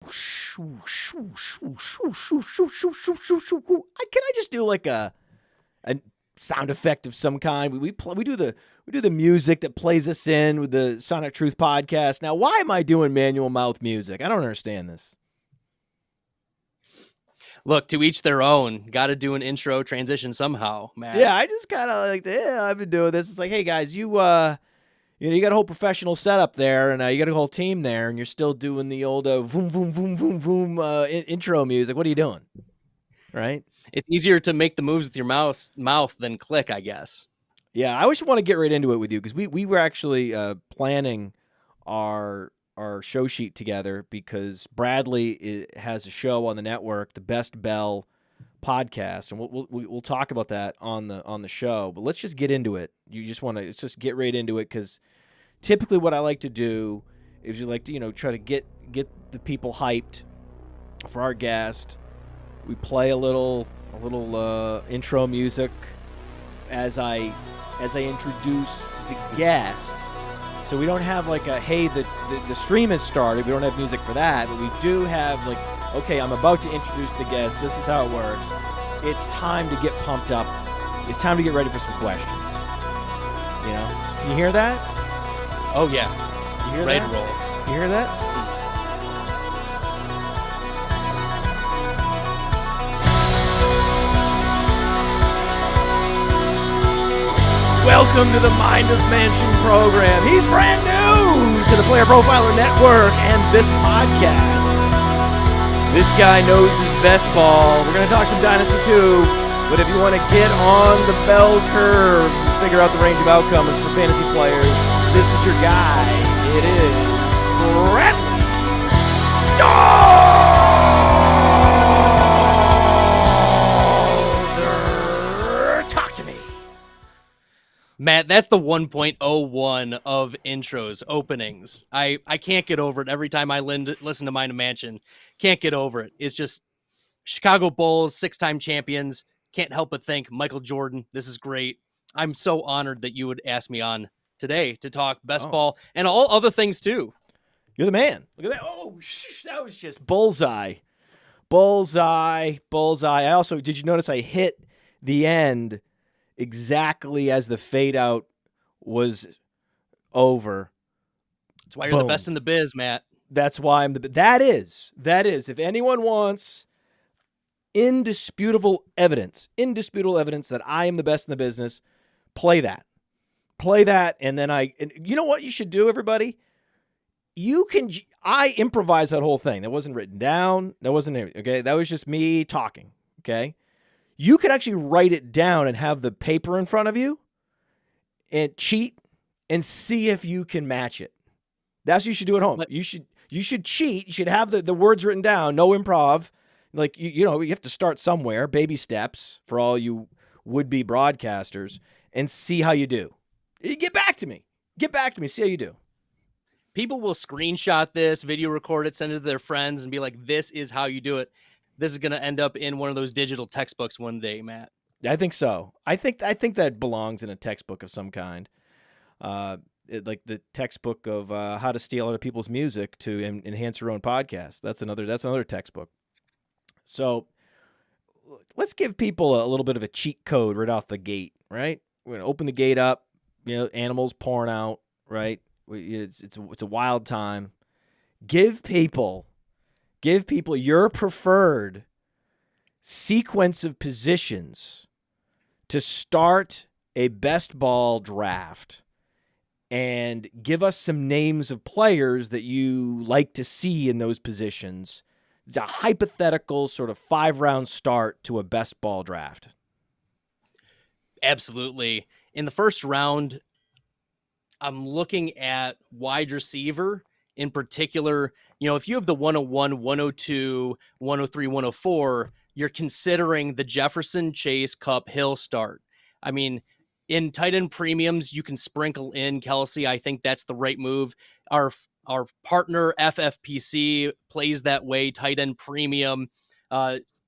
I just do like a sound effect of some kind? We do the music that plays us in with the Sonic Truth podcast. Now, why am I doing manual mouth music? I don't understand this. Look, to each their own. Got to do an intro transition somehow, Matt. Yeah, I just kind of like, I've been doing this. It's like, hey guys, you got a whole professional setup there, and you got a whole team there, and you're still doing the old voom voom voom voom voom intro music. What are you doing? Right? It's easier to make the moves with your mouth than click, I guess. Yeah, I always want to get right into it with you because we were actually planning our show sheet together because Bradley has a show on the network, the Bestball podcast, and we'll talk about that on the show. But let's just get into it. Let's just get right into it because typically what I like to do is you like to try to get the people hyped for our guest. We play a little intro music as I introduce the guest. So we don't have like a, hey, the stream has started. We don't have music for that, but we do have like, okay, I'm about to introduce the guest. This is how it works. It's time to get pumped up. It's time to get ready for some questions. Can you hear that? Oh yeah. You hear ready that? to roll. You hear that? Welcome to the Mind of Mansion program. He's brand new to the Player Profiler Network and this podcast. This guy knows his best ball. We're going to talk some Dynasty too, but if you want to get on the bell curve and figure out the range of outcomes for fantasy players, this is your guy. It is Bradley Stalder. Talk to me. Matt, that's the 1.01 of intros, openings. I can't get over it every time I listen to Mind of Mansion. Can't get over it. It's just Chicago Bulls, 6-time champions. Can't help but think Michael Jordan. This is great. I'm so honored that you would ask me on today to talk best ball and all other things too. You're the man. Look at that. Oh, that was just bullseye. Bullseye. I also, did you notice I hit the end exactly as the fade out was over? That's why you're the best in the biz, Matt. That's why I'm that is. If anyone wants indisputable evidence that I am the best in the business, play that. And then you know what you should do, everybody? I improvised that whole thing. That wasn't written down. That wasn't, okay? That was just me talking, okay? You could actually write it down and have the paper in front of you and cheat and see if you can match it. That's what you should do at home. You should cheat. You should have the words written down, no improv. Like, you have to start somewhere, baby steps for all you would-be broadcasters, and see how you do. Get back to me. See how you do. People will screenshot this, video record it, send it to their friends, and be like, this is how you do it. This is going to end up in one of those digital textbooks one day, Matt. I think so. I think that belongs in a textbook of some kind. Like the textbook of how to steal other people's music to enhance your own podcast. That's another textbook. So let's give people a little bit of a cheat code right off the gate, right? We're going to open the gate up, animals pouring out, right? It's a wild time. Give people your preferred sequence of positions to start a best ball draft, and give us some names of players that you like to see in those positions. It's a hypothetical sort of 5-round start to a best ball draft. Absolutely. In the first round, I'm looking at wide receiver in particular. If you have the 101, 102, 103, 104, you're considering the Jefferson, Chase, Kupp, Hill start. I mean, in tight end premiums, you can sprinkle in Kelsey. I think that's the right move. Our partner FFPC plays that way, tight end premium.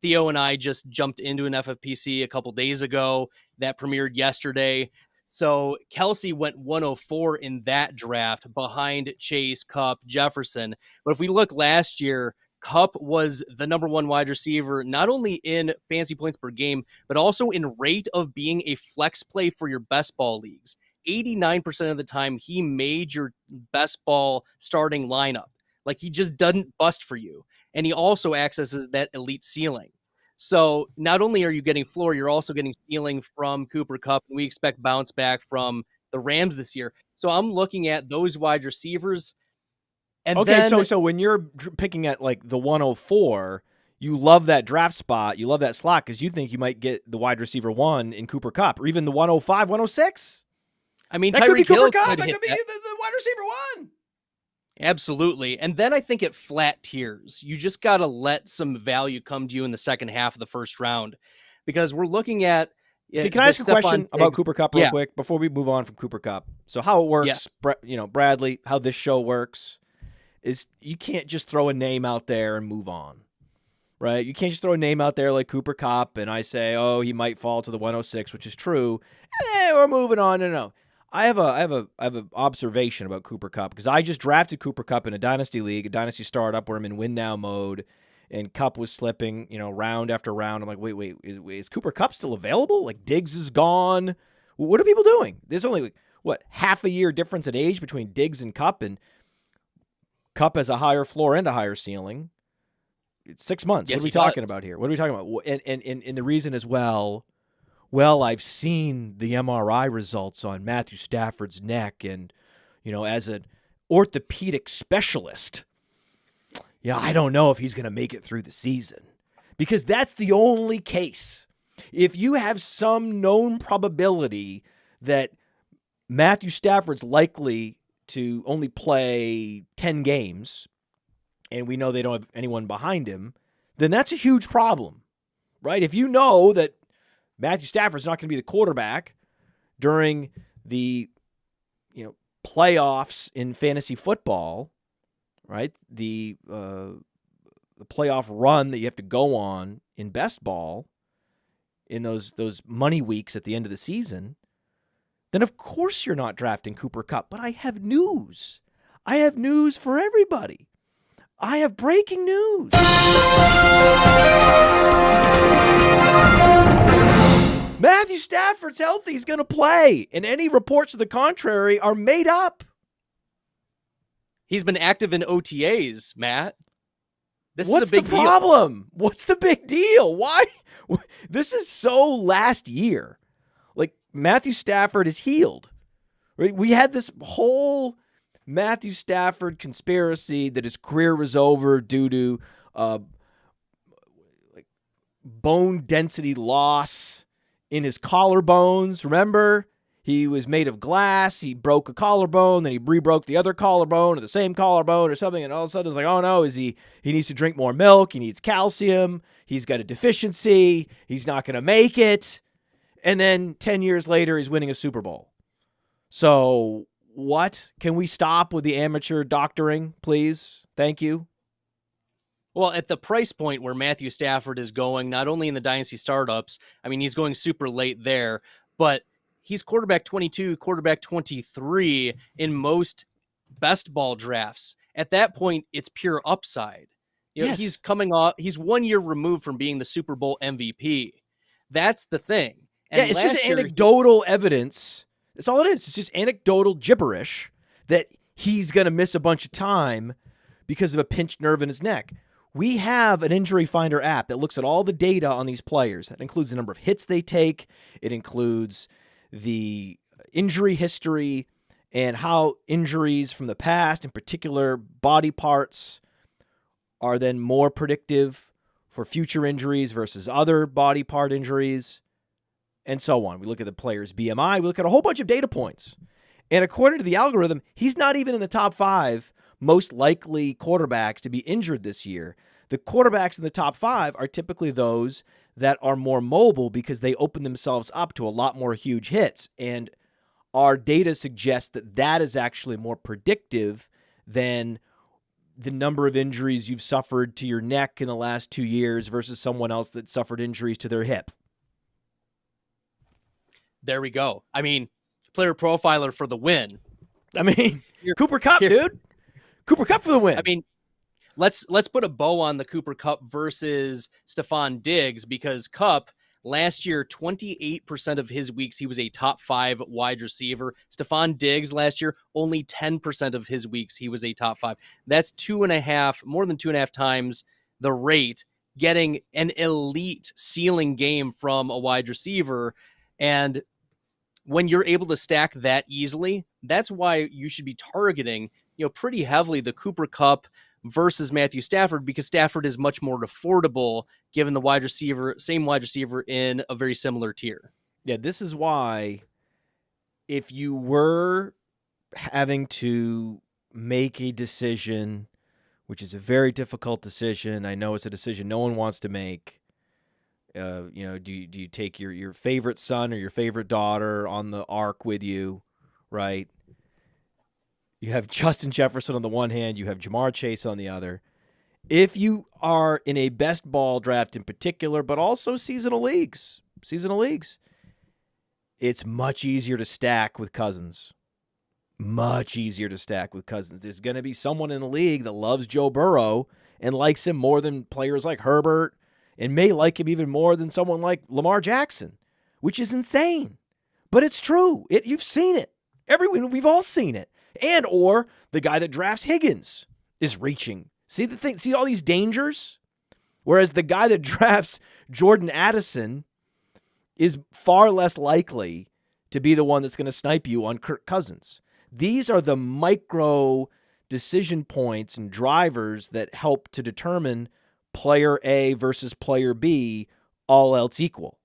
Theo and I just jumped into an FFPC a couple days ago that premiered yesterday. So Kelsey went 104 in that draft behind Chase, Kupp, Jefferson. But if we look last year, Kupp was the number one wide receiver, not only in fantasy points per game, but also in rate of being a flex play for your best ball leagues. 89% of the time, he made your best ball starting lineup. Like, he just doesn't bust for you. And he also accesses that elite ceiling. So not only are you getting floor, you're also getting ceiling from Cooper Kupp. And we expect bounce back from the Rams this year. So I'm looking at those wide receivers. And okay, then, so when you're picking at like the 104, you love that draft spot, you love that slot because you think you might get the wide receiver 1 in Cooper Kupp, or even the 105, 106. I mean, That could be Tyreek Hill Cooper Kupp. could That hit could be that. the wide receiver 1. Absolutely. And then I think at flat tiers, you just got to let some value come to you in the second half of the first round, because we're looking at. Okay, can I ask a question about Cooper Kupp real quick before we move on from Cooper Kupp? So how it works, Yes. Bradley, how this show works is you can't just throw a name out there and move on, right? You can't just throw a name out there like Cooper Kupp and I say, oh, he might fall to the 106, which is true. We're moving on. No. I have an observation about Cooper Kupp because I just drafted Cooper Kupp in a dynasty league, a dynasty startup where I'm in win now mode, and Kupp was slipping, round after round. I'm like, wait, is Cooper Kupp still available? Like Diggs is gone. What are people doing? There's only half a year difference in age between Diggs and Kupp, and Kupp has a higher floor and a higher ceiling. It's 6 months. Yes, what are we talking about here? What are we talking about? And the reason is, well, I've seen the MRI results on Matthew Stafford's neck, and, as an orthopedic specialist, I don't know if he's going to make it through the season. Because that's the only case. If you have some known probability that Matthew Stafford's likely to only play 10 games, and we know they don't have anyone behind him, then that's a huge problem, right? If you know that Matthew Stafford's not going to be the quarterback during the playoffs in fantasy football, right? The playoff run that you have to go on in Bestball in those money weeks at the end of the season, then of course you're not drafting Cooper Kupp. But I have news. I have news for everybody. I have breaking news. Matthew Stafford's healthy. He's going to play. And any reports to the contrary are made up. He's been active in OTAs, Matt. What's the problem? What's the big deal? Why? This is so last year. Like, Matthew Stafford is healed. Right? We had this whole Matthew Stafford conspiracy that his career was over due to bone density loss in his collarbones. Remember? He was made of glass. He broke a collarbone, then he re-broke the other collarbone or the same collarbone or something, and all of a sudden it's like, oh no, he needs to drink more milk, he needs calcium, he's got a deficiency, he's not going to make it. And then 10 years later, he's winning a Super Bowl. So what? Can we stop with the amateur doctoring, please? Thank you. Well, at the price point where Matthew Stafford is going, not only in the dynasty startups, I mean, he's going super late there, but he's quarterback 22, quarterback 23 in most best ball drafts. At that point, it's pure upside. Yes. He's coming off, he's 1 year removed from being the Super Bowl MVP. That's the thing. And it's just anecdotal evidence. That's all it is. It's just anecdotal gibberish that he's going to miss a bunch of time because of a pinched nerve in his neck. We have an injury finder app that looks at all the data on these players. That includes the number of hits they take. It includes the injury history and how injuries from the past, in particular body parts, are then more predictive for future injuries versus other body part injuries, and so on. We look at the player's BMI. We look at a whole bunch of data points. And according to the algorithm, he's not even in the top 5 most likely quarterbacks to be injured this year. The quarterbacks in the top 5 are typically those that are more mobile because they open themselves up to a lot more huge hits. And our data suggests that that is actually more predictive than the number of injuries you've suffered to your neck in the last 2 years versus someone else that suffered injuries to their hip. There we go. I mean, player profiler for the win. I mean, Cooper Kupp, dude. Cooper Kupp for the win. I mean, let's put a bow on the Cooper Kupp versus Stephon Diggs, because Kupp last year, 28% of his weeks he was a top 5 wide receiver. Stephon Diggs last year, only 10% of his weeks he was a top 5. That's more than 2.5 times the rate, getting an elite ceiling game from a wide receiver. And when you're able to stack that easily, that's why you should be targeting, pretty heavily the Cooper Kupp versus Matthew Stafford, because Stafford is much more affordable given the same wide receiver in a very similar tier. Yeah, this is why if you were having to make a decision, which is a very difficult decision, I know it's a decision no one wants to make. Do you take your favorite son or your favorite daughter on the ark with you, right? You have Justin Jefferson on the one hand, you have Jamar Chase on the other. If you are in a best ball draft in particular, but also seasonal leagues, it's much easier to stack with Cousins. Much easier to stack with Cousins. There's going to be someone in the league that loves Joe Burrow and likes him more than players like Herbert, and may like him even more than someone like Lamar Jackson, which is insane. But it's true. You've seen it. We've all seen it. And or the guy that drafts Higgins is reaching. See all these dangers? Whereas the guy that drafts Jordan Addison is far less likely to be the one that's going to snipe you on Kirk Cousins. These are the micro decision points and drivers that help to determine player A versus player B, all else equal.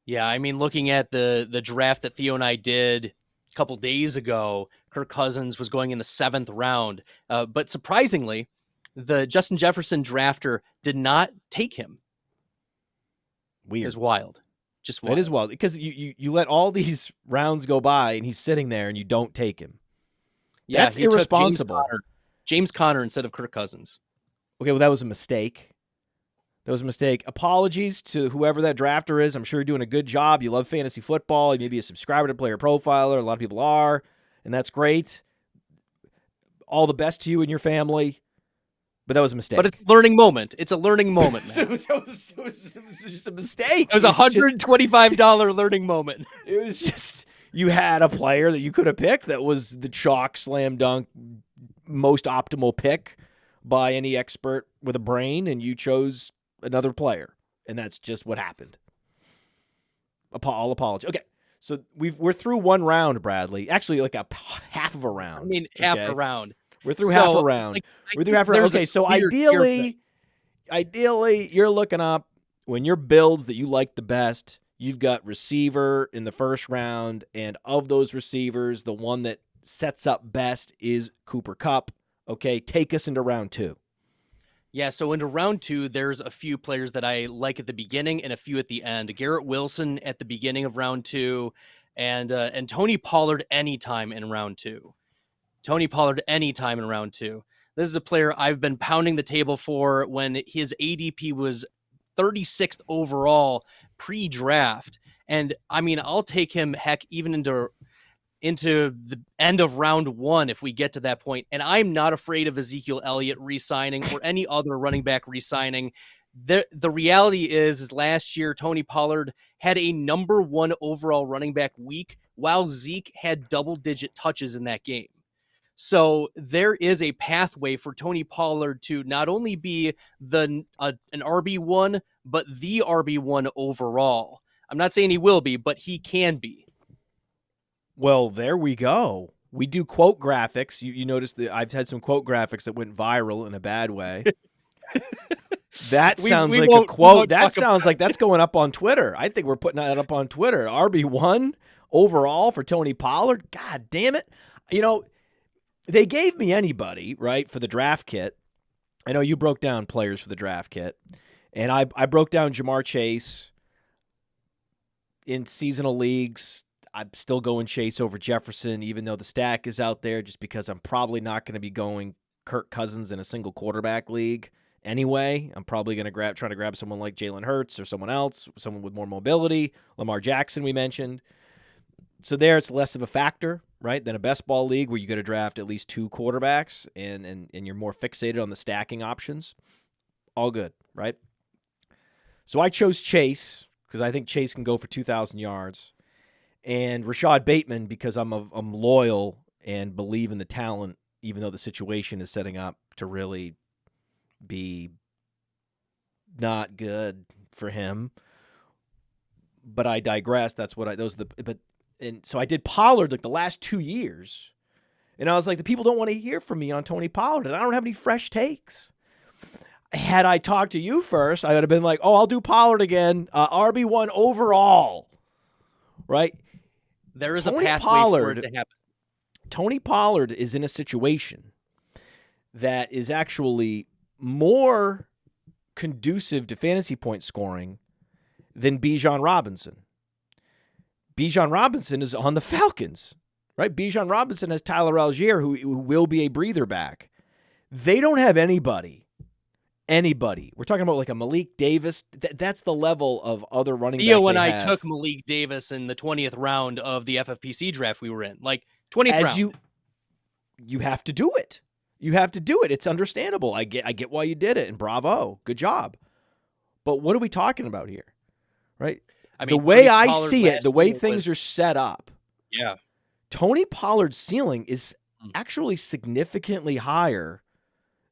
Yeah, I mean, looking at the draft that Theo and I did a couple days ago, Kirk Cousins was going in the 7th round. But surprisingly, the Justin Jefferson drafter did not take him. Weird. It was wild. Just wild. It is wild because you let all these rounds go by and he's sitting there and you don't take him. Yeah, that's irresponsible. James Conner instead of Kirk Cousins. Okay, well, that was a mistake. Apologies to whoever that drafter is. I'm sure you're doing a good job. You love fantasy football. You may be a subscriber to Player Profiler. A lot of people are, and that's great. All the best to you and your family. But that was a mistake. But it's a learning moment. It's a learning moment, man. it was just a mistake. It was a $125 learning moment. It was just, you had a player that you could have picked that was the chalk, slam dunk, most optimal pick by any expert with a brain, and you chose another player. And that's just what happened. I'll apologize. Okay, so we're through one round, Bradley. Actually, like a half of a round. I mean, half a round. We're through half a round. We're through half a round. Okay, so ideally, you're looking up when your builds that you like the best, you've got receiver in the first round, and of those receivers, the one that sets up best is Cooper Kupp. Okay, take us into round 2. Yeah, so into round 2, there's a few players that I like at the beginning and a few at the end. Garrett Wilson at the beginning of round 2, and Tony Pollard anytime in round 2. Tony Pollard anytime in round 2. This is a player I've been pounding the table for when his ADP was 36th overall pre-draft. And I mean, I'll take him, heck, even into the end of round 1 if we get to that point. And I'm not afraid of Ezekiel Elliott re-signing or any other running back re-signing. The reality is last year, Tony Pollard had a number 1 overall running back week while Zeke had double-digit touches in that game. So there is a pathway for Tony Pollard to not only be an RB1, but the RB1 overall. I'm not saying he will be, but he can be. Well, there we go. We do quote graphics. You notice that I've had some quote graphics that went viral in a bad way. That sounds like a quote. That sounds like that's going up on Twitter. I think we're putting that up on Twitter. RB1 overall for Tony Pollard. God damn it. They gave me anybody, right, for the draft kit. I know you broke down players for the draft kit. And I broke down Jamar Chase. In seasonal leagues, I'm still going Chase over Jefferson, even though the stack is out there, just because I'm probably not going to be going Kirk Cousins in a single quarterback league anyway. I'm probably going to try to grab someone like Jalen Hurts or someone else, someone with more mobility. Lamar Jackson we mentioned. So there it's less of a factor. right, than a best ball league where you got to draft at least 2 quarterbacks and you're more fixated on the stacking options. All good, right? So I chose Chase because I think Chase can go for 2,000 yards, and Rashad Bateman because I'm loyal and believe in the talent, even though the situation is setting up to really be not good for him. But I digress. That's what so I did Pollard like the last 2 years, and I was like, the people don't want to hear from me on Tony Pollard, and I don't have any fresh takes. Had I talked to you first, I would have been like, oh, I'll do Pollard again, RB1 overall, right? There is a pathway for it to happen. Tony Pollard is in a situation that is actually more conducive to fantasy point scoring than Bijan Robinson. Bijan Robinson is on the Falcons, right? Bijan Robinson has Tyler Algier, who will be a breather back. They don't have anybody. We're talking about like a Malik Davis. That's the level of other running backs. Theo and I took Malik Davis in the 20th round of the FFPC draft we were in. Like 20th round. You have to do it. You have to do it. It's understandable. I get why you did it, and bravo. Good job. But what are we talking about here? Right? I mean, the way I see it, the way things are set up. Yeah. Tony Pollard's ceiling is actually significantly higher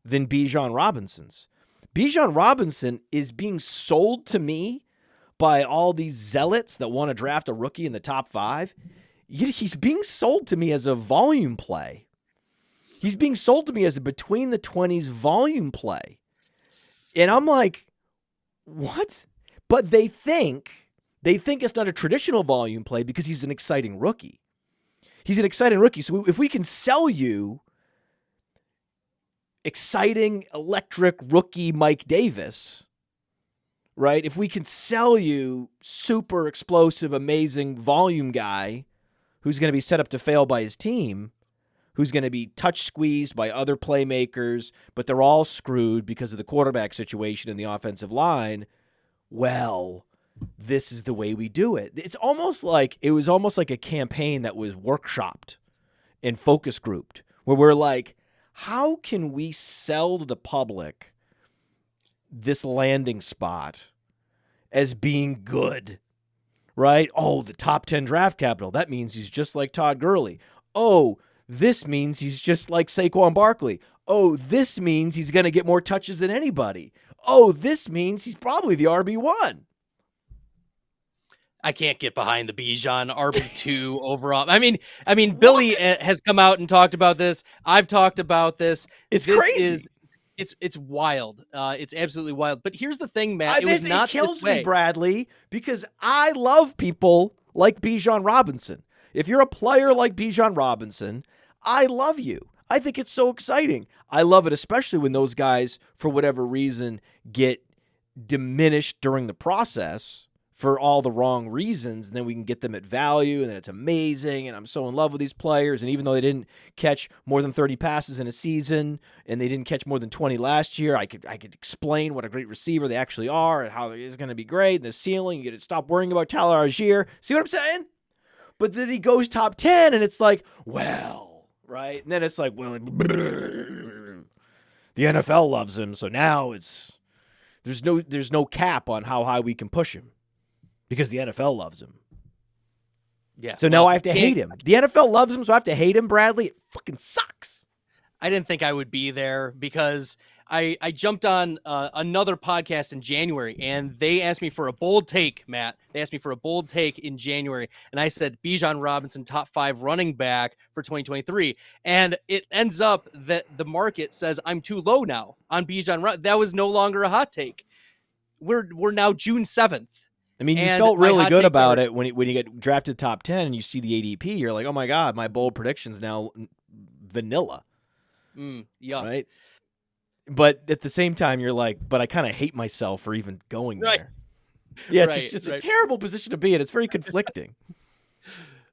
than Bijan Robinson's. Bijan Robinson is being sold to me by all these zealots that want to draft a rookie in the top 5. He's being sold to me as a volume play. He's being sold to me as a between the 20s volume play. And I'm like, what? But they think it's not a traditional volume play because he's an exciting rookie. He's an exciting rookie. So if we can sell you exciting, electric rookie Mike Davis, right? If we can sell you super explosive, amazing volume guy who's going to be set up to fail by his team, who's going to be touch squeezed by other playmakers, but they're all screwed because of the quarterback situation and the offensive line, well, this is the way we do it. It was almost like a campaign that was workshopped and focus grouped, where we're like, how can we sell to the public this landing spot as being good, right? Oh, the top 10 draft capital. That means he's just like Todd Gurley. Oh, this means he's just like Saquon Barkley. Oh, this means he's going to get more touches than anybody. Oh, this means he's probably the RB1. I can't get behind the Bijan RB2 overall. I mean, Billy has come out and talked about this. I've talked about this. It's crazy. It's wild. It's absolutely wild. But here's the thing, Matt. It kills me, Bradley, because I love people like Bijan Robinson. If you're a player like Bijan Robinson, I love you. I think it's so exciting. I love it, especially when those guys, for whatever reason, get diminished during the process for all the wrong reasons, and then we can get them at value, and then it's amazing, and I'm so in love with these players, and even though they didn't catch more than 30 passes in a season, and they didn't catch more than 20 last year, I could explain what a great receiver they actually are, and how it's going to be great, and the ceiling, you get to stop worrying about Tyler Algier. See what I'm saying? But then he goes top 10, and it's like, well, right? And then it's like, well, the NFL loves him, so now there's no cap on how high we can push him. Because the NFL loves him. Yeah. So now I have to hate him. The NFL loves him, so I have to hate him, Bradley. It fucking sucks. I didn't think I would be there because I jumped on another podcast in January, and they asked me for a bold take, Matt. They asked me for a bold take in January, and I said Bijan Robinson, top 5 running back for 2023. And it ends up that the market says I'm too low now on Bijan. That was no longer a hot take. We're now June 7th. I mean, you felt really good about it when you get drafted top 10 and you see the ADP. You're like, oh, my God, my bold prediction's now vanilla. Yeah. Right? But at the same time, you're like, but I kind of hate myself for even going there. Yeah, it's just a terrible position to be in. It's very conflicting.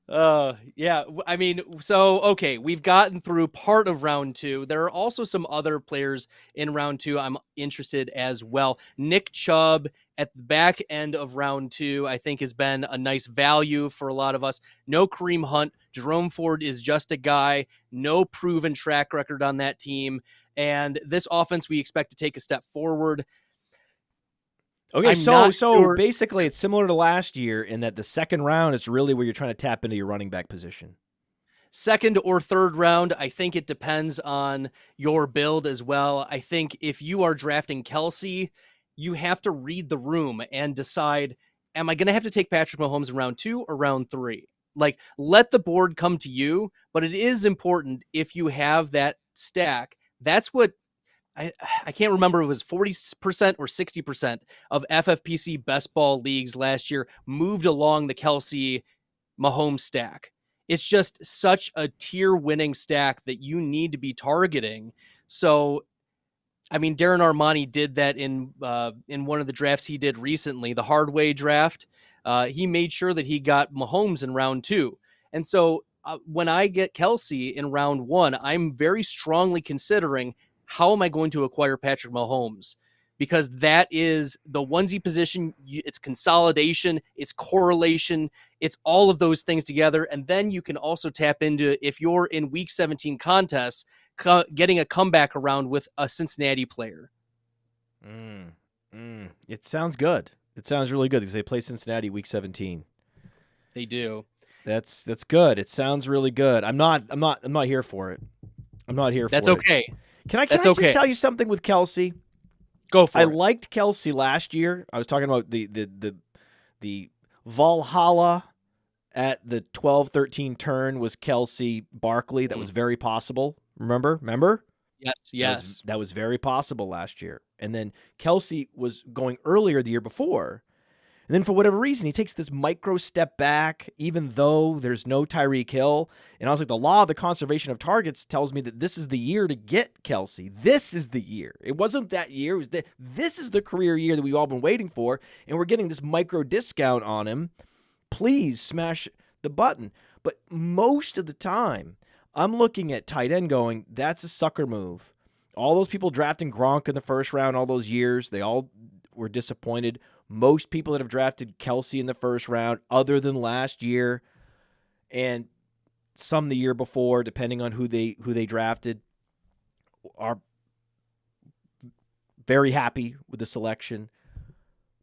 Yeah. I mean, so okay, we've gotten through part of round 2. There are also some other players in round 2 I'm interested as well. Nick Chubb at the back end of round 2, I think has been a nice value for a lot of us. No Kareem Hunt. Jerome Ford is just a guy. No proven track record on that team. And this offense we expect to take a step forward. Okay, I'm not so sure. basically it's similar to last year in that the second round is really where you're trying to tap into your running back position. Second or third round, I think it depends on your build as well. I think if you are drafting Kelsey, you have to read the room and decide, am I going to have to take Patrick Mahomes in round 2 or round 3? Like, let the board come to you, but it is important if you have that stack. That's what I can't remember if it was 40% or 60% of FFPC best ball leagues last year moved along the Kelsey Mahomes stack. It's just such a tier winning stack that you need to be targeting. So, I mean, Darren Armani did that in one of the drafts he did recently, the Hardway draft. He made sure that he got Mahomes in round 2. And so when I get Kelsey in round 1, I'm very strongly considering, how am I going to acquire Patrick Mahomes? Because that is the onesie position. It's consolidation, it's correlation, it's all of those things together. And then you can also tap into, if you're in week 17 contests, getting a comeback around with a Cincinnati player. It sounds good. It sounds really good because they play Cincinnati week 17. They do. That's good. It sounds really good. I'm not here for it. I'm not here for it. That's okay. Can I just tell you something with Kelsey? Go for it. I liked Kelsey last year. I was talking about the Valhalla at the 12-13 turn was Kelsey Barkley. That was very possible. Remember? Yes. That was very possible last year. And then Kelsey was going earlier the year before. And then for whatever reason, he takes this micro step back, even though there's no Tyreek Hill. And I was like, the law of the conservation of targets tells me that this is the year to get Kelsey. This is the year. It wasn't that year. It was this is the career year that we've all been waiting for. And we're getting this micro discount on him. Please smash the button. But most of the time, I'm looking at tight end going, that's a sucker move. All those people drafting Gronk in the first round all those years, they all were disappointed. Most people that have drafted Kelsey in the first round, other than last year and some the year before, depending on who they drafted, are very happy with the selection.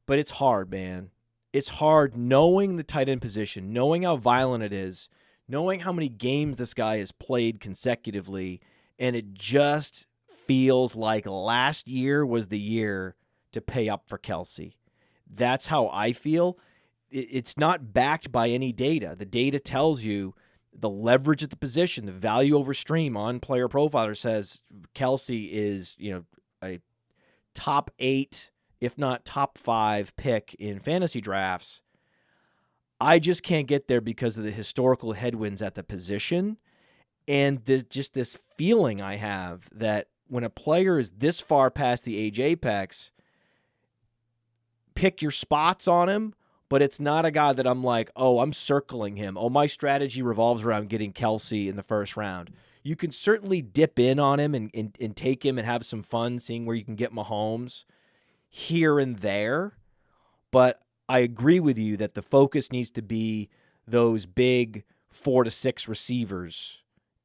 But it's hard, man. It's hard knowing the tight end position, knowing how violent it is, knowing how many games this guy has played consecutively, and it just feels like last year was the year to pay up for Kelsey. That's how I feel. It's not backed by any data. The data tells you the leverage at the position, the value over stream on Player Profiler says Kelsey is, a top 8, if not top 5 pick in fantasy drafts. I just can't get there because of the historical headwinds at the position and just this feeling I have that when a player is this far past the age apex, pick your spots on him, but it's not a guy that I'm like, oh, I'm circling him. Oh, my strategy revolves around getting Kelsey in the first round. You can certainly dip in on him and take him and have some fun seeing where you can get Mahomes here and there, but I agree with you that the focus needs to be those big 4 to 6 receivers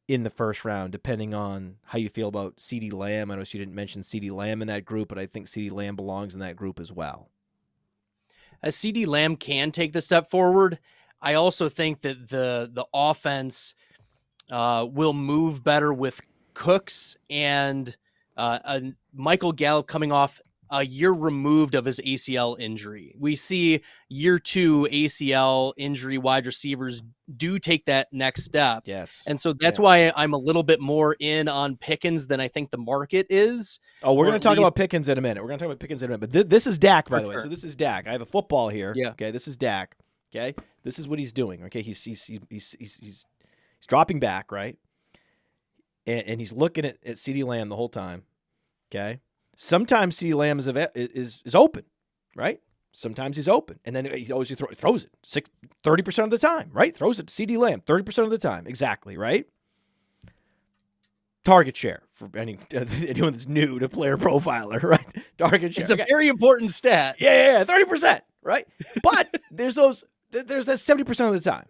in the first round, depending on how you feel about CeeDee Lamb. I know you didn't mention CeeDee Lamb in that group, but I think CeeDee Lamb belongs in that group as well. As CeeDee Lamb can take the step forward, I also think that the offense will move better with Cooks and Michael Gallup coming off a year removed of his ACL injury. We see year 2 ACL injury wide receivers do take that next step. Yes. And so that's why I'm a little bit more in on Pickens than I think the market is. Oh, we're going to talk about Pickens in a minute. But this is Dak, by the way. So this is Dak. I have a football here. Yeah. Okay, this is Dak. Okay, this is what he's doing. Okay, he's dropping back, right? And he's looking at CeeDee Lamb the whole time. Okay. Sometimes CeeDee Lamb is open, right? sometimes he's open, and then he always throws it 30% of the time, right? Throws it to CeeDee Lamb 30% of the time, exactly, right? Target share for anyone that's new to player profiler, right? Target share. It's a very important stat. Yeah, 30%, right? But there's that 70% of the time,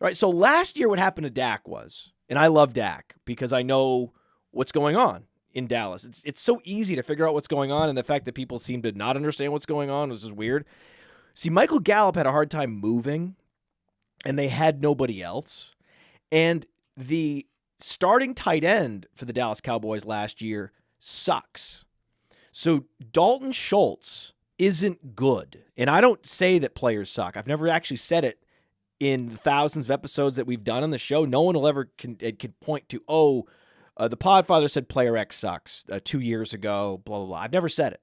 right? So last year, what happened to Dak was, and I love Dak because I know what's going on in Dallas. It's so easy to figure out what's going on, and the fact that people seem to not understand what's going on is just weird. See, Michael Gallup had a hard time moving, and they had nobody else. And the starting tight end for the Dallas Cowboys last year sucks. So Dalton Schultz isn't good. And I don't say that players suck. I've never actually said it in the thousands of episodes that we've done on the show. No one will ever can point to, the Podfather said player X sucks 2 years ago, blah, blah, blah. I've never said it.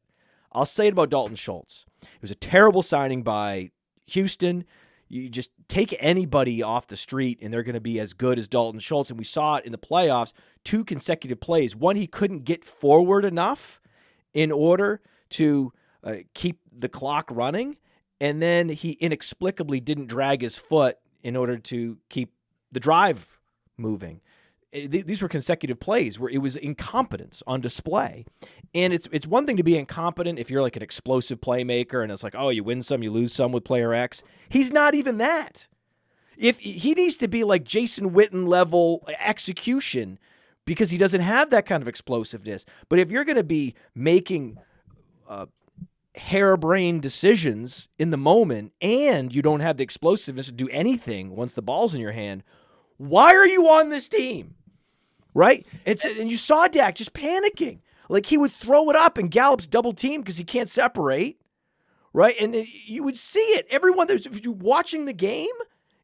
I'll say it about Dalton Schultz. It was a terrible signing by Houston. You just take anybody off the street, and they're going to be as good as Dalton Schultz. And we saw it in the playoffs, 2 consecutive plays. One, he couldn't get forward enough in order to keep the clock running. And then he inexplicably didn't drag his foot in order to keep the drive moving. These were consecutive plays where it was incompetence on display. And it's one thing to be incompetent if you're like an explosive playmaker and it's like, oh, you win some, you lose some with player X. He's not even that. If he needs to be like Jason Witten level execution because he doesn't have that kind of explosiveness. But if you're going to be making harebrained decisions in the moment and you don't have the explosiveness to do anything once the ball's in your hand, why are you on this team? Right? And you saw Dak just panicking. Like he would throw it up and Gallup's double team because he can't separate. Right? And you would see it. Everyone, if you're watching the game,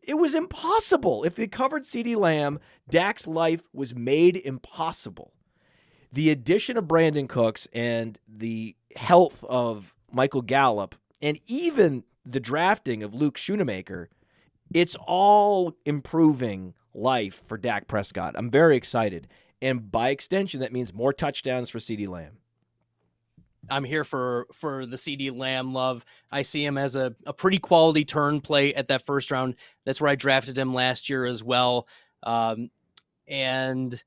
it was impossible. If they covered CeeDee Lamb, Dak's life was made impossible. The addition of Brandon Cooks and the health of Michael Gallup and even the drafting of Luke Schoonemaker, it's all improving life for Dak Prescott. I'm very excited. And by extension, that means more touchdowns for CeeDee Lamb. I'm here for the CeeDee Lamb love. I see him as a pretty quality turn play at that first round. That's where I drafted him last year as well. And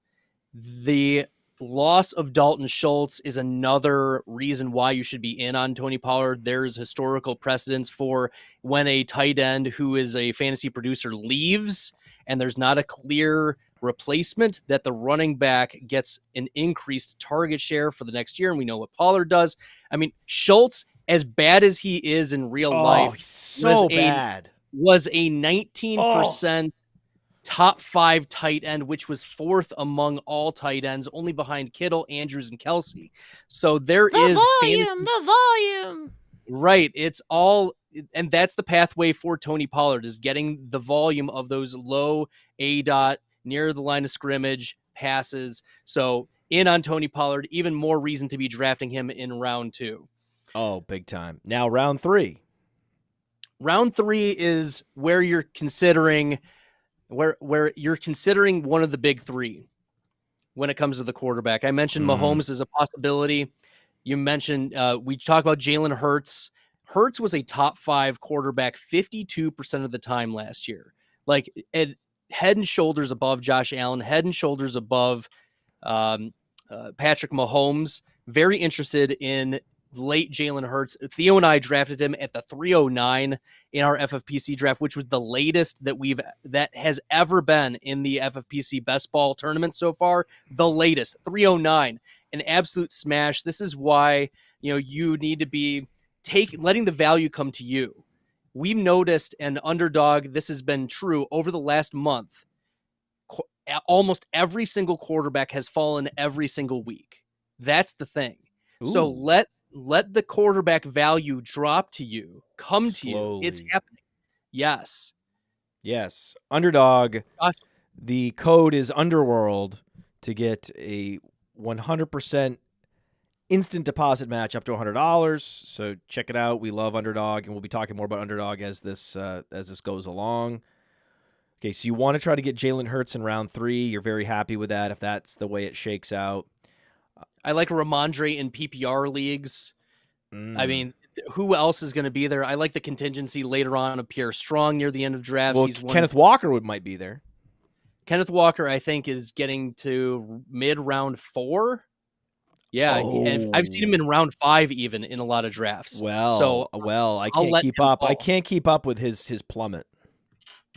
the loss of Dalton Schultz is another reason why you should be in on Tony Pollard. There's historical precedence for when a tight end who is a fantasy producer leaves and there's not a clear replacement, that the running back gets an increased target share for the next year. And we know what Pollard does. I mean, Schultz, as bad as he is in real life, was a 19% top 5 tight end, which was 4th among all tight ends, only behind Kittle, Andrews, and Kelsey. So the volume. Right. It's all, and that's the pathway for Tony Pollard, is getting the volume of those low A-dot, near the line of scrimmage passes. So in on Tony Pollard, even more reason to be drafting him in round 2. Oh, big time. Now round 3. Round 3 is where you're considering where you're considering one of the big 3 when it comes to the quarterback. I mentioned Mahomes as a possibility. You mentioned we talk about Jalen Hurts. Hurts was a top 5 quarterback 52% of the time last year. Like head and shoulders above Josh Allen, head and shoulders above Patrick Mahomes. Very interested in late Jalen Hurts. Theo and I drafted him at the 309 in our FFPC draft, which was the latest that has ever been in the FFPC best ball tournament so far. The latest, 309, an absolute smash. This is why, you need to be letting the value come to you. We've noticed an underdog. This has been true over the last month. Almost every single quarterback has fallen every single week. That's the thing. Ooh. So let the quarterback value drop to you, come to you. It's happening. Yes. Underdog. Gosh. The code is Underworld to get a 100% instant deposit match up to $100. So check it out. We love Underdog, and we'll be talking more about Underdog as this goes along. Okay, so you want to try to get Jalen Hurts in round 3. You're very happy with that if that's the way it shakes out. I like Ramondre in PPR leagues. I mean, who else is going to be there? I like the contingency later on of Pierre Strong near the end of drafts. Well, He's Kenneth Walker might be there. Kenneth Walker, I think, is getting to mid-round 4. Yeah, I've seen him in round 5 even in a lot of drafts. Well, I can't keep up. I can't keep up with his plummet.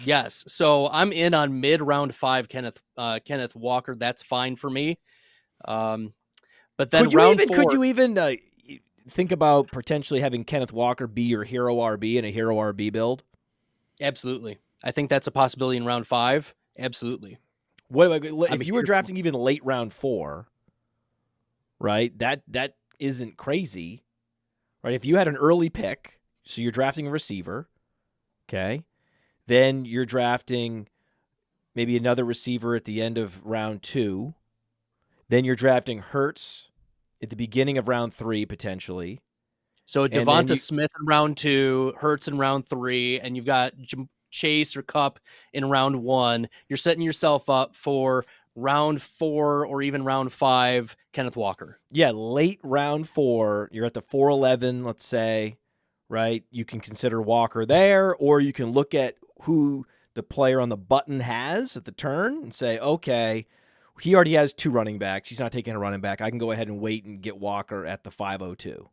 Yes, so I'm in on mid-round 5 Kenneth Walker. That's fine for me. But then could you even think about potentially having Kenneth Walker be your hero RB in a hero RB build? Absolutely. I think that's a possibility in round 5. Absolutely. If you were drafting even late round 4, right? That isn't crazy, right? If you had an early pick, so you're drafting a receiver, okay? Then you're drafting maybe another receiver at the end of round 2. Then you're drafting Hurts at the beginning of round 3, potentially. So Devonta Smith in round 2, Hurts in round 3, and you've got Chase or Kupp in round 1. You're setting yourself up for round 4 or even round 5, Kenneth Walker. Yeah, late round 4, you're at the 4-11, let's say, right? You can consider Walker there, or you can look at who the player on the button has at the turn and say, okay, he already has 2 running backs. He's not taking a running back. I can go ahead and wait and get Walker at the 5:02.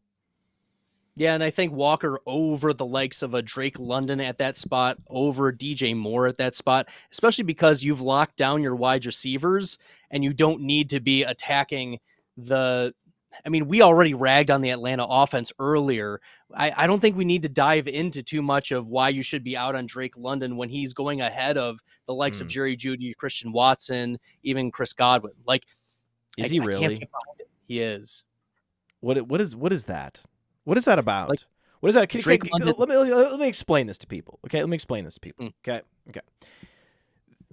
Yeah, and I think Walker over the likes of a Drake London at that spot, over DJ Moore at that spot, especially because you've locked down your wide receivers and you don't need to be attacking we already ragged on the Atlanta offense earlier. I don't think we need to dive into too much of why you should be out on Drake London when he's going ahead of the likes of Jerry Jeudy, Christian Watson, even Chris Godwin. Is he really? I can't get behind it. He is. What is that? What is that about? What is that? Let me explain this to people. Okay, let me explain this to people. Okay.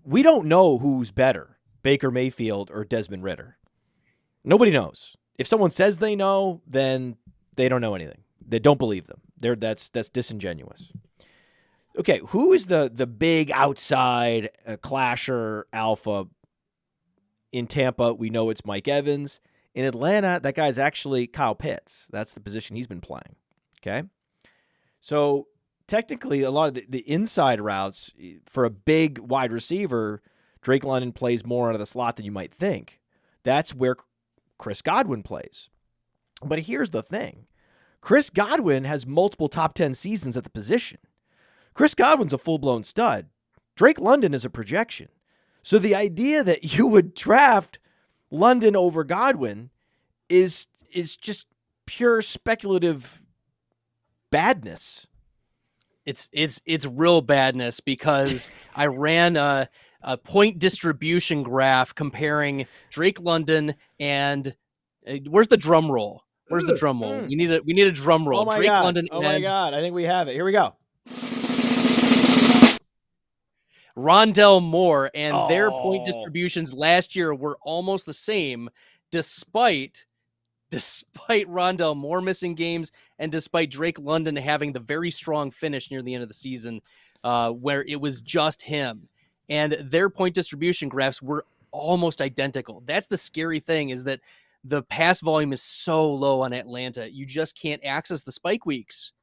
We don't know who's better, Baker Mayfield or Desmond Ridder. Nobody knows. If someone says they know, then they don't know anything. They don't believe them. That's disingenuous. Okay, who is the big outside clasher alpha in Tampa? We know it's Mike Evans. In Atlanta, that guy's actually Kyle Pitts. That's the position he's been playing. Okay? So technically, a lot of the inside routes for a big wide receiver, Drake London plays more out of the slot than you might think. That's where Chris Godwin plays. But here's the thing. Chris Godwin has multiple top 10 seasons at the position. Chris Godwin's a full-blown stud. Drake London is a projection. So the idea that you would draft London over Godwin is just pure speculative badness. It's real badness because I ran a point distribution graph comparing Drake London and where's the drum roll? Where's the drum roll? We need a drum roll. Oh Drake God. London. Oh my God! I think we have it. Here we go. Rondell Moore and their point distributions last year were almost the same, despite Rondell Moore missing games and despite Drake London having the very strong finish near the end of the season, where it was just him. And their point distribution graphs were almost identical. That's the scary thing, is that the pass volume is so low on Atlanta. You just can't access the spike weeks.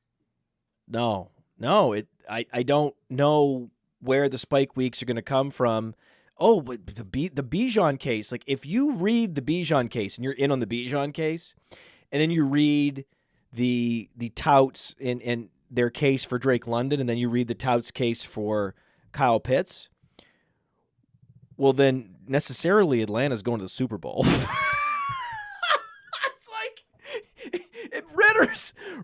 No. I don't know where the spike weeks are going to come from. Oh, but the Bijan case, like if you read the Bijan case and you're in on the Bijan case, and then you read the touts and their case for Drake London, and then you read the touts case for Kyle Pitts, well, then necessarily Atlanta's going to the Super Bowl. It's like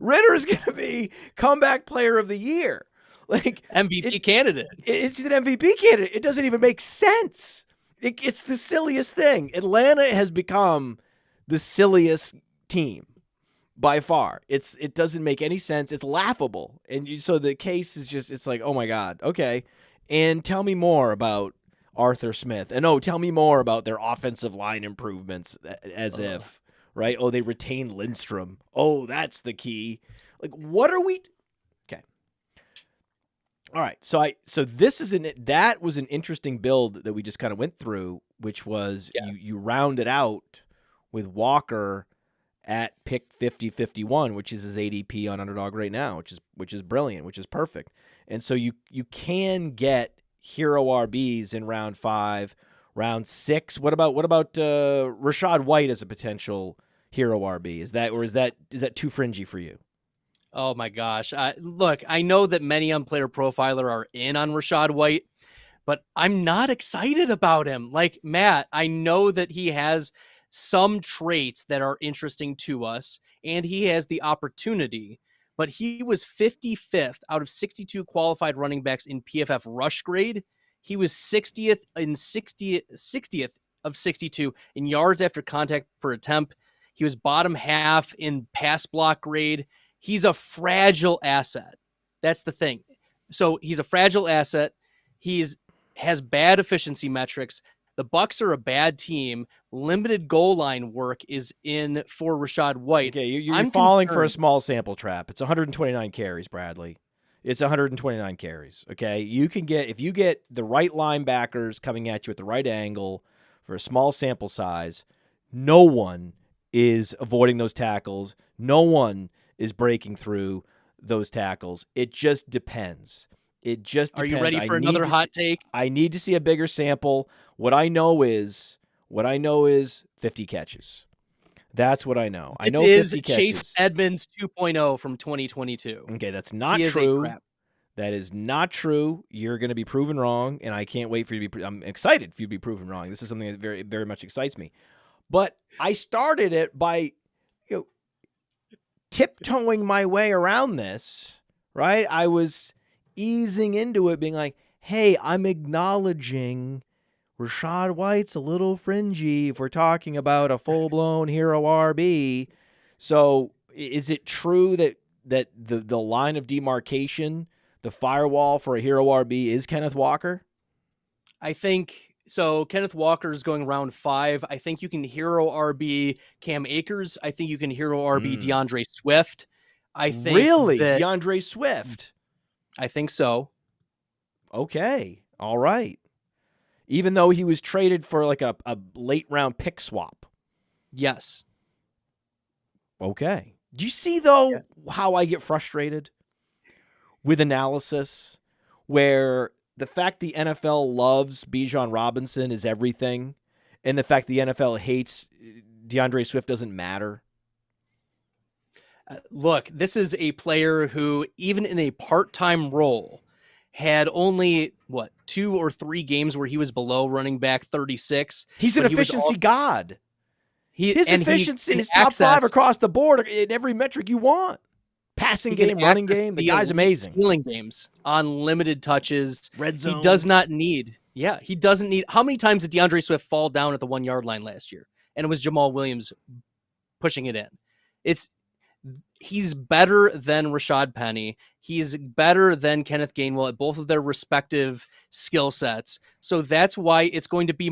Ritter's going to be comeback player of the year. Like MVP candidate. It's an MVP candidate. It doesn't even make sense. It's the silliest thing. Atlanta has become the silliest team by far. It doesn't make any sense. It's laughable. And so the case is just, it's like, oh my God, okay. And tell me more about Arthur Smith. And tell me more about their offensive line improvements, as if, right? Oh, they retained Lindstrom. Oh, that's the key. Like, what are we? All right, so this is that was an interesting build that we just kind of went through, which was you rounded out with Walker at pick 50-51, which is his ADP on Underdog right now, which is brilliant, which is perfect. And so you can get hero RBs in round 5, round 6. What about Rachaad White as a potential hero RB? Is that too fringy for you? Oh my gosh. Look, I know that many on Player Profiler are in on Rachaad White, but I'm not excited about him. Like, Matt, I know that he has some traits that are interesting to us, and he has the opportunity, but he was 55th out of 62 qualified running backs in PFF rush grade. He was 60th of 62 in yards after contact per attempt. He was bottom half in pass block grade. He's a fragile asset. That's the thing. So he's a fragile asset. Has bad efficiency metrics. The Bucs are a bad team. Limited goal line work is in for Rachaad White. Okay, you're falling for a small sample trap. It's 129 carries, Bradley. It's 129 carries. Okay, if you get the right linebackers coming at you at the right angle for a small sample size, no one is avoiding those tackles. No one is breaking through those tackles. It just depends. It just depends. Are you ready for another hot take? I need to see a bigger sample. What I know is 50 catches. That's what I know. I know 50 catches. Chase Edmonds 2.0 from 2022. Okay, that's not true. That is not true. You're going to be proven wrong, and I can't wait for you to be. I'm excited for you to be proven wrong. This is something that very, very much excites me. But I started it by, tiptoeing my way around this. Right? I was easing into it, being like, "Hey, I'm acknowledging Rachaad White's a little fringy if we're talking about a full-blown hero RB." So, is it true that the line of demarcation, the firewall for a hero RB is Kenneth Walker? I think so. Kenneth Walker is going round 5. I think you can hero RB Cam Akers. I think you can hero RB DeAndre Swift. I think really DeAndre Swift. I think so. Okay. All right. Even though he was traded for like a late round pick swap. Yes. Okay. Do you see, though, how I get frustrated with analysis where the fact the NFL loves Bijan Robinson is everything, and the fact the NFL hates DeAndre Swift doesn't matter? Look, this is a player who, even in a part-time role, had only, 2 or 3 games where he was below running back 36. He's an efficiency god. His efficiency is top 5 across the board in every metric you want. Passing game, running game. The guy's amazing. Stealing games on limited touches. Red zone. He does not need. Yeah, he doesn't need. How many times did DeAndre Swift fall down at the 1-yard line last year? And it was Jamal Williams pushing it in. He's better than Rashad Penny. He's better than Kenneth Gainwell at both of their respective skill sets. So that's why it's going to be,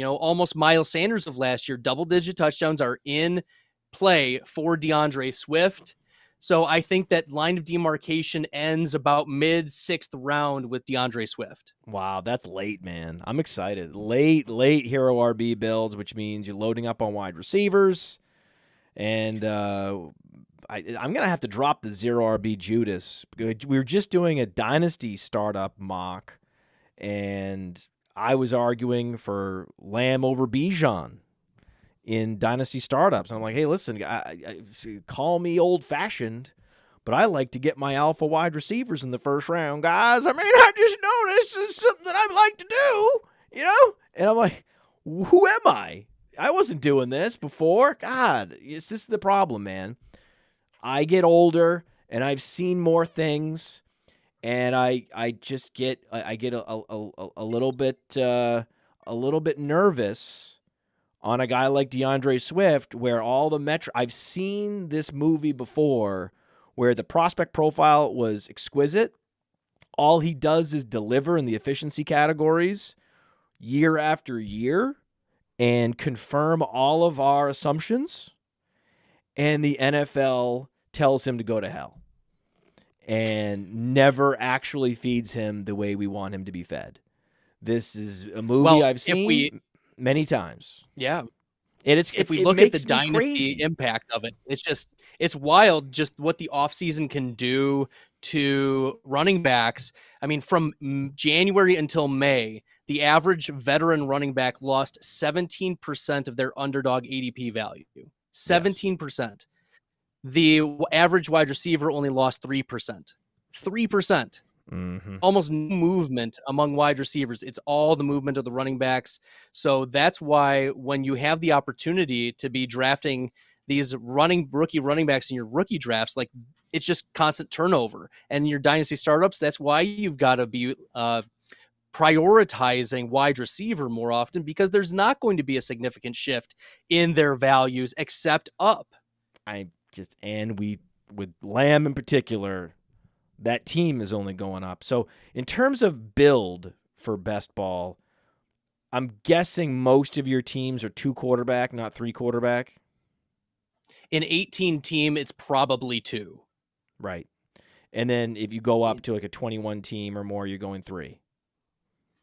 almost Miles Sanders of last year. Double-digit touchdowns are in play for DeAndre Swift. So I think that line of demarcation ends about mid-6th round with DeAndre Swift. Wow, that's late, man. I'm excited. Late hero RB builds, which means you're loading up on wide receivers. And I'm going to have to drop the 0 RB Judas. We were just doing a dynasty startup mock, and I was arguing for Lamb over Bijan in dynasty startups. And I'm like, hey, listen, call me old-fashioned, but I like to get my alpha wide receivers in the first round, guys. I mean, I just noticed it's something that I like to do, And I'm like, who am I? I wasn't doing this before. God, this is the problem, man. I get older, and I've seen more things, and I get a little bit nervous on a guy like DeAndre Swift, where all the I've seen this movie before, where the prospect profile was exquisite. All he does is deliver in the efficiency categories year after year and confirm all of our assumptions. And the NFL tells him to go to hell and never actually feeds him the way we want him to be fed. This is a movie I've seen many times. Yeah. And if we it look at the makes me dynasty crazy. impact of it, it's wild just what the offseason can do to running backs. I mean, from January until May, the average veteran running back lost 17% of their underdog ADP value. 17%. The average wide receiver only lost 3%. 3%. Almost no movement among wide receivers. It's all the movement of the running backs. So that's why when you have the opportunity to be drafting these rookie running backs in your rookie drafts, like it's just constant turnover. And your dynasty startups, that's why you've got to be prioritizing wide receiver more often, because there's not going to be a significant shift in their values except up. With Lamb in particular, that team is only going up. So in terms of build for best ball, I'm guessing most of your teams are 2 quarterback, not 3 quarterback. In 18 team, it's probably 2. Right. And then if you go up to like a 21 team or more, you're going 3.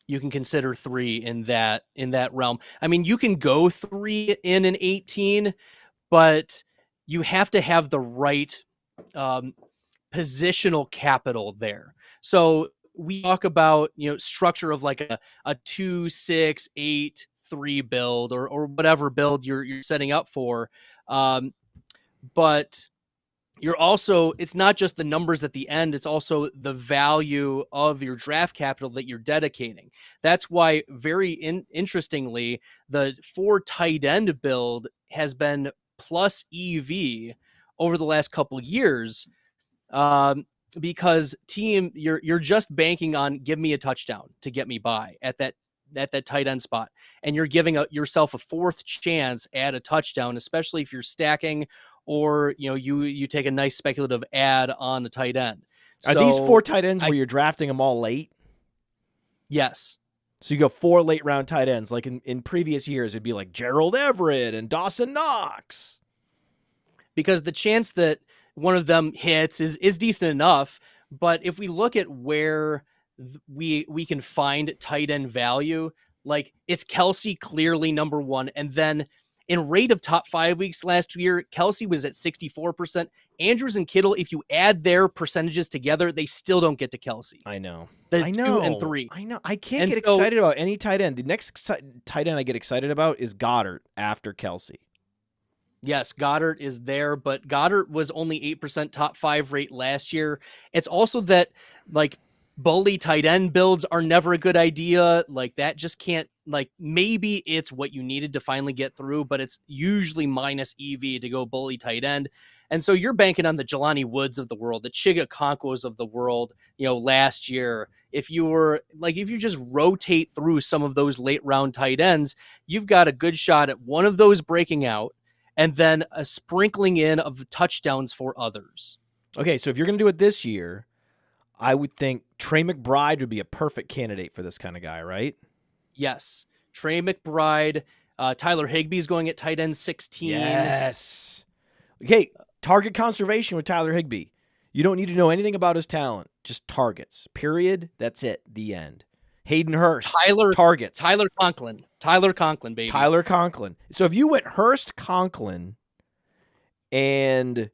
You can consider 3 in that realm. I mean, you can go 3 in an 18, but you have to have the right positional capital there. So we talk about, structure of like a 2, 6, 8, 3 build or whatever build you're setting up for. But you're also, it's not just the numbers at the end, it's also the value of your draft capital that you're dedicating. That's why, very interestingly, the 4 tight end build has been plus EV over the last couple of years, because you're just banking on give me a touchdown to get me by at that tight end spot, and you're giving yourself a 4th chance at a touchdown, especially if you're stacking or you take a nice speculative ad on the tight end. Are these 4 tight ends where you're drafting them all late? Yes. So you go 4 late round tight ends. Like in previous years, it'd be like Gerald Everett and Dawson Knox. Because the chance that one of them hits is decent enough. But if we look at where we can find tight end value, like it's Kelsey clearly number 1, and then in rate of top 5 weeks last year, Kelsey was at 64%. Andrews and Kittle, if you add their percentages together, they still don't get to Kelsey. I know. 2 and 3. I know. I can't get excited about any tight end. The next tight end I get excited about is Goddard after Kelsey. Yes, Goddard is there, but Goddard was only 8% top 5 rate last year. It's also that, like, bully tight end builds are never a good idea. Like, that just can't, like, maybe it's what you needed to finally get through, but it's usually minus EV to go bully tight end. And so you're banking on the Jelani Woods of the world, the Chiga Conquos of the world, last year. If you just rotate through some of those late round tight ends, you've got a good shot at one of those breaking out, and then a sprinkling in of touchdowns for others. Okay, so if you're going to do it this year, I would think Trey McBride would be a perfect candidate for this kind of guy, right? Yes. Trey McBride, Tyler Higbee's going at tight end 16. Yes. Okay, target conservation with Tyler Higbee. You don't need to know anything about his talent. Just targets. Period. That's it. The end. Hayden Hurst. Targets. Tyler Conklin, baby. Tyler Conklin. So if you went Hurst, Conklin, and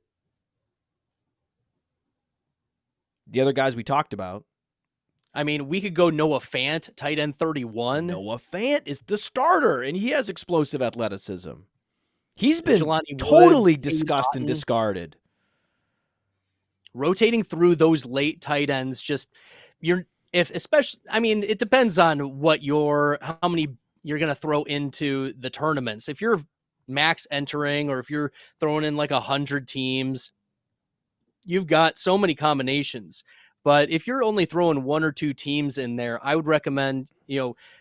the other guys we talked about. I mean, we could go Noah Fant, tight end 31. Noah Fant is the starter, and he has explosive athleticism. He's been Jelani totally Woods, discussed and discarded. Rotating through those late tight ends, it depends on how many you're going to throw into the tournaments. If you're max entering, or if you're throwing in like 100 teams, you've got so many combinations. But if you're only throwing 1 or 2 teams in there, I would recommend,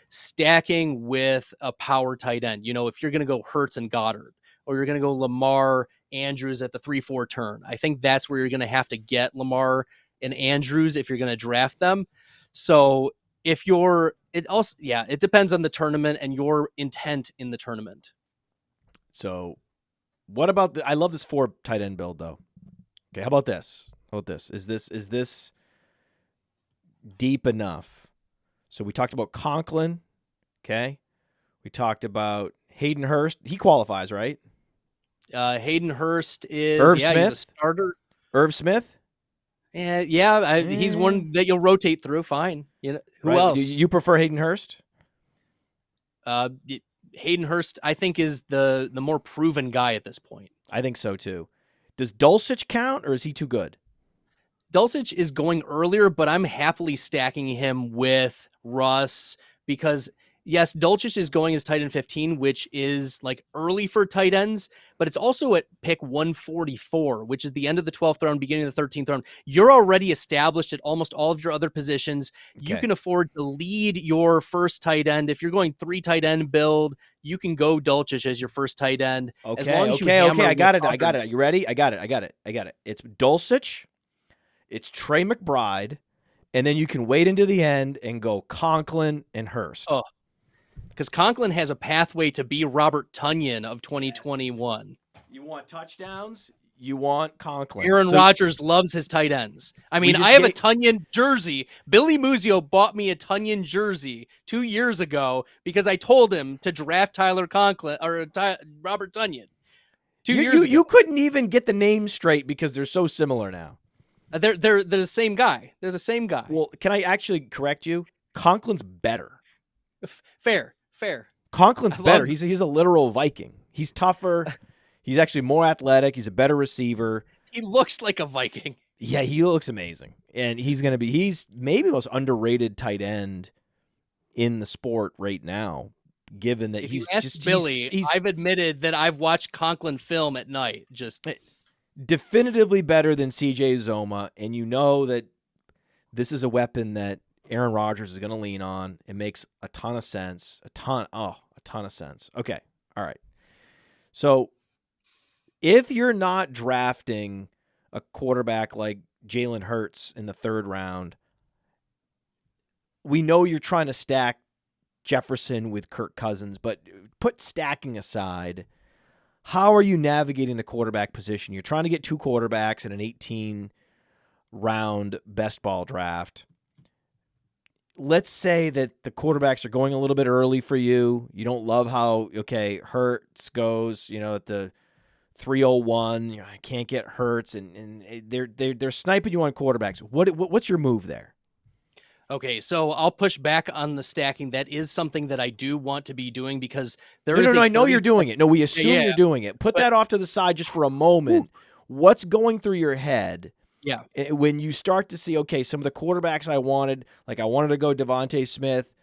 stacking with a power tight end. If you're going to go Hurts and Goddard, or you're going to go Lamar, Andrews at the 3-4 turn, I think that's where you're going to have to get Lamar and Andrews if you're going to draft them. So it depends on the tournament and your intent in the tournament. So what about I love this 4 tight end build though. Okay. How about this? Is this deep enough? So we talked about Conklin. Okay. We talked about Hayden Hurst, he qualifies, right? Hayden Hurst is Irv he's a Smith? starter. Irv Smith? He's one that you'll rotate through. Fine. You know who Right. else? You prefer Hayden Hurst? Hayden Hurst, I think, is the more proven guy at this point. I think so too. Does Dulcich count, or is he too good? Dulcich is going earlier, but I'm happily stacking him with Russ because, yes, Dulcich is going as tight end 15, which is like early for tight ends, but it's also at pick 144, which is the end of the 12th round, beginning of the 13th round. You're already established at almost all of your other positions. You can afford to lead your first tight end. If you're going 3 tight end build, you can go Dulcich as your first tight end. As long as okay. I got it. Are you ready? I got it. It's Dulcich. It's Trey McBride, and then you can wait into the end and go Conklin and Hurst. Oh, because Conklin has a pathway to be Robert Tonyan of 2021. Yes. You want touchdowns? You want Conklin. Aaron Rodgers loves his tight ends. I mean, I have a Tonyan jersey. Billy Muzio bought me a Tonyan jersey 2 years ago because I told him to draft Tyler Conklin or Robert Tonyan 2 years ago. You couldn't even get the names straight because they're so similar now. They're the same guy. They're the same guy. Well, can I actually correct you? Conklin's better. Fair. Conklin's better. He's a literal Viking. He's tougher. He's actually more athletic. He's a better receiver. He looks like a Viking. Yeah, he looks amazing. And he's maybe the most underrated tight end in the sport right now, given that I've admitted that I've watched Conklin film at night. Just definitively better than CJ Uzomah, and you know that this is a weapon that Aaron Rodgers is going to lean on. It makes a ton of sense. A ton of sense. Okay. All right. So if you're not drafting a quarterback like Jalen Hurts in the 3rd round, we know you're trying to stack Jefferson with Kirk Cousins, but put stacking aside, how are you navigating the quarterback position? You're trying to get 2 quarterbacks in an 18-round best ball draft. Let's say that the quarterbacks are going a little bit early for you. You don't love how, Hurts goes, at the 301. I can't get Hurts, and they're sniping you on quarterbacks. What's your move there? Okay, so I'll push back on the stacking. That is something that I do want to be doing because No, I know you're doing it. No, we assume you're doing it. Put that off to the side just for a moment. What's going through your head? Yeah. When you start to see, some of the quarterbacks I wanted to go Devontae Smith,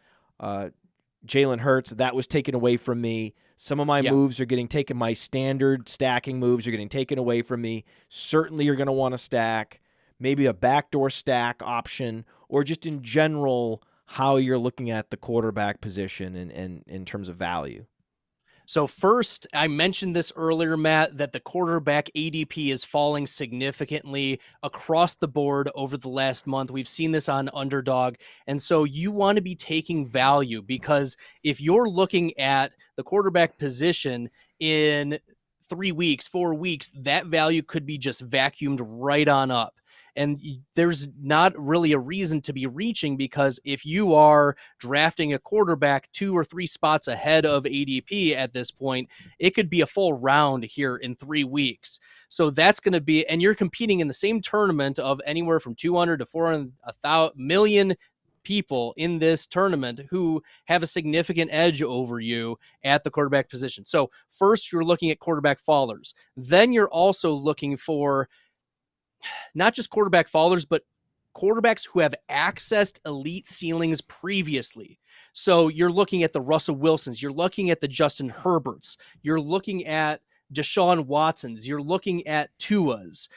Jalen Hurts, that was taken away from me. Some of my moves are getting taken. My standard stacking moves are getting taken away from me. Certainly you're going to want to stack. Maybe a backdoor stack option, or just in general, how you're looking at the quarterback position and in terms of value. So first, I mentioned this earlier, Matt, that the quarterback ADP is falling significantly across the board over the last month. We've seen this on Underdog. And so you want to be taking value, because if you're looking at the quarterback position in 3 weeks, 4 weeks, that value could be just vacuumed right on up. And there's not really a reason to be reaching, because if you are drafting a quarterback 2 or 3 spots ahead of ADP at this point, it could be a full round here in 3 weeks. So that's going to be, and you're competing in the same tournament of anywhere from 200 to 400 million people in this tournament who have a significant edge over you at the quarterback position. So first, you're looking at quarterback fallers. Then you're also looking for not just quarterback fallers, but quarterbacks who have accessed elite ceilings previously. So you're looking at the Russell Wilsons, you're looking at the Justin Herberts, you're looking at Deshaun Watsons, you're looking at Tuas,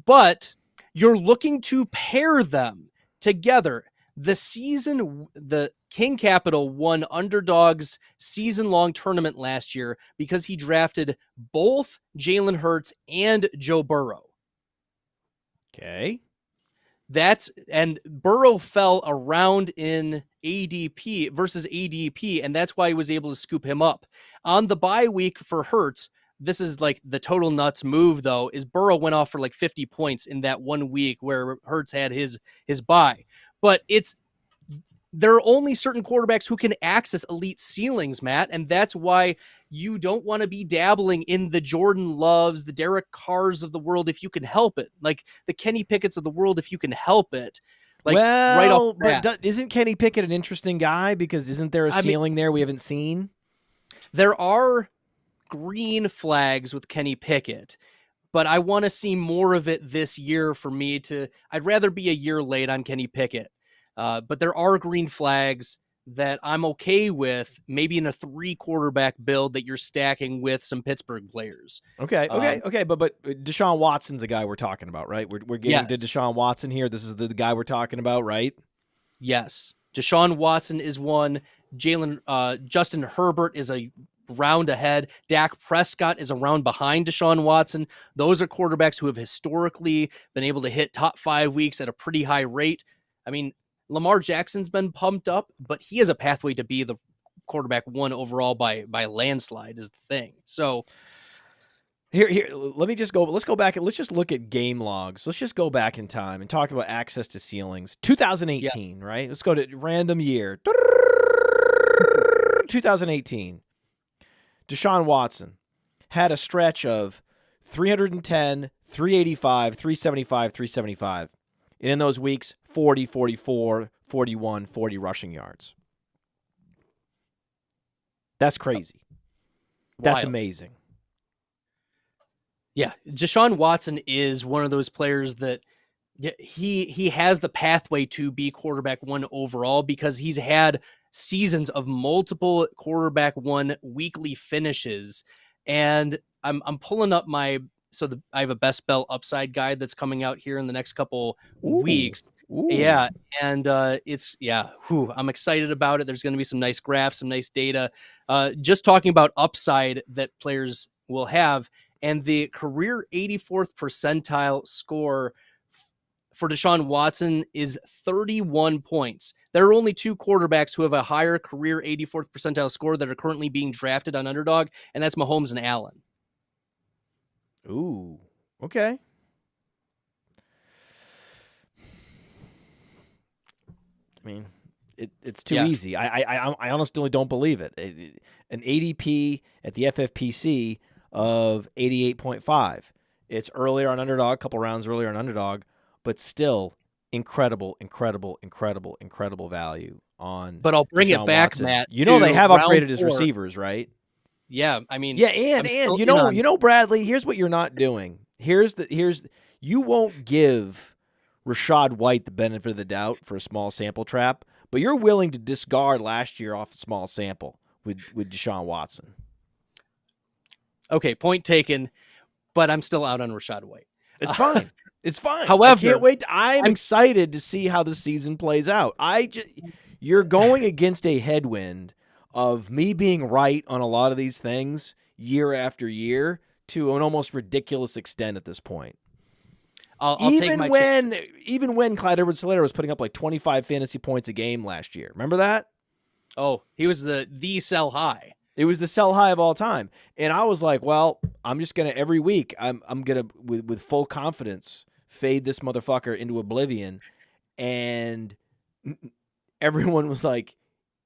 but you're looking to pair them together. The King Capital won Underdog's season-long tournament last year because he drafted both Jalen Hurts and Joe Burrow. Okay. And Burrow fell around in ADP versus ADP, and that's why he was able to scoop him up. On the bye week for Hurts, this is like the total nuts move, though, is Burrow went off for 50 points in that 1 week where Hurts had his bye. But there are only certain quarterbacks who can access elite ceilings, Matt, and that's why you don't want to be dabbling in the Jordan Loves, the Derek Carrs of the world if you can help it, like the Kenny Pickett's of the world if you can help it. Like right off the bat. Isn't Kenny Pickett an interesting guy? Because isn't there a ceiling there we haven't seen? There are green flags with Kenny Pickett, but I want to see more of it this year for me I'd rather be a year late on Kenny Pickett. But there are green flags that I'm okay with, maybe in a 3 quarterback build that you're stacking with some Pittsburgh players. Okay. But Deshaun Watson's the guy we're talking about, right? We're getting to Deshaun Watson here. This is the guy we're talking about, right? Yes. Deshaun Watson is one. Justin Herbert is a round ahead. Dak Prescott is a round behind Deshaun Watson. Those are quarterbacks who have historically been able to hit top 5 weeks at a pretty high rate. I mean, Lamar Jackson's been pumped up, but he has a pathway to be the quarterback 1 overall by landslide is the thing. So here, let's go back and let's just look at game logs. Let's just go back in time and talk about access to ceilings. 2018, right? Let's go to random year. 2018. Deshaun Watson had a stretch of 310, 385, 375, 375. And in those weeks, 40, 44, 41, 40 rushing yards. That's crazy. That's amazing. Yeah, Deshaun Watson is one of those players that he has the pathway to be quarterback 1 overall because he's had seasons of multiple quarterback 1 weekly finishes. And I'm pulling up I have a best bell upside guide that's coming out here in the next couple weeks. Ooh. Yeah. And I'm excited about it. There's going to be some nice graphs, some nice data, just talking about upside that players will have. And the career 84th percentile score for Deshaun Watson is 31 points. There are only 2 quarterbacks who have a higher career 84th percentile score that are currently being drafted on Underdog, and that's Mahomes and Allen. Ooh, okay. I mean, it's too easy. I honestly don't believe it. An ADP at the FFPC of 88.5. It's earlier on Underdog, a couple rounds earlier on Underdog, but still incredible value on. But I'll bring Deshaun it back, Watson. Matt. You know they have upgraded 4. his receivers, right? Yeah, I mean, and you know, Bradley. Here's what you're not doing. You won't give Rachaad White the benefit of the doubt for a small sample trap, but you're willing to discard last year off a small sample with Deshaun Watson. Okay, point taken, but I'm still out on Rachaad White. It's fine. It's fine. However, I can't wait. I'm excited to see how the season plays out. You're going against a headwind of me being right on a lot of these things year after year to an almost ridiculous extent at this point. Even when Clyde Edwards-Helaire was putting up like 25 fantasy points a game last year. Remember that? Oh, he was the sell high. It was the sell high of all time. And I was like, well, I'm just going to every week, I'm going to, with full confidence, fade this motherfucker into oblivion. And everyone was like,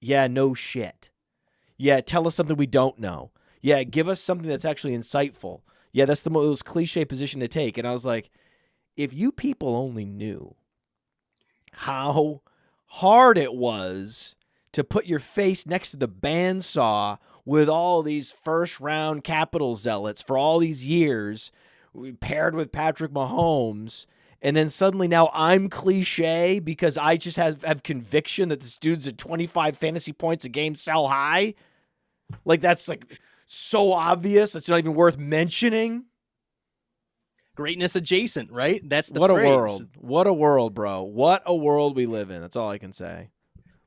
yeah, no shit. Yeah, tell us something we don't know. Yeah, give us something that's actually insightful. Yeah, that's the most cliche position to take. And I was like, if you people only knew how hard it was to put your face next to the bandsaw with all these first-round capital zealots for all these years, paired with Patrick Mahomes, and then suddenly now I'm cliche because I just have conviction that this dude's at 25 fantasy points a game sell high. Like, that's like so obvious, it's not even worth mentioning. Greatness adjacent, right? That's the phrase. A world. What a world, bro. What a world we live in. That's all I can say.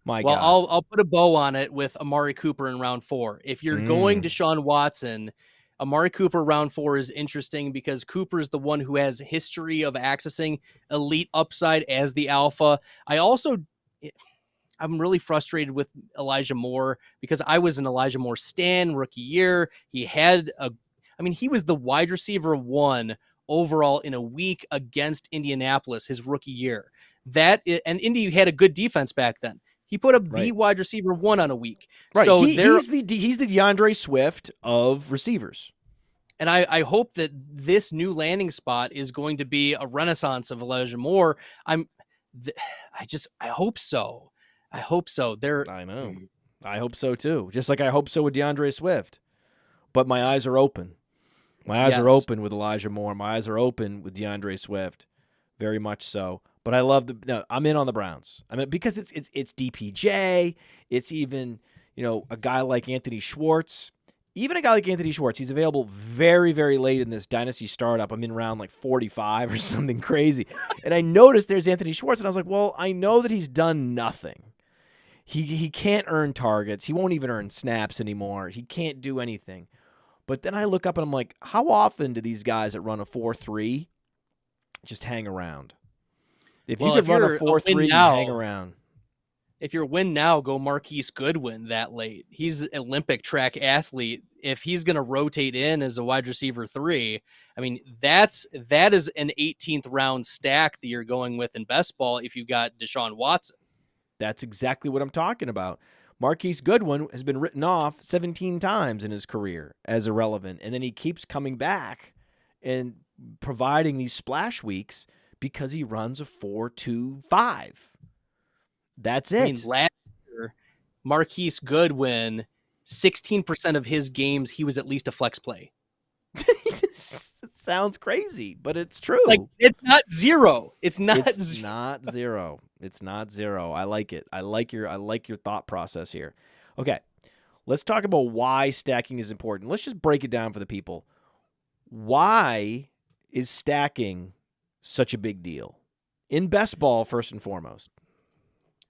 My God. I'll put a bow on it with Amari Cooper in round 4. If you're going Deshaun Watson, Amari Cooper round 4 is interesting because Cooper is the one who has history of accessing elite upside as the alpha. I'm really frustrated with Elijah Moore because I was an Elijah Moore stan rookie year. He was the wide receiver 1 overall in a week against Indianapolis his rookie year. And Indy had a good defense back then. He put up the Right. wide receiver 1 on a week. Right. So He's the DeAndre Swift of receivers. and I hope that this new landing spot is going to be a renaissance of Elijah Moore. I hope so. I hope so. I know. I hope so too. Just like I hope so with DeAndre Swift. But my eyes are open. My eyes are open with Elijah Moore. My eyes are open with DeAndre Swift. Very much so. But I love I'm in on the Browns. I mean, because it's DPJ. It's even, a guy like Anthony Schwartz. Even a guy like Anthony Schwartz, he's available very, very late in this dynasty startup. I'm in round like 45 or something crazy. And I noticed there's Anthony Schwartz, and I was like, well, I know that he's done nothing. He can't earn targets. He won't even earn snaps anymore. He can't do anything. But then I look up and I'm like, how often do these guys that run a 4-3 just hang around? If you could run a 4-3, you hang around. If you're a win now, go Marquise Goodwin that late. He's an Olympic track athlete. If he's going to rotate in as a wide receiver 3, I mean, that is an 18th round stack that you're going with in best ball if you got Deshaun Watson. That's exactly what I'm talking about. Marquise Goodwin has been written off 17 times in his career as irrelevant, and then he keeps coming back and providing these splash weeks because he runs a 4-2-5. That's it. I mean, last year, Marquise Goodwin, 16% of his games, he was at least a flex play. It sounds crazy, but it's true. Like, it's not zero. It's not zero. It's not zero. I like it. I like your thought process here. Okay. Let's talk about why stacking is important. Let's just break it down for the people. Why is stacking such a big deal? In best ball, first and foremost.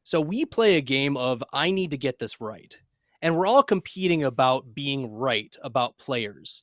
So we play a game of I need to get this right. And we're all competing about being right about players.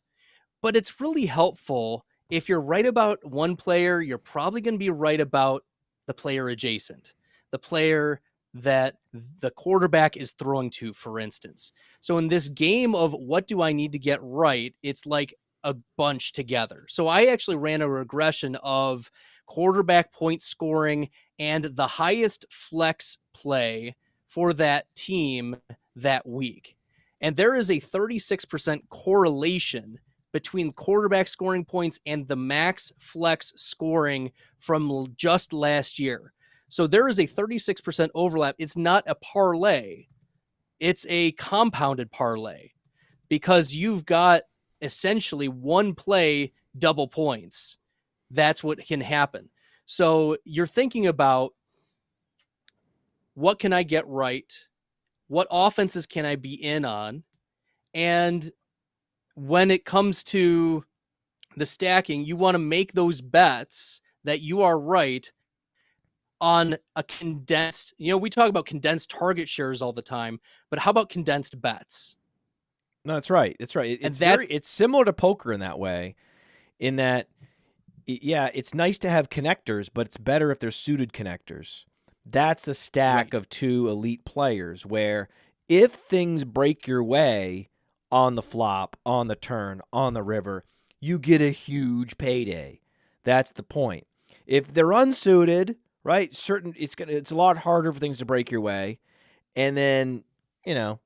But it's really helpful if you're right about one player, you're probably going to be right about the player adjacent, the player that the quarterback is throwing to, for instance. So in this game of what do I need to get right, it's like a bunch together. So I actually ran a regression of quarterback point scoring and the highest flex play for that team that week. And there is a 36% correlation between quarterback scoring points and the max flex scoring from just last year. So there is a 36% overlap. It's not a parlay. It's a compounded parlay because you've got essentially one play, double points. That's what can happen. So you're thinking about what can I get right? What offenses can I be in on? And when it comes to the stacking, you want to make those bets that you are right on a condensed, we talk about condensed target shares all the time, but how about condensed bets? No, that's right. That's right. It's similar to poker in that way, in that, yeah, it's nice to have connectors, but it's better if they're suited connectors. That's a stack of two elite players where if things break your way on the flop, on the turn, on the river, you get a huge payday. That's the point. If they're unsuited, right? It's a lot harder for things to break your way, and then the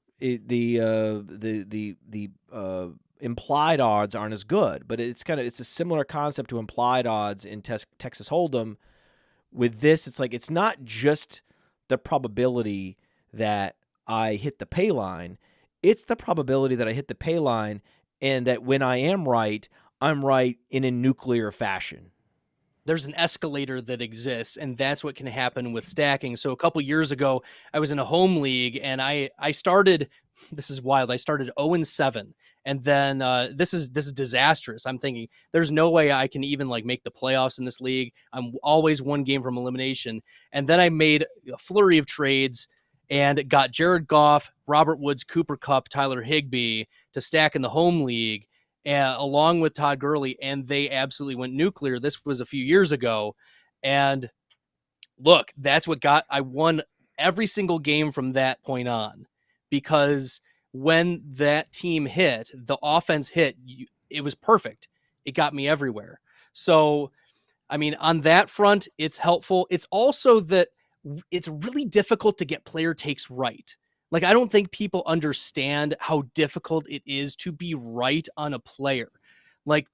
implied odds aren't as good. But it's a similar concept to implied odds in Texas Hold'em. With this, it's like it's not just the probability that I hit the pay line. It's the probability that I hit the pay line and that when I am right, I'm right in a nuclear fashion. There's an escalator that exists, and that's what can happen with stacking. So a couple years ago, I was in a home league, and I started, this is wild, I started 0-7. And then this is disastrous. I'm thinking there's no way I can even make the playoffs in this league. I'm always one game from elimination. And then I made a flurry of trades and got Jared Goff, Robert Woods, Cooper Kupp, Tyler Higbee to stack in the home league, along with Todd Gurley, and they absolutely went nuclear. This was a few years ago. And look, that's what I won every single game from that point on, because when that team hit, the offense hit, it was perfect. It got me everywhere. So, I mean, on that front, it's helpful. It's also that it's really difficult to get player takes right. Like, I don't think people understand how difficult it is to be right on a player. Like,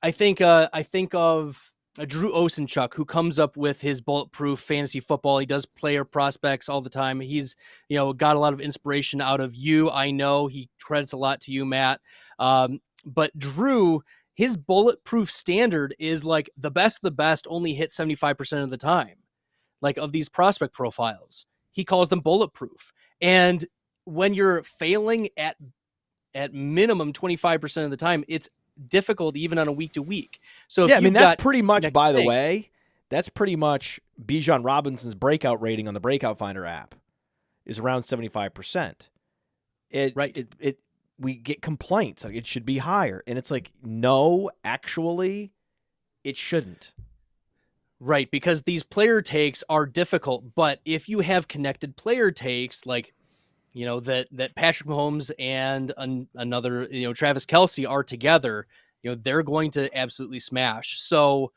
I think of Drew Osenchuk, who comes up with his bulletproof fantasy football. He does player prospects all the time. He's, got a lot of inspiration out of you. I know he credits a lot to you, Matt. But Drew, his bulletproof standard is like the best of the best only hit 75% of the time. Like, of these prospect profiles, he calls them bulletproof. And when you're failing at minimum 25% of the time, it's difficult even on a week to week. So if that's pretty much, by the things, way, that's pretty much Bijan Robinson's breakout rating on the Breakout Finder app is around 75%. We get complaints like it should be higher, and it's like, no, actually, it shouldn't. Right, because these player takes are difficult, but if you have connected player takes, like, that Patrick Mahomes and another, Travis Kelce are together, they're going to absolutely smash. So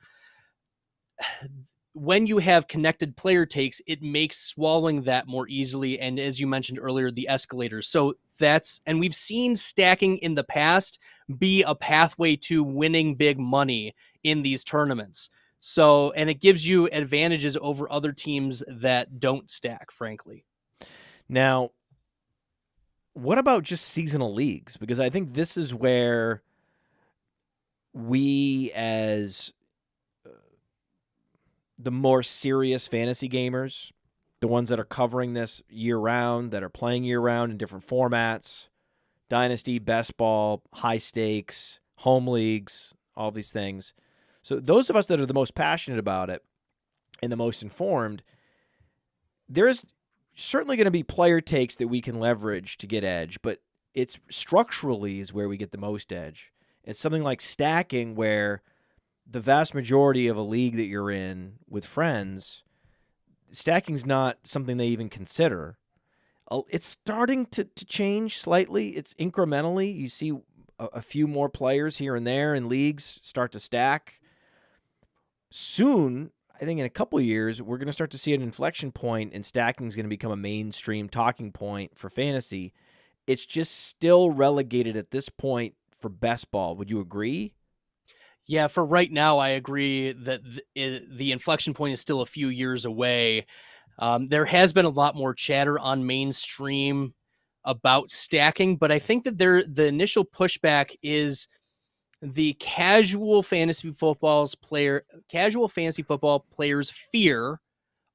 when you have connected player takes, it makes swallowing that more easily. And as you mentioned earlier, the escalators. So and we've seen stacking in the past be a pathway to winning big money in these tournaments. So, and it gives you advantages over other teams that don't stack, frankly. Now, what about just seasonal leagues? Because I think this is where we, as the more serious fantasy gamers, the ones that are covering this year-round, that are playing year-round in different formats, Dynasty, Bestball, high stakes, home leagues, all these things. So those of us that are the most passionate about it and the most informed, there's certainly going to be player takes that we can leverage to get edge, but it's structurally is where we get the most edge. It's something like stacking, where the vast majority of a league that you're in with friends, stacking's not something they even consider. It's starting to change slightly. It's incrementally. You see a few more players here and there in leagues start to stack. Soon, I think in a couple of years, we're going to start to see an inflection point, and stacking is going to become a mainstream talking point for fantasy. It's just still relegated at this point for best ball. Would you agree? Yeah, for right now, I agree that the inflection point is still a few years away. There has been a lot more chatter on mainstream about stacking, but I think that the initial pushback is the casual fantasy football players' fear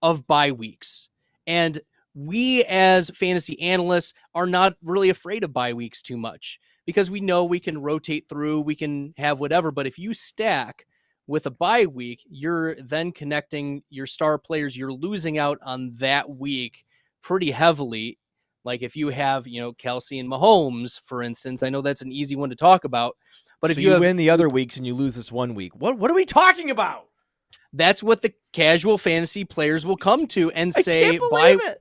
of bye weeks. And we as fantasy analysts are not really afraid of bye weeks too much, because we know we can rotate through, we can have whatever. But if you stack with a bye week, you're then connecting your star players. You're losing out on that week pretty heavily. Like if you have, Kelce and Mahomes, for instance, I know that's an easy one to talk about. But if you win the other weeks and you lose this one week, what are we talking about? That's what the casual fantasy players will come to and say, I can't believe it.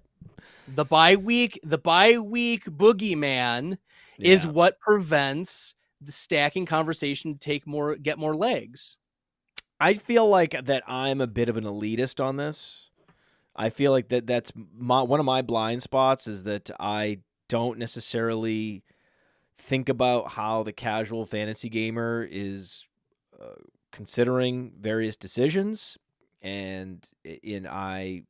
The bye week boogeyman is what prevents the stacking conversation to get more legs. I feel like that I'm a bit of an elitist on this. I feel like that's one of my blind spots, is that I don't necessarily think about how the casual fantasy gamer is considering various decisions, and I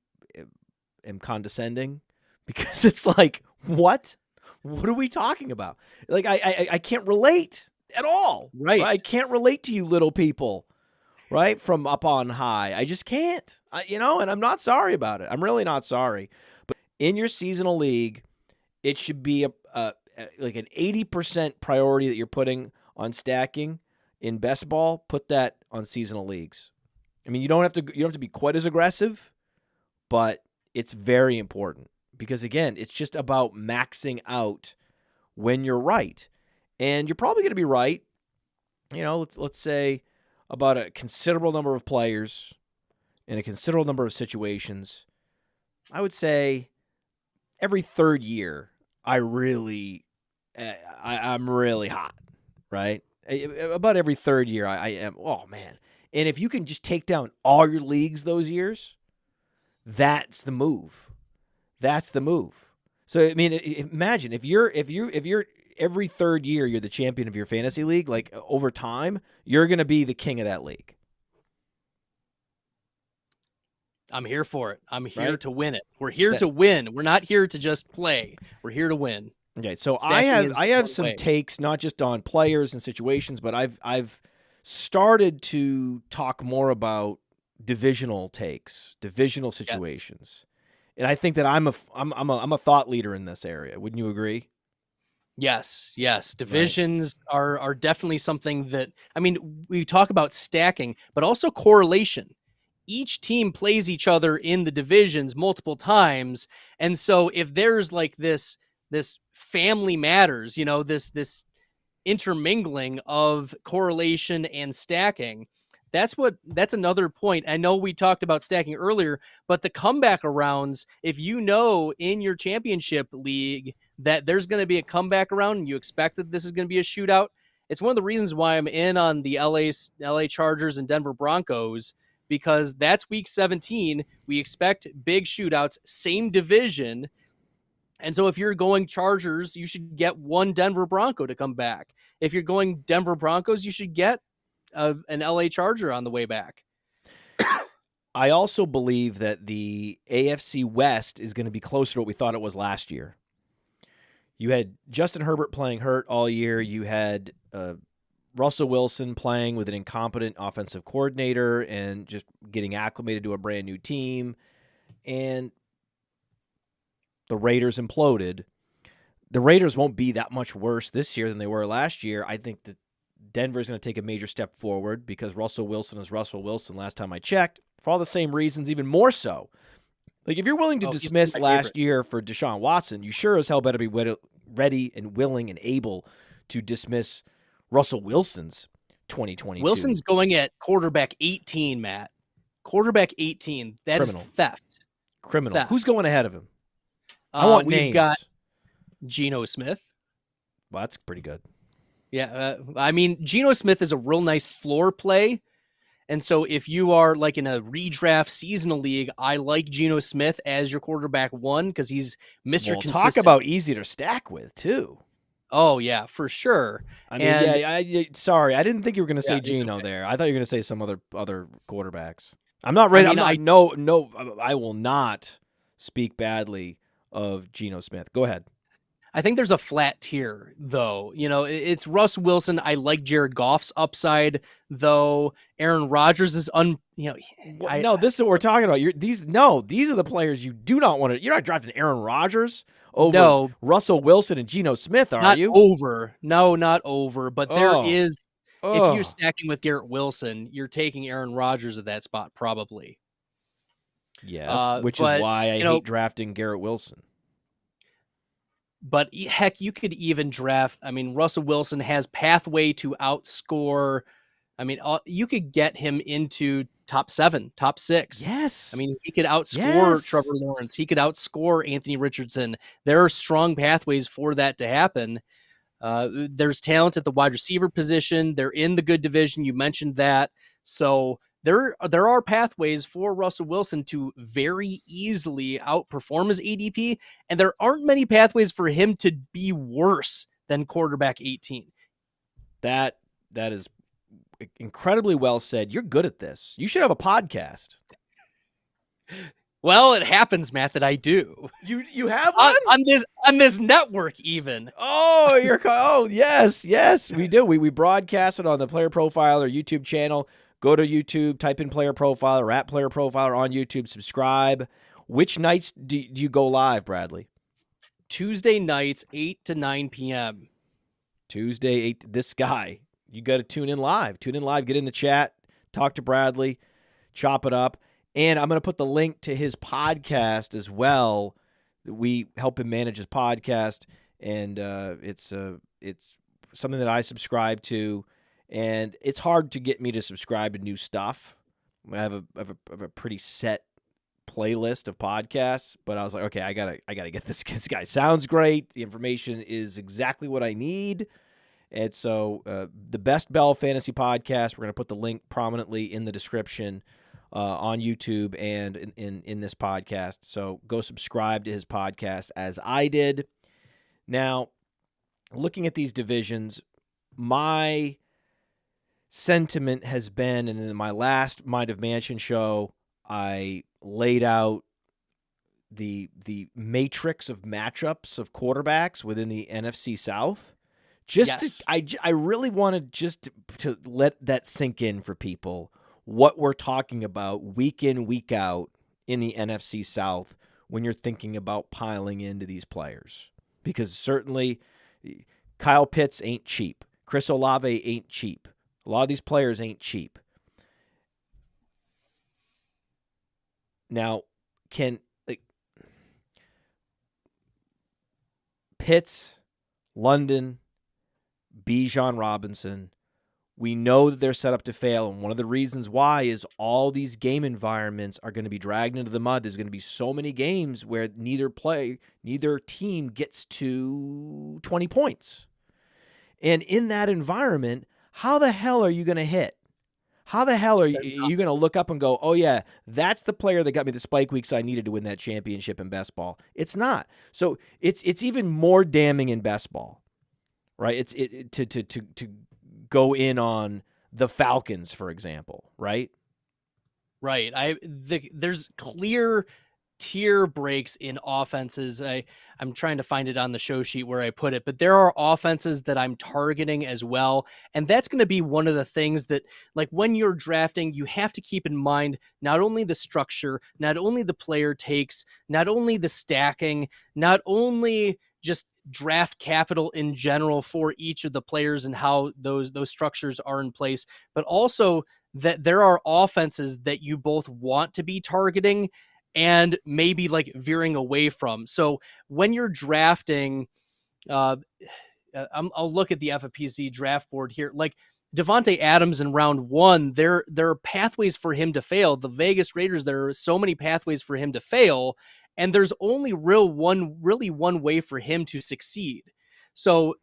am condescending, because it's like, what are we talking about? Like, I can't relate at all. Right. I can't relate to you little people, right, from up on high. I just can't, and I'm not sorry about it. I'm really not sorry. But in your seasonal league, it should be like an 80% priority that you're putting on stacking in best ball. Put that on seasonal leagues. I mean, you don't have to be quite as aggressive, but it's very important, because again, it's just about maxing out when you're right. And you're probably going to be right, let's say about a considerable number of players in a considerable number of situations. I would say every third year, I'm really hot, right? About every third year, I am. Oh man! And if you can just take down all your leagues those years, That's the move. That's the move. So I mean, imagine if you're every third year you're the champion of your fantasy league, like over time, you're going to be the king of that league. I'm here for it. I'm here Right? to win it. We're here to win. We're not here to just play. We're here to win. Okay, so Stacking I have one some way. takes not just on players and situations, but I've started to talk more about divisional takes, divisional situations. And I think that I'm a thought leader in this area. Wouldn't you agree? Yes. Divisions are definitely something that, I mean, we talk about stacking, but also correlation. Each team plays each other in the divisions multiple times. And so if there's like this family matters, this intermingling of correlation and stacking, that's another point. I know we talked about stacking earlier, but the comeback rounds, if you know in your championship league that there's going to be a comeback round and you expect that this is going to be a shootout, it's one of the reasons why I'm in on the LA Chargers and Denver Broncos, because that's week 17. We expect big shootouts, same division. And so if you're going Chargers, you should get one Denver Bronco to come back. If you're going Denver Broncos, you should get an LA Charger on the way back. I also believe that the AFC West is going to be closer to what we thought it was last year. You had Justin Herbert playing hurt all year. You had Russell Wilson playing with an incompetent offensive coordinator and just getting acclimated to a brand new team. And the Raiders imploded. The Raiders won't be that much worse this year than they were last year. I think that Denver is going to take a major step forward because Russell Wilson is Russell Wilson last time I checked, for all the same reasons, even more so. Like, if you're willing to dismiss last year for Deshaun Watson, you sure as hell better be ready and willing and able to dismiss Russell Wilson's 2022. Wilson's going at quarterback 18, Matt. Quarterback 18. That is theft. Criminal. Theft. Who's going ahead of him? I want names. We've got Geno Smith. Well, that's pretty good. Yeah, I mean, Geno Smith is a real nice floor play. And so if you are like in a redraft seasonal league, I like Geno Smith as your quarterback one because he's Mr. Consistent. Talk about easy to stack with, too. Oh, yeah, for sure. I mean, sorry, I didn't think you were going to say Geno there. I thought you were going to say some other quarterbacks. I'm not ready. I will not speak badly of Geno Smith. Go ahead. I think there's a flat tier, though. It's Russ Wilson. I like Jared Goff's upside, though. Aaron Rodgers is no, this is what we're talking about. These are the players you do not want to. You're not drafting Aaron Rodgers over Russell Wilson and Geno Smith, are you? No, not over. But there is. If you're stacking with Garrett Wilson, you're taking Aaron Rodgers at that spot, probably. Yes, which is why I hate drafting Garrett Wilson. But heck, you could even draft. I mean, Russell Wilson has pathway to outscore. I mean, you could get him into top 7, top 6. Yes. I mean, he could outscore Trevor Lawrence. He could outscore Anthony Richardson. There are strong pathways for that to happen. There's talent at the wide receiver position. They're in the good division. You mentioned that. So there are pathways for Russell Wilson to very easily outperform his ADP, and there aren't many pathways for him to be worse than quarterback 18. That is incredibly well said. You're good at this. You should have a podcast. Well, it happens, Matt, that I do. You have one? On this network, even. Oh, yes, we do. We broadcast it on the Player Profiler YouTube channel. Go to YouTube, type in Player Profiler or at Player Profiler on YouTube, subscribe. Which nights do you go live, Bradley? Tuesday nights, 8 to 9 p.m. Tuesday, 8. This guy, you got to tune in live. Tune in live, get in the chat, talk to Bradley, chop it up. And I'm going to put the link to his podcast as well. We help him manage his podcast, and it's something that I subscribe to. And it's hard to get me to subscribe to new stuff. I have a pretty set playlist of podcasts, but I was like, okay, I gotta get this. This guy sounds great. The information is exactly what I need. And so the Bestball Fantasy Podcast, we're gonna put the link prominently in the description on YouTube and in this podcast. So go subscribe to his podcast as I did. Now, looking at these divisions, my sentiment has been, and in my last Mind of Mansion show, I laid out the matrix of matchups of quarterbacks within the NFC South. I really wanted just to let that sink in for people, what we're talking about week in, week out in the NFC South when you're thinking about piling into these players. Because certainly Kyle Pitts ain't cheap. Chris Olave ain't cheap. A lot of these players ain't cheap. Now, Pitts, London, Bijan Robinson, we know that they're set up to fail, and one of the reasons why is all these game environments are going to be dragged into the mud. There's going to be so many games where neither team gets to 20 points. And in that environment, how the hell are you going to hit? How the hell are you going to look up and go, oh, yeah, that's the player that got me the spike weeks I needed to win that championship in Bestball? It's not. So it's even more damning in Bestball, right? To go in on the Falcons, for example, right? Right. There's clear tier breaks in offenses. I'm trying to find it on the show sheet where I put it, but there are offenses that I'm targeting as well. And that's going to be one of the things that, like, when you're drafting, you have to keep in mind not only the structure, not only the player takes, not only the stacking, not only just draft capital in general for each of the players and how those structures are in place, but also that there are offenses that you both want to be targeting and maybe like veering away from. So when you're drafting, I'll look at the FFPC draft board here. Like Devontae Adams in round 1, there are pathways for him to fail. The Vegas Raiders, there are so many pathways for him to fail, and there's only really one way for him to succeed. So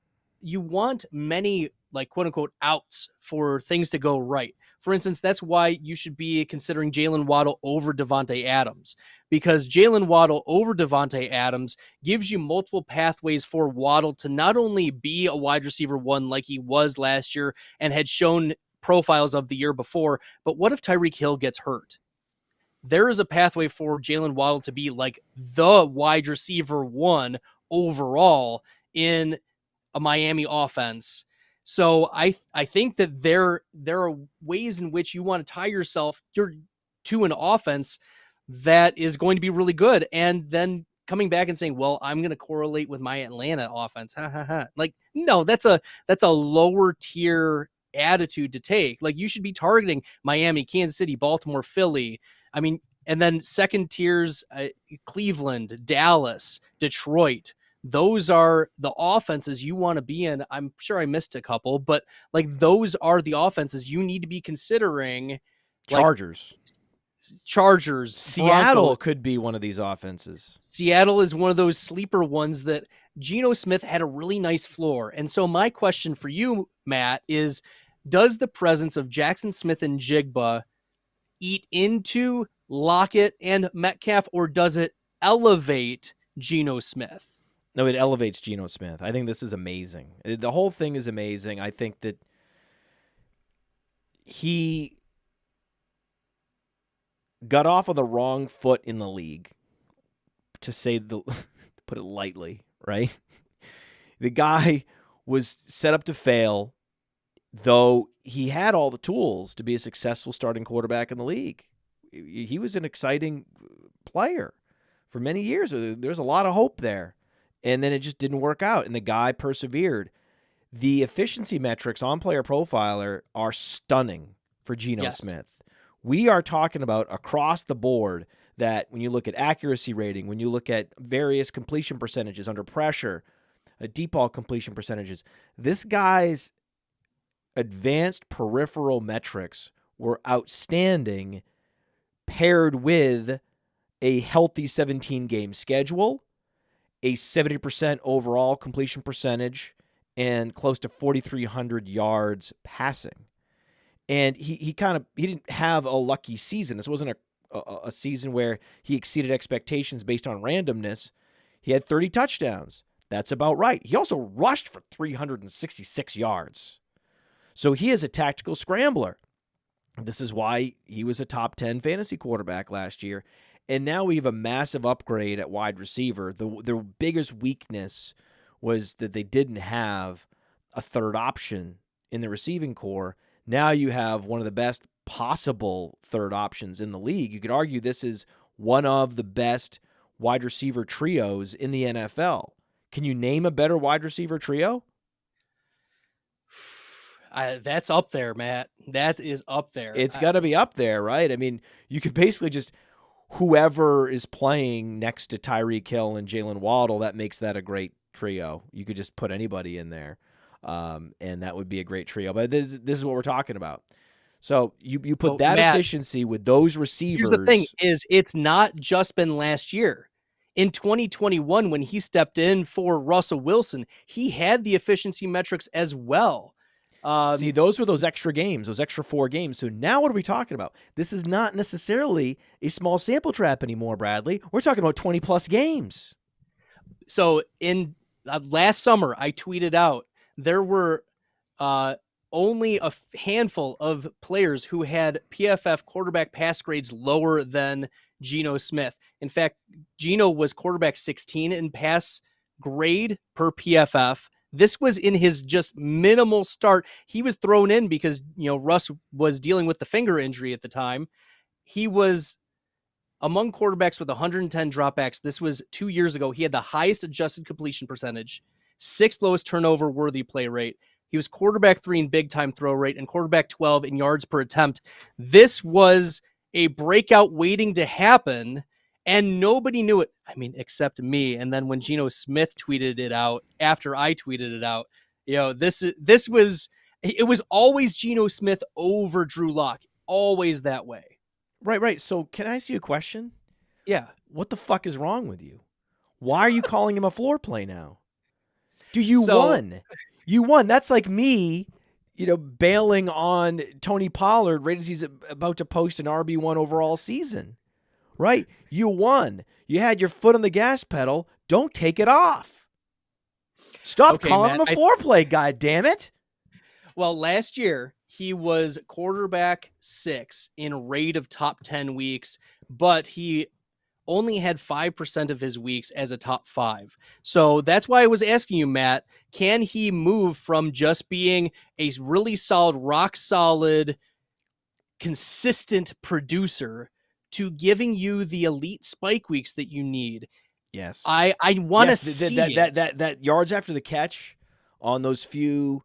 you want many, like, quote unquote, outs for things to go right. For instance, that's why you should be considering Jalen Waddle over Devontae Adams, because Jalen Waddle over Devontae Adams gives you multiple pathways for Waddle to not only be a wide receiver 1 like he was last year and had shown profiles of the year before, but what if Tyreek Hill gets hurt? There is a pathway for Jalen Waddle to be like the wide receiver 1 overall in a Miami offense. So I think that there are ways in which you want to tie yourself to an offense that is going to be really good, and then coming back and saying, well, I'm going to correlate with my Atlanta offense. Like, no, that's a lower tier attitude to take. Like, you should be targeting Miami, Kansas City, Baltimore, Philly. I mean, and then second tiers, Cleveland, Dallas, Detroit. Those are the offenses you want to be in. I'm sure I missed a couple, but like those are the offenses you need to be considering. Chargers, Seattle Broncos. could be one of these offenses. Seattle is one of those sleeper ones that Geno Smith had a really nice floor. And so my question for you, Matt, is does the presence of Jackson Smith and Jigba eat into Lockett and Metcalf, or does it elevate Geno Smith? No, it elevates Geno Smith. I think this is amazing. The whole thing is amazing. I think that he got off on the wrong foot in the league, to put it lightly, right? The guy was set up to fail, though he had all the tools to be a successful starting quarterback in the league. He was an exciting player for many years. There's a lot of hope there. And then it just didn't work out, and the guy persevered. The efficiency metrics on Player Profiler are stunning for Geno Smith. We are talking about across the board that when you look at accuracy rating, when you look at various completion percentages under pressure, deep ball completion percentages, this guy's advanced peripheral metrics were outstanding, paired with a healthy 17-game schedule, a 70% overall completion percentage, and close to 4,300 yards passing. And he didn't have a lucky season. This wasn't a season where he exceeded expectations based on randomness. He had 30 touchdowns. That's about right. He also rushed for 366 yards. So he is a tactical scrambler. This is why he was a top 10 fantasy quarterback last year. And now we have a massive upgrade at wide receiver. Their biggest weakness was that they didn't have a third option in the receiving core. Now you have one of the best possible third options in the league. You could argue this is one of the best wide receiver trios in the NFL. Can you name a better wide receiver trio? That's up there, Matt. That is up there. It's got to be up there, right? I mean, you could basically just whoever is playing next to Tyreek Hill and Jalen Waddle, that makes that a great trio. You could just put anybody in there, and that would be a great trio. But this is what we're talking about. So you put that Matt, efficiency with those receivers. Here's the thing is it's not just been last year. In 2021, when he stepped in for Russell Wilson, he had the efficiency metrics as well. See, those were those extra games, those extra 4 games. So now what are we talking about? This is not necessarily a small sample trap anymore, Bradley. We're talking about 20-plus games. So in last summer, I tweeted out there were only a handful of players who had PFF quarterback pass grades lower than Geno Smith. In fact, Geno was quarterback 16 in pass grade per PFF. This was in his just minimal start. He was thrown in because, Russ was dealing with the finger injury at the time. He was among quarterbacks with 110 dropbacks. This was 2 years ago. He had the highest adjusted completion percentage, 6th lowest turnover worthy play rate. He was quarterback 3 in big time throw rate and quarterback 12 in yards per attempt. This was a breakout waiting to happen. And nobody knew it, except me. And then when Geno Smith tweeted it out, after I tweeted it out, it was always Geno Smith over Drew Lock, always that way. Right. So can I ask you a question? Yeah. What the fuck is wrong with you? Why are you calling him a floor play now? You won. You won. That's like me, bailing on Tony Pollard right as he's about to post an RB1 overall season. Right? You won. You had your foot on the gas pedal. Don't take it off. Stop calling him a foreplay guy, damn it. Well, last year, he was quarterback 6 in rate of top 10 weeks, but he only had 5% of his weeks as a top 5. So that's why I was asking you, Matt, can he move from just being a really solid, rock solid, consistent producer to giving you the elite spike weeks that you need? Yes. I want to see that yards after the catch on those few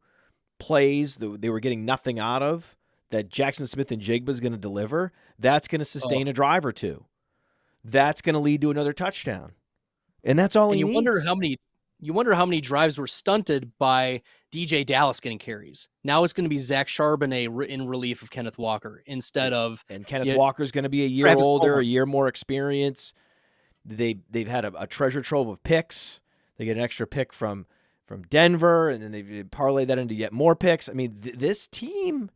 plays that they were getting nothing out of, that Jackson Smith and Jigba is going to deliver. That's going to sustain a drive or two. That's going to lead to another touchdown. And that's all he needs. You wonder how many drives were stunted by DJ Dallas getting carries. Now it's going to be Zach Charbonnet in relief of Kenneth Walker instead of... And Kenneth Walker's going to be a year Travis older, Fulgham. A year more experience. They've had a treasure trove of picks. They get an extra pick from Denver, and then they parlay that into yet more picks. This team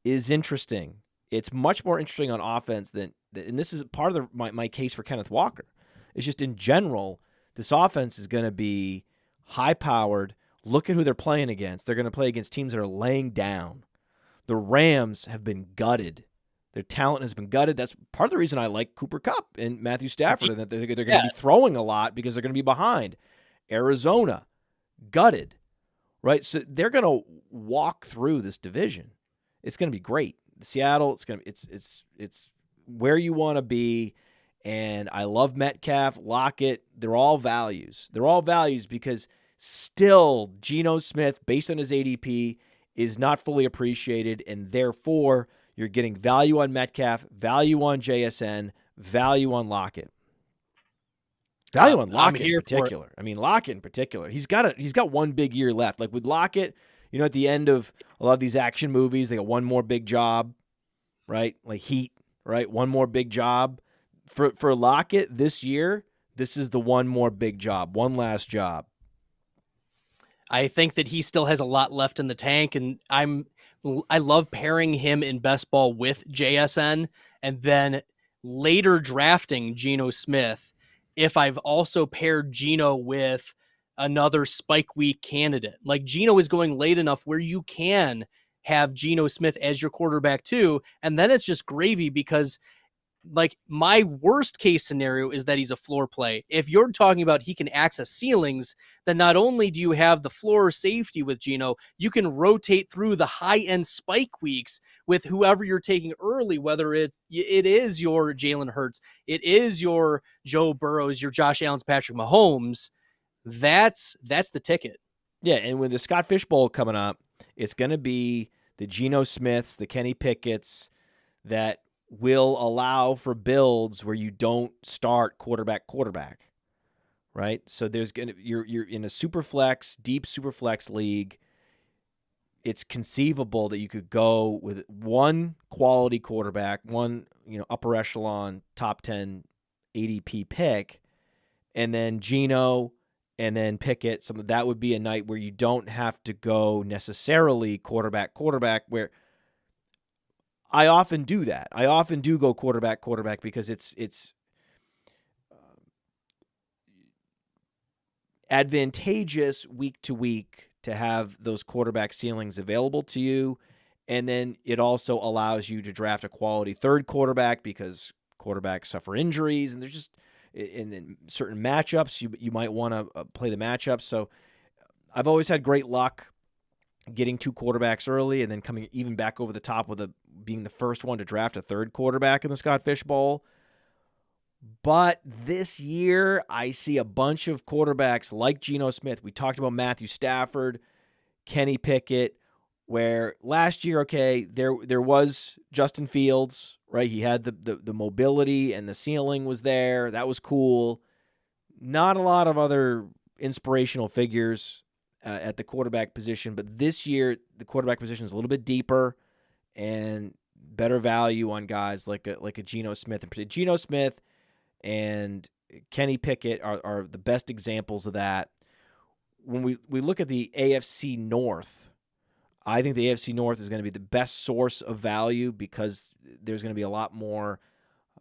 is interesting. It's much more interesting on offense and this is part of my case for Kenneth Walker. It's just in general, this offense is going to be high-powered. Look at who they're playing against. They're going to play against teams that are laying down. The Rams have been gutted. Their talent has been gutted. That's part of the reason I like Cooper Kupp and Matthew Stafford, and that they're going to be throwing a lot because they're going to be behind. Arizona, gutted, right? So they're going to walk through this division. It's going to be great. Seattle, it's where you want to be. And I love Metcalf, Lockett. They're all values. They're all values because still Geno Smith, based on his ADP, is not fully appreciated. And therefore, you're getting value on Metcalf, value on JSN, value on Lockett. Value on Lockett in particular. Lockett in particular. He's got one big year left. Like with Lockett, at the end of a lot of these action movies, they got one more big job, right? Like Heat, right? One more big job. For Lockett this year, this is the one more big job, one last job. I think that he still has a lot left in the tank, and I love pairing him in best ball with JSN, and then later drafting Geno Smith if I've also paired Geno with another spike week candidate. Like Geno is going late enough where you can have Geno Smith as your quarterback too, and then it's just gravy because like my worst case scenario is that he's a floor play. If you're talking about he can access ceilings, then not only do you have the floor safety with Geno, you can rotate through the high end spike weeks with whoever you're taking early, whether it is your Jalen Hurts, it is your Joe Burrows, your Josh Allen's, Patrick Mahomes. That's the ticket. Yeah, and with the Scott Fish Bowl coming up, it's going to be the Geno Smiths, the Kenny Pickett's that will allow for builds where you don't start quarterback, right? So there's going to you're in a super flex, deep super flex league. It's conceivable that you could go with one quality quarterback, one, upper echelon top 10 ADP pick, and then Geno and then Pickett. That would be a night where you don't have to go necessarily quarterback, where I often do that. I often do go quarterback because it's advantageous week to week to have those quarterback ceilings available to you. And then it also allows you to draft a quality third quarterback because quarterbacks suffer injuries, and there's just in certain matchups you might want to play the matchups. So I've always had great luck getting two quarterbacks early and then coming even back over the top with being the first one to draft a third quarterback in the Scott Fish Bowl. But this year, I see a bunch of quarterbacks like Geno Smith. We talked about Matthew Stafford, Kenny Pickett, where last year, okay, there was Justin Fields, right? He had the mobility and the ceiling was there. That was cool. Not a lot of other inspirational figures at the quarterback position, but this year the quarterback position is a little bit deeper and better value on guys like a Geno Smith. And Geno Smith and Kenny Pickett are the best examples of that. When we look at the AFC North, I think the AFC North is going to be the best source of value because there's going to be a lot more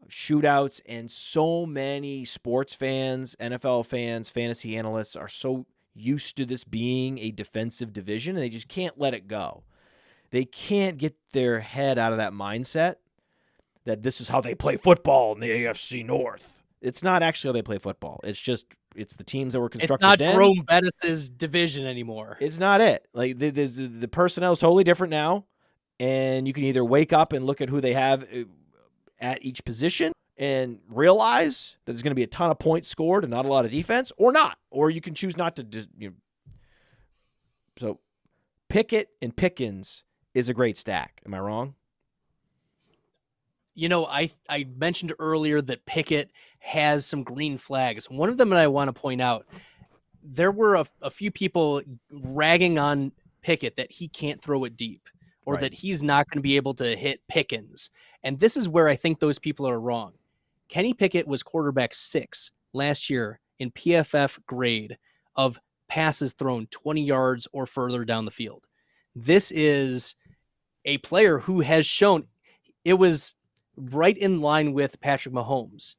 shootouts, and so many sports fans, NFL fans, fantasy analysts are so used to this being a defensive division, and they just can't let it go. They can't get their head out of that mindset that this is how they play football in the AFC North. It's not actually how they play football. It's the teams that were constructed then. It's not Jerome Bettis' division anymore. It's not it. Like the personnel is totally different now, and you can either wake up and look at who they have at each position and realize that there's going to be a ton of points scored and not a lot of defense, or not. Or you can choose not to. So Pickett and Pickens is a great stack. Am I wrong? I mentioned earlier that Pickett has some green flags. One of them that I want to point out, there were a few people ragging on Pickett that he can't throw it deep or that he's not going to be able to hit Pickens. And this is where I think those people are wrong. Kenny Pickett was quarterback 6 last year in PFF grade of passes thrown 20 yards or further down the field. This is a player who has shown it was right in line with Patrick Mahomes,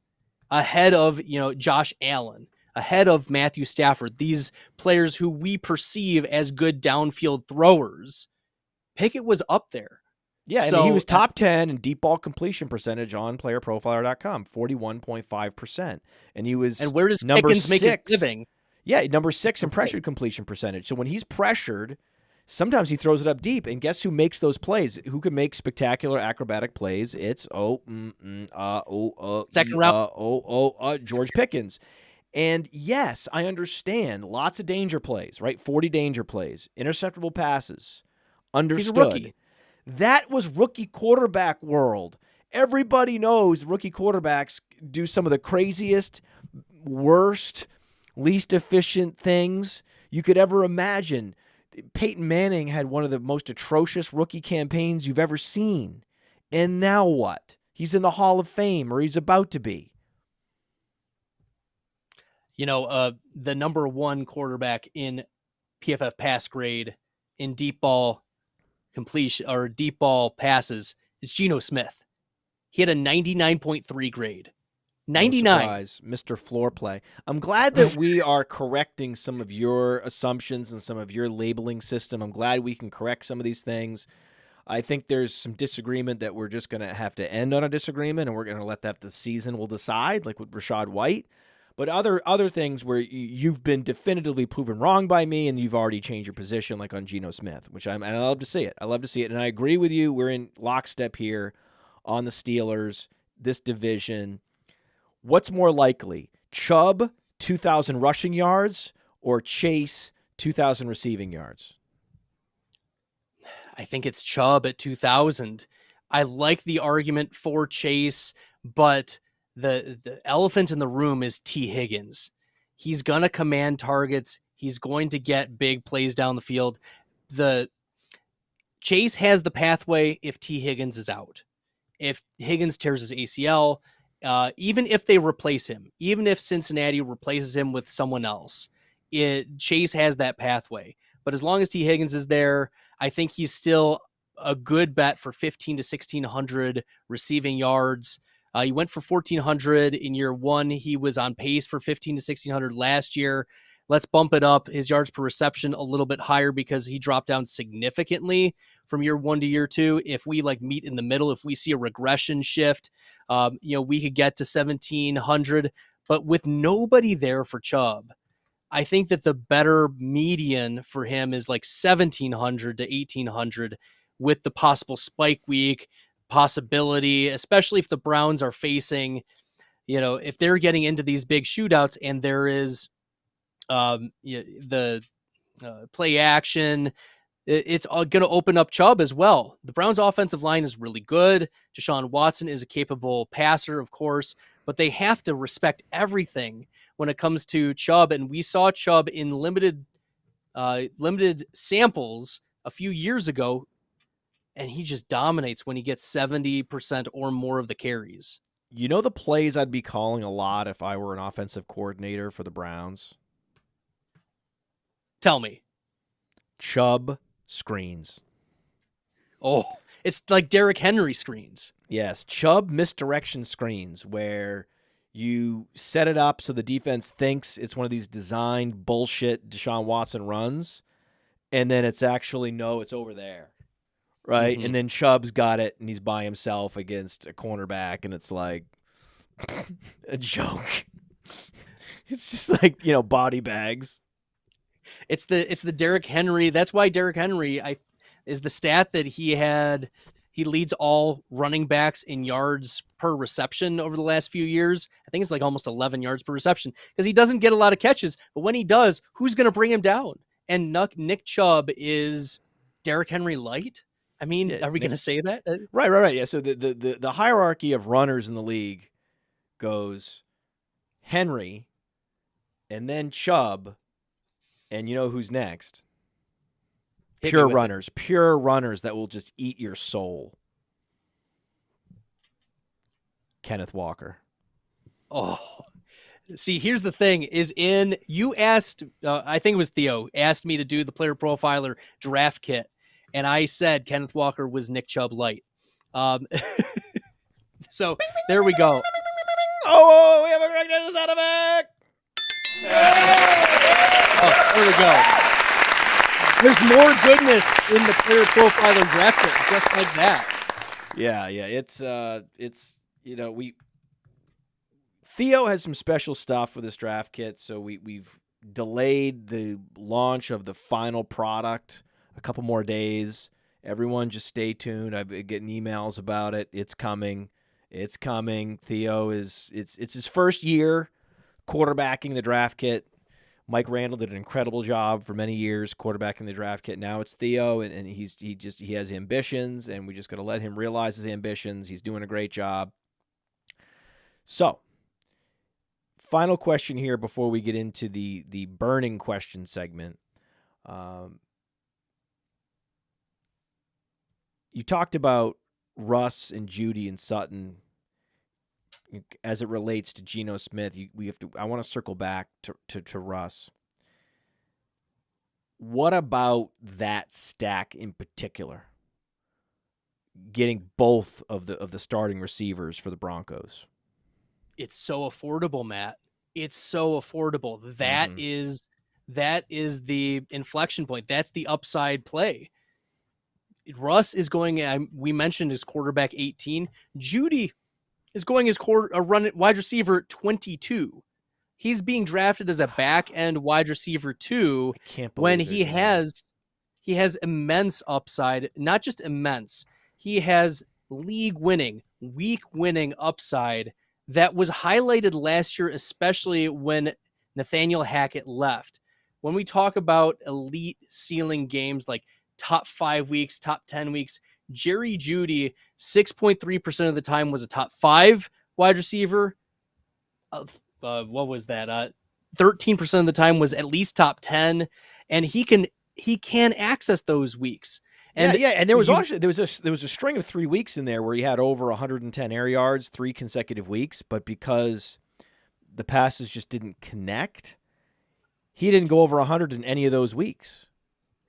ahead of, Josh Allen, ahead of Matthew Stafford, these players who we perceive as good downfield throwers. Pickett was up there. Yeah, and he was top 10 in deep ball completion percentage on playerprofiler.com, 41.5%. And he was And where does number Pickens make his 6. living? Yeah, number 6 in pressured completion percentage. So when he's pressured, sometimes he throws it up deep, and guess who makes those plays? Who can make spectacular acrobatic plays? It's second round George Pickens. And yes, I understand lots of danger plays, right? 40 danger plays, interceptable passes. Understood. He's a rookie. That was rookie quarterback world. Everybody knows rookie quarterbacks do some of the craziest, worst, least efficient things you could ever imagine. Peyton Manning had one of the most atrocious rookie campaigns you've ever seen. And now what? He's in the Hall of Fame, or he's about to be. The number 1 quarterback in PFF pass grade in deep ball completion or deep ball passes is Geno Smith. He had a 99.3 grade. 99. No surprise, Mr. Floor Play. I'm glad that we are correcting some of your assumptions and some of your labeling system. I'm glad we can correct some of these things. I think there's some disagreement that we're just going to have to end on a disagreement, and we're going to let that the season will decide, like with Rachaad White. But other things where you've been definitively proven wrong by me, and you've already changed your position, like on Geno Smith, and I love to see it. I love to see it, and I agree with you. We're in lockstep here on the Steelers, this division. What's more likely, Chubb 2,000 rushing yards or Chase 2,000 receiving yards? I think it's Chubb at 2,000. I like the argument for Chase, but the elephant in the room is T. Higgins. He's going to command targets. He's going to get big plays down the field. The Chase has the pathway if T. Higgins is out. If Higgins tears his ACL, even if they replace him, even if Cincinnati replaces him with someone else, Chase has that pathway. But as long as T. Higgins is there, I think he's still a good bet for 1,500 to 1,600 receiving yards. He went for 1,400 in year one. He was on pace for 1,500 to 1,600 last year. Let's bump it up, his yards per reception, a little bit higher because he dropped down significantly from year one to year two. If we meet in the middle, if we see a regression shift, we could get to 1,700. But with nobody there for Chubb, I think that the better median for him is 1,700 to 1,800 with the possible spike week possibility, especially if the Browns are facing, if they're getting into these big shootouts and there is the play action, it's going to open up Chubb as well. The Browns offensive line is really good. Deshaun Watson is a capable passer, of course, but they have to respect everything when it comes to Chubb. And we saw Chubb in limited samples a few years ago, and he just dominates when he gets 70% or more of the carries. You know the plays I'd be calling a lot if I were an offensive coordinator for the Browns? Tell me. Chubb screens. Oh, it's like Derrick Henry screens. Yes, Chubb misdirection screens where you set it up so the defense thinks it's one of these designed bullshit Deshaun Watson runs, and then it's actually, no, it's over there. Right? Mm-hmm. And then Chubb's got it, and he's by himself against a cornerback, and it's like a joke. It's just like, body bags. It's the Derrick Henry. That's why Derrick Henry is the stat that he leads all running backs in yards per reception over the last few years. I think it's almost 11 yards per reception because he doesn't get a lot of catches. But when he does, who's going to bring him down? And Nick Chubb is Derrick Henry light. I mean, are we going to say that? Right. Yeah. So the hierarchy of runners in the league goes Henry, and then Chubb, and you know who's next? Pure runners that will just eat your soul. Kenneth Walker. Oh, see, here's the thing: you asked, I think it was Theo asked me to do the player profiler draft kit. And I said Kenneth Walker was Nick Chubb light. So there we go. Oh, we have a corrected sound effect. Oh, there we go. There's more goodness in the player profiler draft kit, just like that. Yeah. It's Theo has some special stuff with this draft kit, so we've delayed the launch of the final product a couple more days. Everyone just stay tuned. I've been getting emails about it. It's coming. Theo it's his first year quarterbacking the draft kit. Mike Randall did an incredible job for many years quarterbacking the draft kit. Now it's Theo, and he has ambitions, and we just got to let him realize his ambitions. He's doing a great job. So, final question here before we get into the burning question segment. You talked about Russ and Judy and Sutton as it relates to Geno Smith. I want to circle back to Russ. What about that stack in particular? getting both of the starting receivers for the Broncos. It's so affordable, Matt. It's so affordable. That is the inflection point. That's the upside play. Russ is going. We mentioned his quarterback 18. Judy is going his wide receiver 22. He's being drafted as a back end wide receiver 2 I can't believe when he has immense upside. Not just immense. He has league winning, week winning upside that was highlighted last year, especially when Nathaniel Hackett left. When we talk about elite ceiling games like top 5 weeks, top 10 weeks, Jerry Jeudy 6.3% of the time was a top 5 wide receiver. What was that? 13% of the time was at least top 10, and he can access those weeks. And and there was a string of 3 weeks in there where he had over 110 air yards 3 consecutive weeks, but because the passes just didn't connect, he didn't go over 100 in any of those weeks.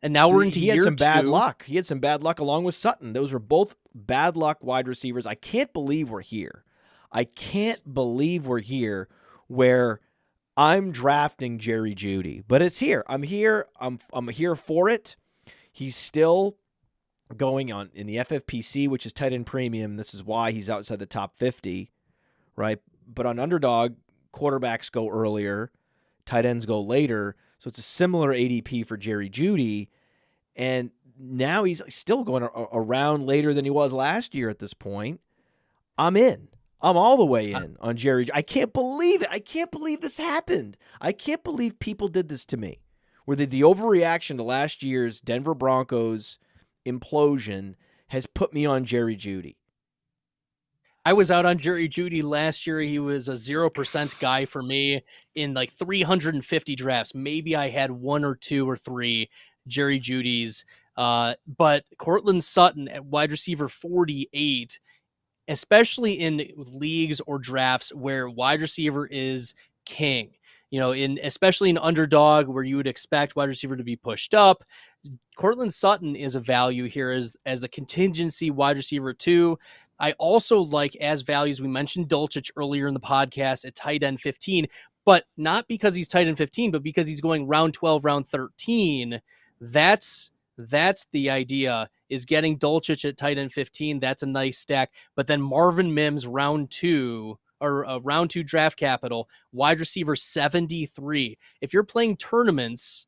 And now we're into year 2. He had some bad luck. He had some bad luck along with Sutton. Those were both bad luck wide receivers. I can't believe we're here. I can't believe we're here where I'm drafting Jerry Jeudy, but it's here. I'm here. I'm here for it. He's still going on in the FFPC, which is tight end premium. This is why he's outside the top 50, right? But on Underdog, quarterbacks go earlier, tight ends go later. So it's a similar ADP for Jerry Jeudy. And now he's still going around later than he was last year at this point. I'm in. I'm all the way in on Jerry. I can't believe it. I can't believe this happened. I can't believe people did this to me. Where the overreaction to last year's Denver Broncos implosion has put me on Jerry Jeudy. I was out on Jerry Jeudy last year. He was a 0% guy for me in like 350 drafts. Maybe I had 1 or 2 or 3 Jerry Jeudy's. But Cortland Sutton at wide receiver 48, especially in leagues or drafts where wide receiver is king. Especially in Underdog where you would expect wide receiver to be pushed up. Cortland Sutton is a value here as the contingency wide receiver 2. I also like as values, we mentioned Dulcich earlier in the podcast at tight end 15, but not because he's tight end 15, but because he's going round 12, round 13. That's the idea, is getting Dulcich at tight end 15. That's a nice stack. But then Marvin Mims round 2 draft capital, wide receiver 73. If you're playing tournaments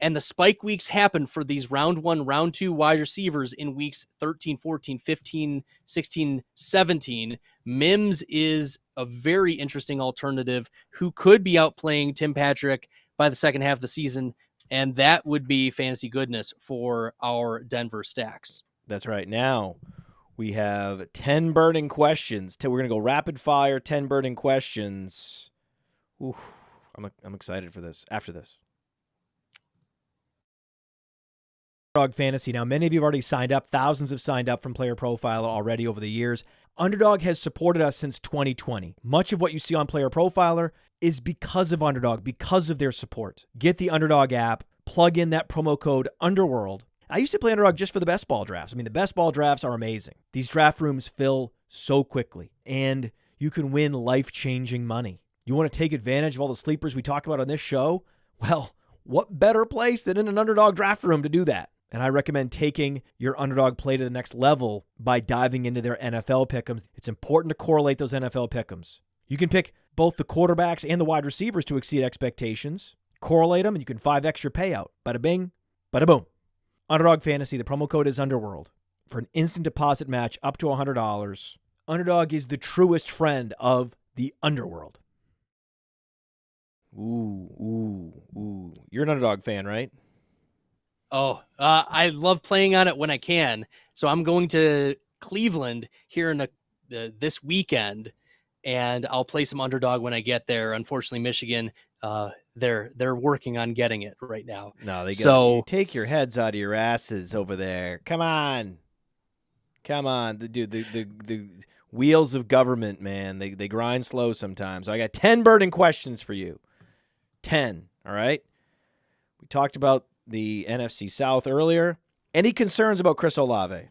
and the spike weeks happen for these round 1, round 2 wide receivers in weeks 13, 14, 15, 16, 17, Mims is a very interesting alternative who could be outplaying Tim Patrick by the second half of the season, and that would be fantasy goodness for our Denver stacks. That's right. Now we have 10 burning questions. We're going to go rapid fire, 10 burning questions. Ooh, I'm excited for this after this. Underdog Fantasy. Now, many of you have already signed up. Thousands have signed up from Player Profiler already over the years. Underdog has supported us since 2020. Much of what you see on Player Profiler is because of Underdog, because of their support. Get the Underdog app, plug in that promo code Underworld. I used to play Underdog just for the best ball drafts. I mean, the best ball drafts are amazing. These draft rooms fill so quickly, and you can win life-changing money. You want to take advantage of all the sleepers we talk about on this show? Well, what better place than in an Underdog draft room to do that? And I recommend taking your Underdog play to the next level by diving into their NFL pick'ems. It's important to correlate those NFL pick'ems. You can pick both the quarterbacks and the wide receivers to exceed expectations. Correlate them, and you can 5x your payout. Bada bing, bada boom. Underdog Fantasy, the promo code is Underworld for an instant deposit match up to $100. Underdog is the truest friend of the Underworld. Ooh. You're an Underdog fan, right? Oh, I love playing on it when I can. So I'm going to Cleveland here in this weekend, and I'll play some Underdog when I get there. Unfortunately, Michigan, they're working on getting it right now. No, they take your heads out of your asses over there. Come on, the wheels of government, man. They grind slow sometimes. So I got 10 burning questions for you. 10. All right. We talked about the NFC South earlier. Any concerns about Chris Olave?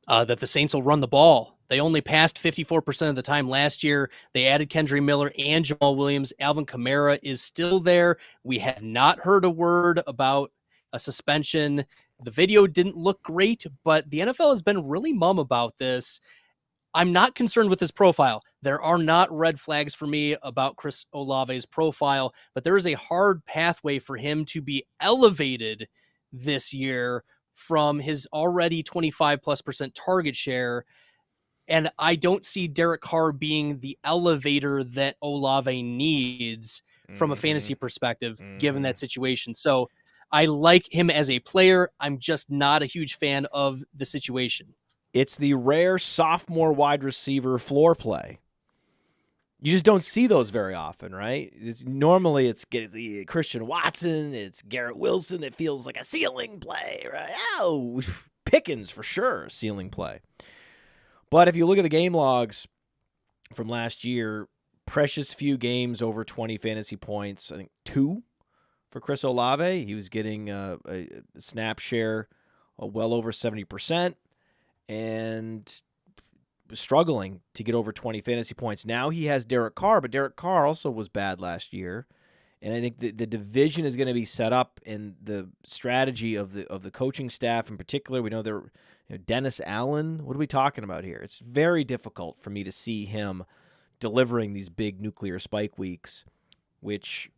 That the Saints will run the ball. They only passed 54% of the time last year. They added Kendry Miller and Jamal Williams. Alvin Kamara is still there. We have not heard a word about a suspension. The video didn't look great, but the NFL has been really mum about this. I'm not concerned with his profile. There are not red flags for me about Chris Olave's profile, but there is a hard pathway for him to be elevated this year from his already 25+% target share. And I don't see Derek Carr being the elevator that Olave needs from a fantasy perspective, given that situation. So I like him as a player. I'm just not a huge fan of the situation. It's the rare sophomore wide receiver floor play. You just don't see those very often, right? Normally it's Christian Watson, it's Garrett Wilson that feels like a ceiling play, right? Oh, Pickens for sure, ceiling play. But if you look at the game logs from last year, precious few games over 20 fantasy points. I think 2 for Chris Olave. He was getting a snap share well over 70%. And was struggling to get over 20 fantasy points. Now he has Derek Carr, but Derek Carr also was bad last year. And I think the division is going to be set up, in the strategy of the coaching staff in particular. We know they're Dennis Allen. What are we talking about here? It's very difficult for me to see him delivering these big nuclear spike weeks, which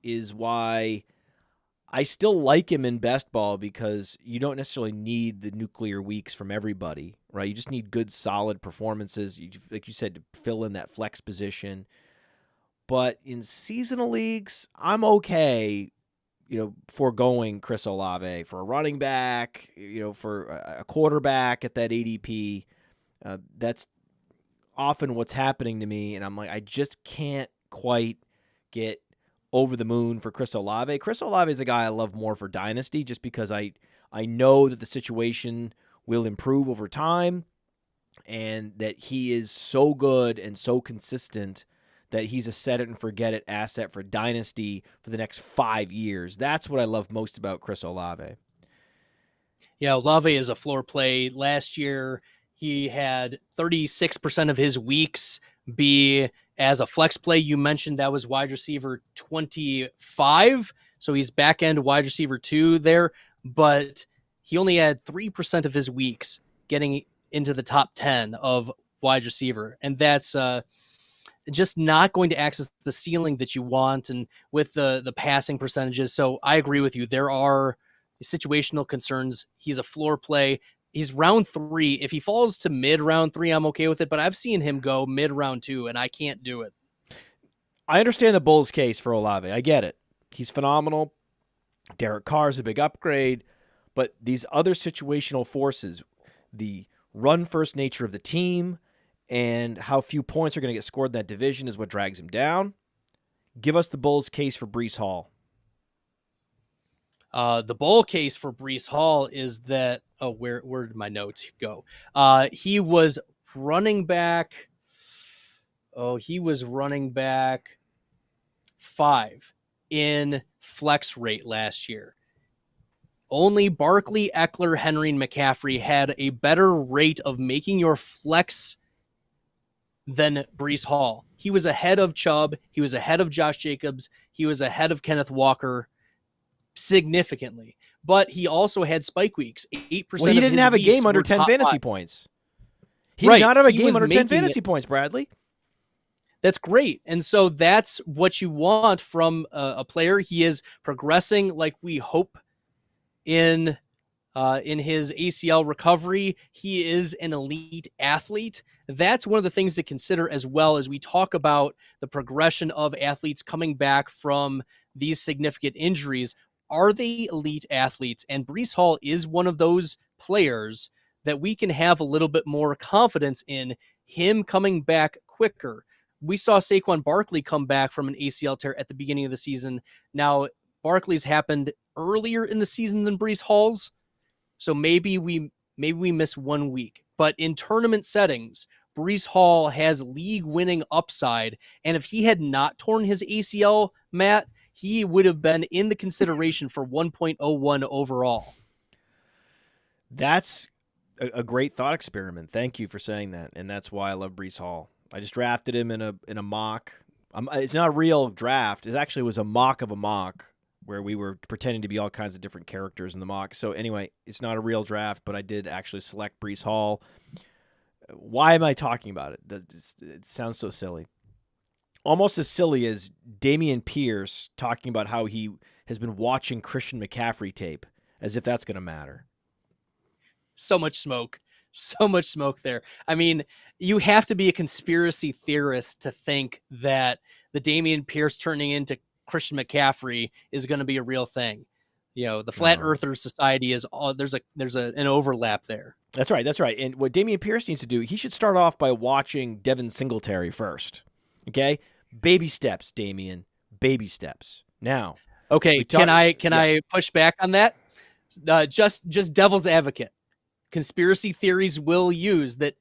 is why I still like him in best ball, because you don't necessarily need the nuclear weeks from everybody, right? You just need good, solid performances, like you said, to fill in that flex position. But in seasonal leagues, I'm okay, foregoing Chris Olave for a running back, for a quarterback at that ADP. That's often what's happening to me, and I'm like, I just can't quite get over the moon for Chris Olave. Chris Olave is a guy I love more for Dynasty, just because I know that the situation will improve over time, and that he is so good and so consistent that he's a set-it-and-forget-it asset for Dynasty for the next 5 years. That's what I love most about Chris Olave. Yeah, Olave is a floor play. Last year, he had 36% of his weeks be as a flex play. You mentioned that was wide receiver 25, so he's back end wide receiver 2 there, but he only had 3% of his weeks getting into the top 10 of wide receiver, and that's just not going to access the ceiling that you want, and with the passing percentages. So I agree with you. There are situational concerns. He's a floor play. He's round 3. If he falls to mid round 3, I'm okay with it, but I've seen him go mid round 2, and I can't do it. I understand the Bulls' case for Olave. I get it. He's phenomenal. Derek Carr's a big upgrade, but these other situational forces, the run-first nature of the team and how few points are going to get scored in that division, is what drags him down. Give us the Bulls' case for Breece Hall. The bull case for Breece Hall is that, where did my notes go? He was running back. He was running back 5 in flex rate last year. Only Barkley, Eckler, Henry, and McCaffrey had a better rate of making your flex than Breece Hall. He was ahead of Chubb. He was ahead of Josh Jacobs. He was ahead of Kenneth Walker significantly. But he also had spike weeks. 8%. Well, he didn't have a game under 10 fantasy points. He did not have a game under 10 fantasy points, Bradley. That's great. And so that's what you want from a player. He is progressing like we hope in his ACL recovery. He is an elite athlete. That's one of the things to consider as well as we talk about the progression of athletes coming back from these significant injuries. Are they elite athletes? And Breece Hall is one of those players that we can have a little bit more confidence in him coming back quicker. We saw Saquon Barkley come back from an ACL tear at the beginning of the season. Now, Barkley's happened earlier in the season than Breece Hall's, so maybe we miss 1 week. But in tournament settings, Breece Hall has league-winning upside, and if he had not torn his ACL, Matt, he would have been in the consideration for 1.01 overall. That's a great thought experiment. Thank you for saying that, and that's why I love Breece Hall. I just drafted him in a mock. It's not a real draft. It actually was a mock of a mock where we were pretending to be all kinds of different characters in the mock. So anyway, it's not a real draft, but I did actually select Breece Hall. Why am I talking about it? It sounds so silly. Almost as silly as Dameon Pierce talking about how he has been watching Christian McCaffrey tape, as if that's going to matter. So much smoke. So much smoke there. I mean, you have to be a conspiracy theorist to think that the Dameon Pierce turning into Christian McCaffrey is going to be a real thing. The Flat Earthers Society is all there's an overlap there. That's right. That's right. And what Dameon Pierce needs to do, he should start off by watching Devin Singletary first. Okay? Baby steps, Dameon. Baby steps. Now. Okay, can I push back on that? Just devil's advocate. Conspiracy theories will use that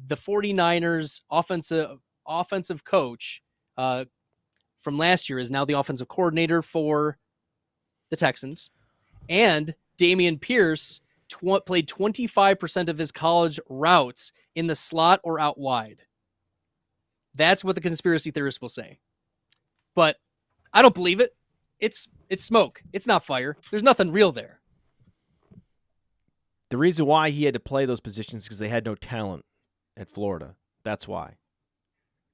the 49ers offensive coach from last year is now the offensive coordinator for the Texans, and Dameon Pierce played 25% of his college routes in the slot or out wide. That's what the conspiracy theorists will say. But I don't believe it. It's smoke. It's not fire. There's nothing real there. The reason why he had to play those positions is because they had no talent at Florida. That's why.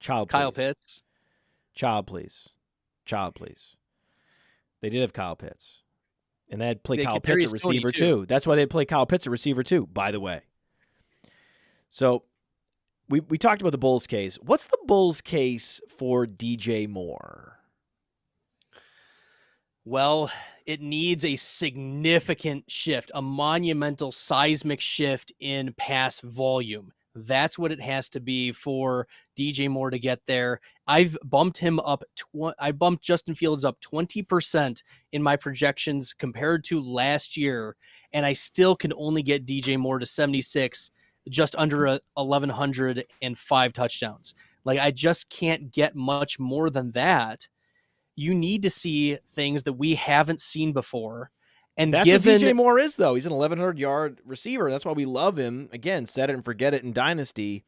Kyle Pitts. Child, please. They did have Kyle Pitts. And they had played Kyle Pitts at receiver too. That's why they play Kyle Pitts at receiver too, by the way. So we talked about the Bulls case. What's the Bulls case for DJ Moore? Well, it needs a significant shift, a monumental seismic shift in pass volume. That's what it has to be for DJ Moore to get there. I've bumped him up. I bumped Justin Fields up 20% in my projections compared to last year, and I still can only get DJ Moore to 76, just under 1,105 touchdowns. Like, I just can't get much more than that. You need to see things that we haven't seen before. And that's what DJ Moore is, though. He's an 1,100-yard receiver. That's why we love him. Again, set it and forget it in Dynasty.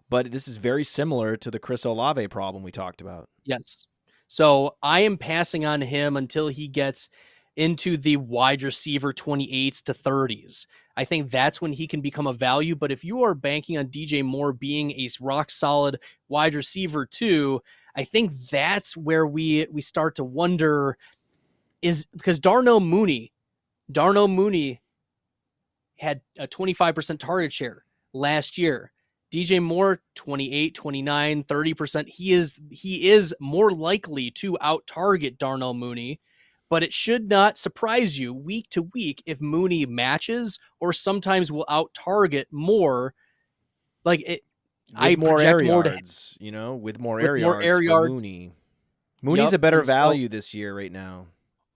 But this is very similar to the Chris Olave problem we talked about. Yes. So I am passing on him until he gets into the wide receiver 28s to 30s. I think that's when he can become a value. But if you are banking on DJ Moore being a rock-solid wide receiver too, I think that's where we start to wonder, is because Darnell Mooney had a 25% target share last year. DJ Moore, 28, 29, 30%. He is more likely to out-target Darnell Mooney, but it should not surprise you week to week if Mooney matches or sometimes will out-target more. Like it, with more air yards, with more air yards. Mooney. Mooney's a better value this year right now.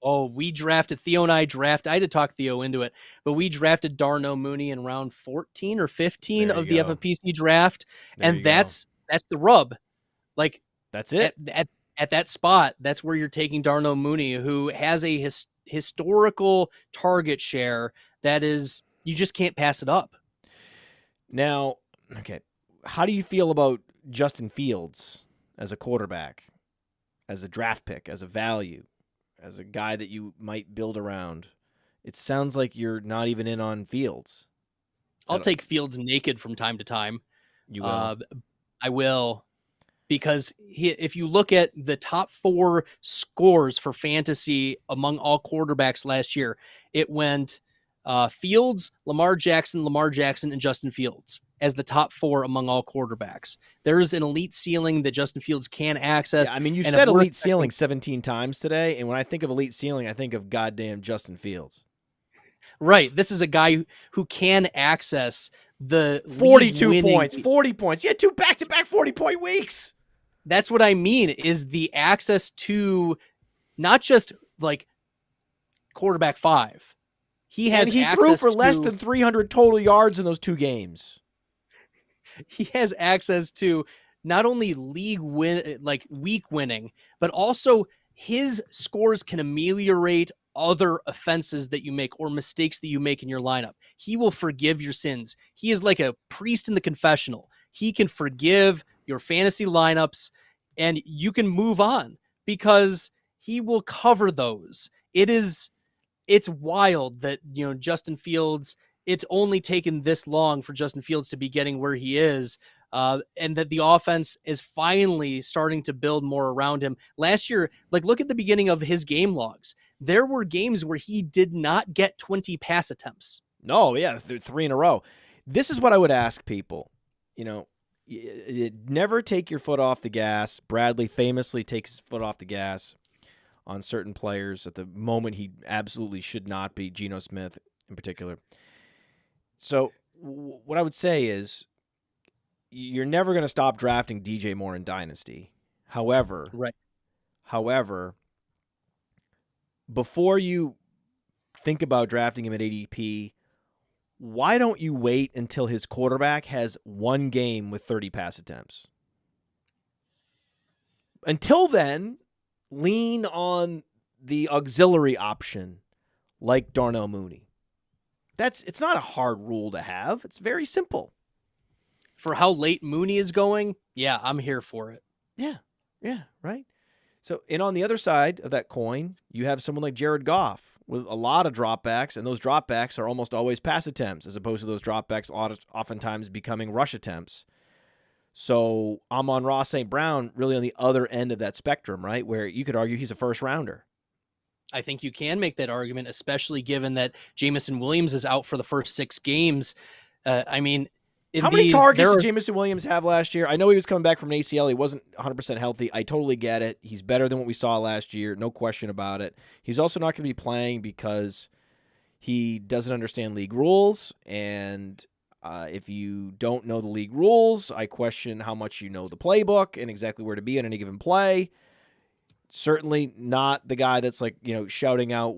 Oh, we drafted Theo and I had to talk Theo into it, but we drafted Darnell Mooney in round 14 or 15 of the FFPC draft. And that's the rub. Like, that's it. At that spot, that's where you're taking Darnell Mooney, who has a historical target share that is, you just can't pass it up. Now, okay, how do you feel about Justin Fields as a quarterback, as a draft pick, as a value? As a guy that you might build around? It sounds like you're not even in on Fields. I'll take Fields naked from time to time. You will? I will. Because if you look at the top 4 scores for fantasy among all quarterbacks last year, it went Fields, Lamar Jackson, and Justin Fields as the top 4 among all quarterbacks. There's an elite ceiling that Justin Fields can access. Yeah, I mean, you said elite ceiling 17 times today, and when I think of elite ceiling, I think of goddamn Justin Fields. Right. This is a guy who can access the 42 points, 40 points. Yeah, 2 back-to-back 40-point weeks. That's what I mean, is the access to not just like quarterback 5. He threw for less than 300 total yards in those 2 games. He has access to not only week winning, but also his scores can ameliorate other offenses that you make or mistakes that you make in your lineup. He will forgive your sins. He is like a priest in the confessional. He can forgive your fantasy lineups and you can move on because he will cover those. It's wild that, Justin Fields, it's only taken this long for Justin Fields to be getting where he is. And that the offense is finally starting to build more around him. Last year, look at the beginning of his game logs. There were games where he did not get 20 pass attempts. No, yeah, 3 in a row. This is what I would ask people. Never take your foot off the gas. Bradley famously takes his foot off the gas on certain players at the moment he absolutely should not be, Geno Smith in particular. So what I would say is you're never going to stop drafting DJ Moore in Dynasty. However, before you think about drafting him at ADP, why don't you wait until his quarterback has one game with 30 pass attempts? Until then, lean on the auxiliary option like Darnell Mooney. It's not a hard rule to have. It's very simple. For how late Mooney is going, yeah, I'm here for it. Yeah, right? So, and on the other side of that coin, you have someone like Jared Goff with a lot of dropbacks, and those dropbacks are almost always pass attempts as opposed to those dropbacks oftentimes becoming rush attempts. So, Amon-Ra St. Brown really on the other end of that spectrum, right, where you could argue he's a first-rounder. I think you can make that argument, especially given that Jameson Williams is out for the first 6 games. How many targets did Jameson Williams have last year? I know he was coming back from an ACL. He wasn't 100% healthy. I totally get it. He's better than what we saw last year. No question about it. He's also not going to be playing because he doesn't understand league rules. And if you don't know the league rules, I question how much you know the playbook and exactly where to be on any given play. Certainly not the guy that's shouting out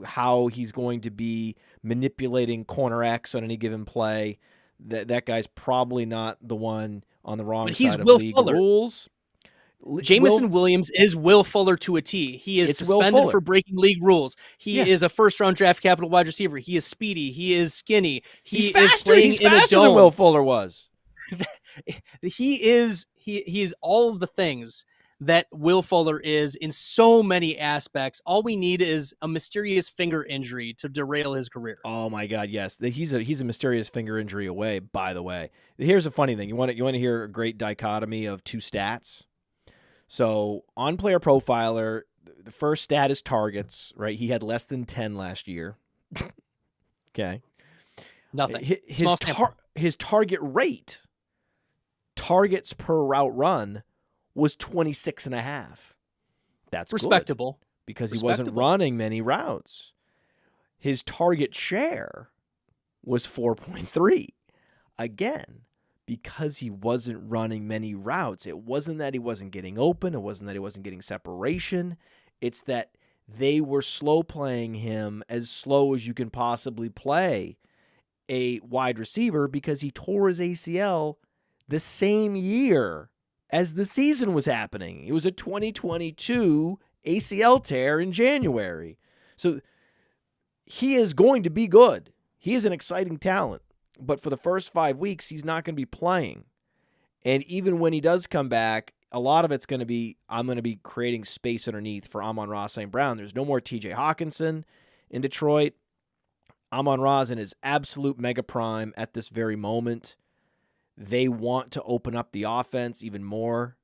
how he's going to be manipulating corner X on any given play. That guy's probably not the one on the wrong side of league rules. Jameson Williams is Will Fuller to a T. He is suspended for breaking league rules. He is a first-round draft capital wide receiver. He is speedy. He is skinny. He's faster. He's faster than Will Fuller was. He's all of the things that Will Fuller is in so many aspects. All we need is a mysterious finger injury to derail his career. Oh my God, yes. He's a mysterious finger injury away, by the way. Here's a funny thing. You want to hear a great dichotomy of 2 stats? So, on Player Profiler, the first stat is targets, right? He had less than 10 last year. Okay. Nothing. His target rate, targets per route run, was 26.5. That's respectable good because he wasn't running many routes. His target share was 4.3. Again, because he wasn't running many routes. It wasn't that he wasn't getting open. It wasn't that he wasn't getting separation. It's that they were slow playing him as slow as you can possibly play a wide receiver because he tore his ACL the same year as the season was happening. It was a 2022 ACL tear in January. So he is going to be good. He is an exciting talent. But for the first 5 weeks, he's not going to be playing. And even when he does come back, a lot of it's going to be, I'm going to be creating space underneath for Amon-Ra St. Brown. There's no more TJ Hawkinson in Detroit. Amon-Ra's in his absolute mega prime at this very moment. They want to open up the offense even more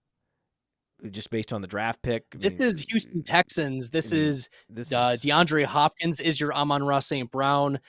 just based on the draft pick. This is Houston Texans. This is DeAndre Hopkins is your Amon-Ra St. Brown.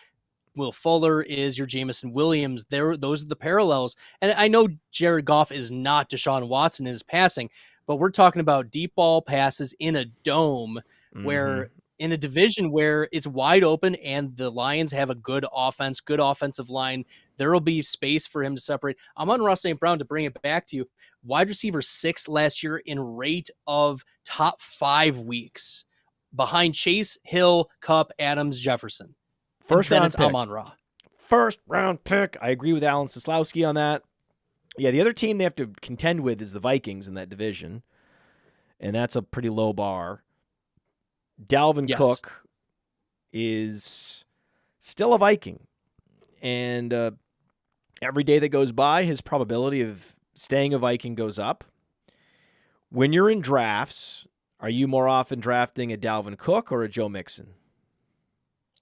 Will Fuller is your Jameson Williams. Those are the parallels. And I know Jared Goff is not Deshaun Watson in his passing, but we're talking about deep ball passes in a dome where in a division where it's wide open and the Lions have a good offense, good offensive line. There will be space for him to separate. Amon-Ra St. Brown, to bring it back to you, wide receiver 6 last year in rate of top 5 weeks behind Chase, Hill, Kupp, Adams, Jefferson. First round pick. Amon-Ra. First round pick. I agree with Alan Soslowski on that. Yeah, the other team they have to contend with is the Vikings in that division, and that's a pretty low bar. Dalvin Yes. Cook is still a Viking. And every day that goes by, his probability of staying a Viking goes up. When you're in drafts, are you more often drafting a Dalvin Cook or a Joe Mixon?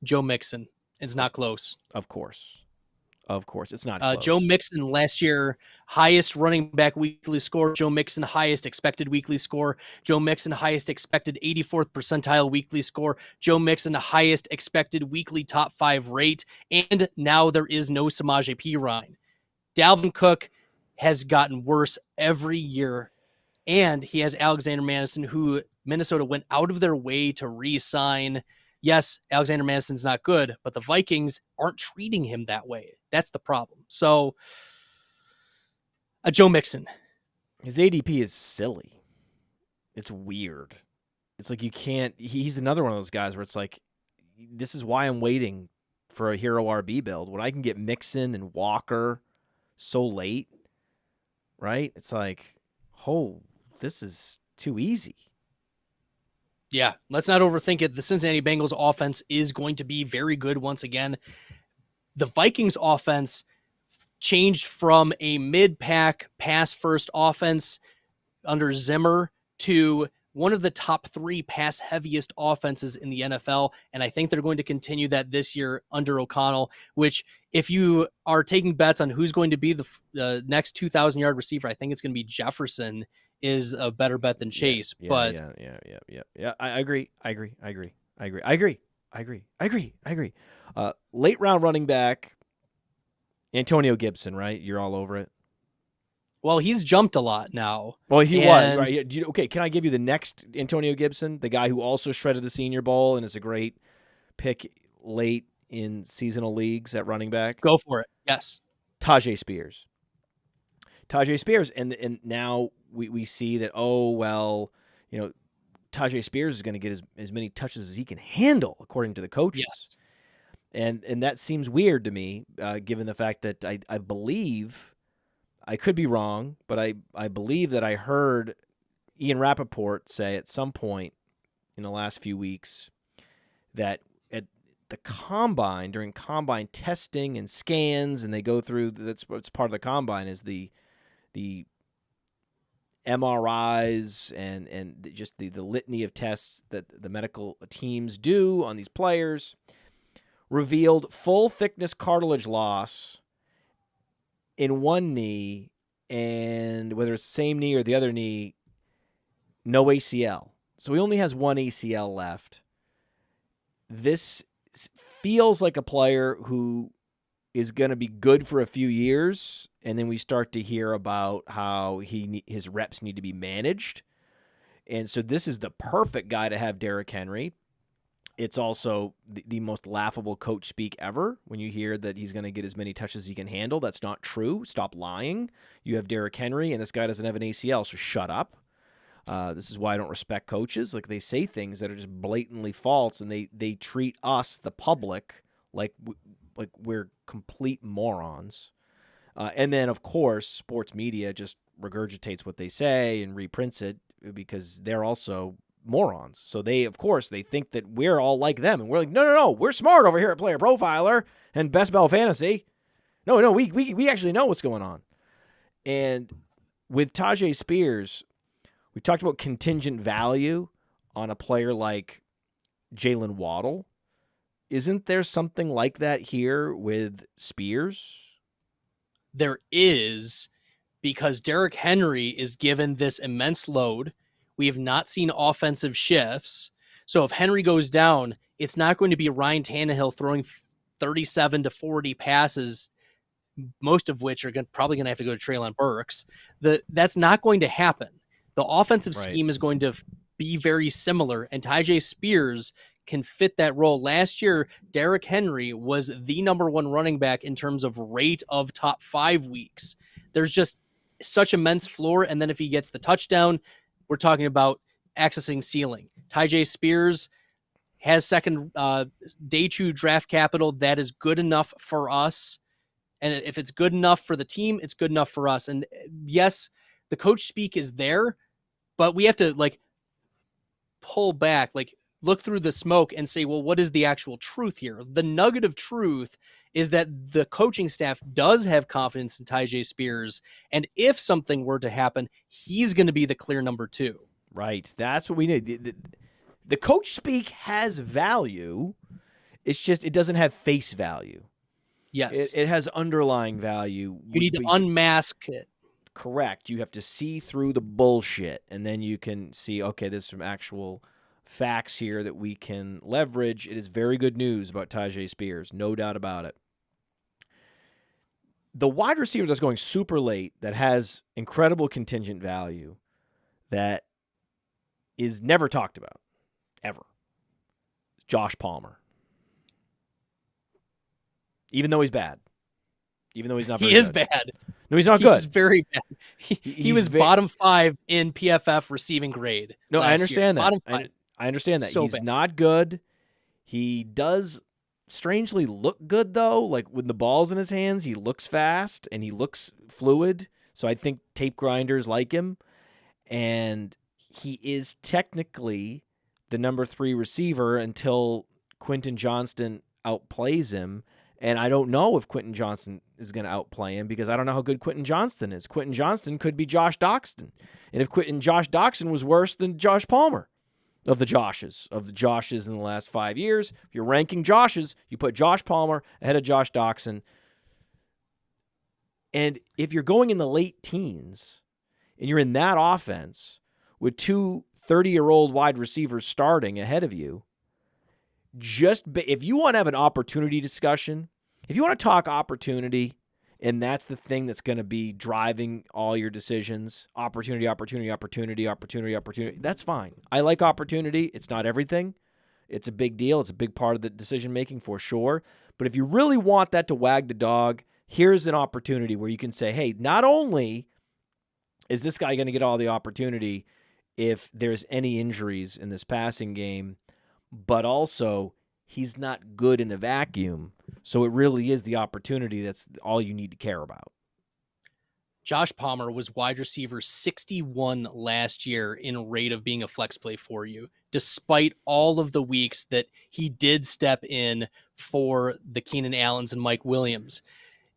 Joe Mixon. It's not close. Of course. Of course. It's not close. Joe Mixon last year, highest running back weekly score. Joe Mixon, highest expected weekly score. Joe Mixon, highest expected 84th percentile weekly score. Joe Mixon, highest expected weekly top 5 rate. And now there is no Samaje Perine. Dalvin Cook has gotten worse every year. And he has Alexander Mattison, who Minnesota went out of their way to re-sign. Yes, Alexander Madison's not good, but the Vikings aren't treating him that way. That's the problem. So, Joe Mixon. His ADP is silly. It's weird. It's like you can't... He's another one of those guys where it's like, this is why I'm waiting for a hero RB build. When I can get Mixon and Walker so late, right? It's like, oh, this is too easy. Yeah, let's not overthink it. The Cincinnati Bengals offense is going to be very good once again. The Vikings offense changed from a mid-pack pass-first offense under Zimmer to one of the top 3 pass-heaviest offenses in the NFL, and I think they're going to continue that this year under O'Connell, which if you are taking bets on who's going to be the next 2,000-yard receiver, I think it's going to be Jefferson is a better bet than Chase. Yeah. I agree. Late round running back, Antonio Gibson, right? You're all over it. Well, he's jumped a lot now. Well, he was, right? Okay, can I give you the next Antonio Gibson, the guy who also shredded the Senior Bowl and is a great pick late in seasonal leagues at running back? Go for it. Yes. Tyjae Spears. And now we see that, Tyjae Spears is going to get as many touches as he can handle, according to the coaches. Yes. And that seems weird to me, given the fact that I believe, I could be wrong, but I believe that I heard Ian Rappaport say at some point in the last few weeks that at the combine, during combine testing and scans, and they go through, that's what's part of the combine, is the MRIs and just the litany of tests that the medical teams do on these players, revealed full thickness cartilage loss in one knee, and whether it's the same knee or the other knee, no ACL. So he only has one ACL left. This feels like a player who is going to be good for a few years, and then we start to hear about how his reps need to be managed. And so this is the perfect guy to have Derrick Henry. It's also the most laughable coach speak ever when you hear that he's going to get as many touches as he can handle. That's not true. Stop lying. You have Derrick Henry, and this guy doesn't have an ACL, so shut up. This is why I don't respect coaches. Like, they say things that are just blatantly false, and they treat us, the public, like we're complete morons. And then, of course, sports media just regurgitates what they say and reprints it because they're also morons. So they think that we're all like them, and we're like, no, we're smart over here at Player Profiler and Bestball Fantasy. No, we actually know what's going on. And with Tyjae Spears, we talked about contingent value on a player like Jalen Waddle. Isn't there something like that here with Spears? There is, because Derrick Henry is given this immense load. We have not seen offensive shifts. So if Henry goes down, it's not going to be Ryan Tannehill throwing 37 to 40 passes, most of which are probably going to have to go to Treylon Burks. That's not going to happen. The offensive scheme is going to be very similar, and Tyjae Spears can fit that role. Last year, Derrick Henry was the number 1 running back in terms of rate of top 5 weeks. There's just such immense floor, and then if he gets the touchdown, we're talking about accessing ceiling. Tyjae Spears has second day 2 draft capital. That is good enough for us. And if it's good enough for the team, it's good enough for us. And yes, the coach speak is there, but we have to pull back. look through the smoke and say, well, what is the actual truth here? The nugget of truth is that the coaching staff does have confidence in Tyjae Spears. And if something were to happen, he's going to be the clear number 2. Right. That's what we need. The coach speak has value. It's just it doesn't have face value. Yes. It has underlying value. You need to unmask it. Correct. You have to see through the bullshit, and then you can see, okay, there's some actual facts here that we can leverage. It is very good news about Tyjae Spears, no doubt about it. The wide receiver that's going super late that has incredible contingent value that is never talked about, ever. Josh Palmer. Even though he's bad. Even though he's not very He is good. bad. No, he's not good. He's very bad. He was bottom 5 in PFF receiving grade. No, I understand that. Bottom 5. I understand that. So He's bad. not good. He does strangely look good, though. Like, when the ball's in his hands, he looks fast and he looks fluid. So I think tape grinders like him. And he is technically the number 3 receiver until Quentin Johnston outplays him. And I don't know if Quentin Johnston is going to outplay him because I don't know how good Quentin Johnston is. Quentin Johnston could be Josh Doxson. And if Josh Doxson was worse than Josh Palmer of the Joshes in the last 5 years, if you're ranking Joshes, you put Josh Palmer ahead of Josh Doxson. And if you're going in the late teens and you're in that offense with 2 30-year-old wide receivers starting ahead of you, if you want to have an opportunity discussion, if you want to talk opportunity, and that's the thing that's going to be driving all your decisions, opportunity, that's fine. I like opportunity. It's not everything. It's a big deal. It's a big part of the decision-making for sure. But if you really want that to wag the dog, here's an opportunity where you can say, hey, not only is this guy going to get all the opportunity if there's any injuries in this passing game, but also he's not good in a vacuum. So it really is the opportunity that's all you need to care about. Josh Palmer was wide receiver 61 last year in rate of being a flex play for you, despite all of the weeks that he did step in for the Keenan Allens and Mike Williams.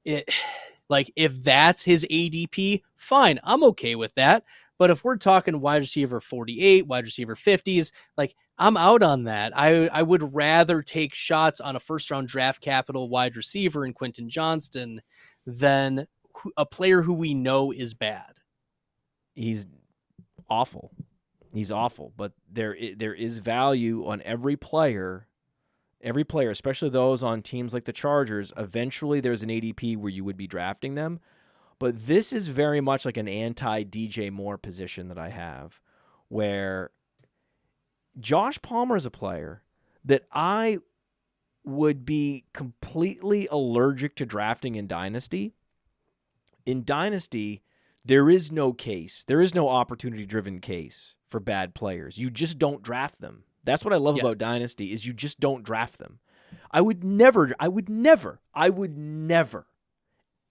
If that's his ADP, fine, I'm okay with that. But if we're talking wide receiver 48, wide receiver 50s, I'm out on that. I would rather take shots on a first-round draft capital wide receiver in Quentin Johnston than a player who we know is bad. He's awful. But there is value on every player, especially those on teams like the Chargers. Eventually there's an ADP where you would be drafting them. But this is very much like an anti-DJ Moore position that I have, where Josh Palmer is a player that I would be completely allergic to drafting in Dynasty. In Dynasty, there is no case. There is no opportunity-driven case for bad players. You just don't draft them. That's what I love about Dynasty is you just don't draft them. I would never,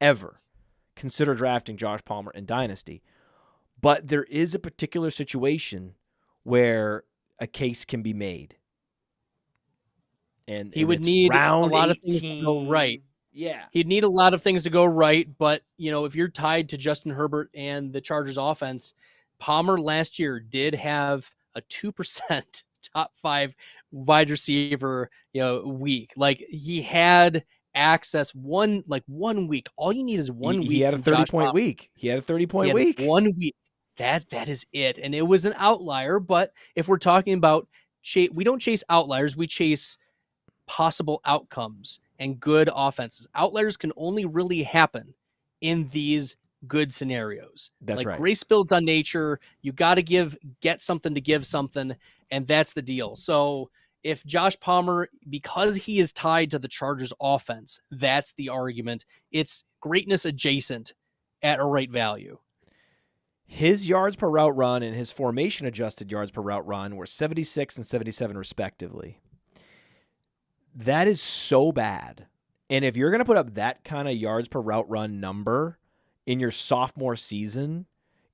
ever consider drafting Josh Palmer in Dynasty. But there is a particular situation where a case can be made. And he would need a lot 18. of things to go right. Yeah. He'd need a lot of things to go right, but if you're tied to Justin Herbert and the Chargers offense, Palmer last year did have a 2% top 5 wide receiver, week. He had access one week. All you need is one week. He had a 30-point week. He had a 30-point week. 1 week. That is it. And it was an outlier, but if we're talking about we don't chase outliers, we chase possible outcomes and good offenses. Outliers can only really happen in these good scenarios. That's right. Grace builds on nature. You got to get something to give something, and that's the deal. So if Josh Palmer, because he is tied to the Chargers offense, that's the argument. It's greatness adjacent at a right value. His yards per route run and his formation adjusted yards per route run were 76 and 77 respectively. That is so bad. And if you're going to put up that kind of yards per route run number in your sophomore season,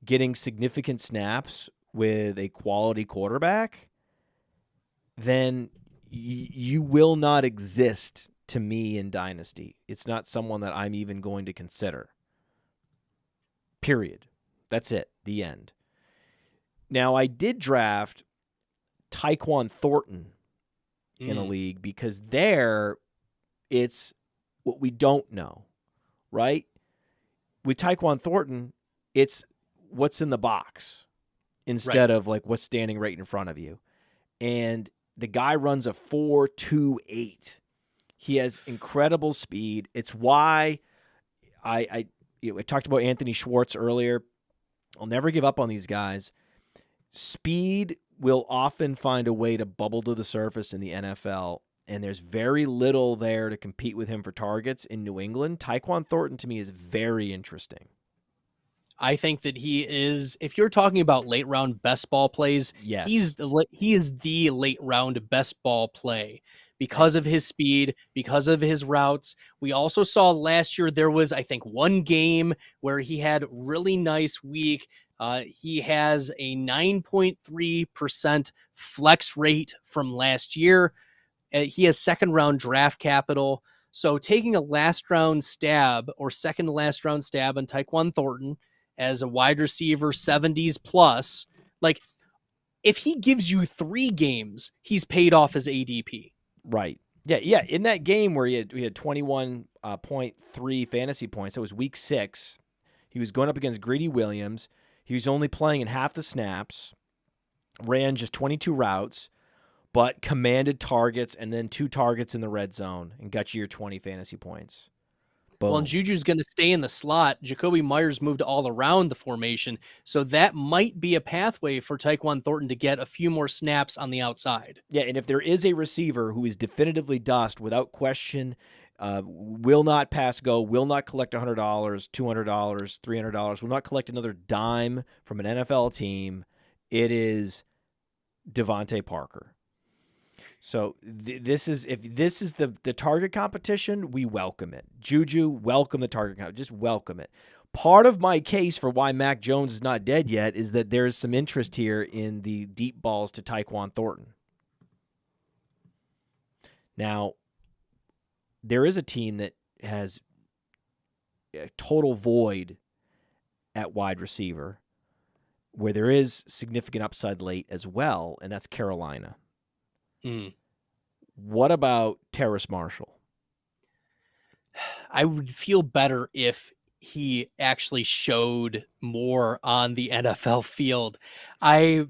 getting significant snaps with a quality quarterback, then you will not exist to me in Dynasty. It's not someone that I'm even going to consider. Period. That's it. The end. Now, I did draft Tyquon Thornton in a league because there it's what we don't know, right? With Tyquon Thornton, it's what's in the box instead of like what's standing right in front of you. And the guy runs a 4.28. He has incredible speed. It's why I talked about Anthony Schwartz earlier. I'll never give up on these guys. Speed will often find a way to bubble to the surface in the NFL, and there's very little there to compete with him for targets in New England. Tyquon Thornton, to me, is very interesting. I think that he is, if you're talking about late round best ball plays, yes, he is the late round best ball play because of his speed, because of his routes. We also saw last year there was, I think, one game where he had really nice week. He has a 9.3% flex rate from last year. He has second round draft capital. So taking a last round stab or second to last round stab on Tyquon Thornton as a wide receiver 70s plus, like if he gives you 3 games, he's paid off his ADP. Right. Yeah. In that game where he had 21.3 fantasy points, that was week 6. He was going up against Greedy Williams. He was only playing in half the snaps, ran just 22 routes, but commanded targets and then 2 targets in the red zone and got you your 20 fantasy points. Boom. Well, and Juju's going to stay in the slot. Jacoby Myers moved all around the formation, so that might be a pathway for Tyquon Thornton to get a few more snaps on the outside. Yeah, and if there is a receiver who is definitively dust, without question, will not pass go, will not collect $100, $200, $300, will not collect another dime from an NFL team, it is Devontae Parker. So this is the target competition, we welcome it. Juju, welcome the target competition. Just welcome it. Part of my case for why Mac Jones is not dead yet is that there's some interest here in the deep balls to Tyquon Thornton. Now, there is a team that has a total void at wide receiver where there is significant upside late as well, and that's Carolina. What about Terrace Marshall? I would feel better if he actually showed more on the NFL field. I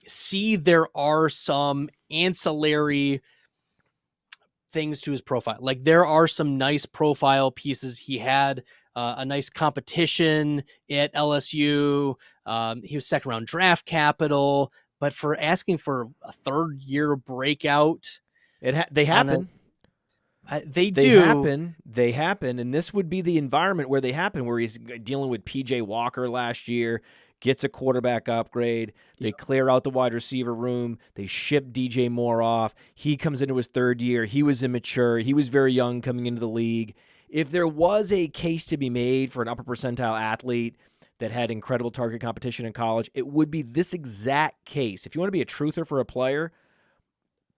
see there are some ancillary things to his profile. Like there are some nice profile pieces. He had a nice competition at LSU. He was second round draft capital, but for asking for a 3rd-year breakout, they happen. They happen, and this would be the environment where they happen, where he's dealing with P.J. Walker last year, gets a quarterback upgrade, they clear out the wide receiver room, they ship DJ Moore off, he comes into his 3rd year, he was immature, he was very young coming into the league. If there was a case to be made for an upper percentile athlete that had incredible target competition in college, it would be this exact case. If you want to be a truther for a player,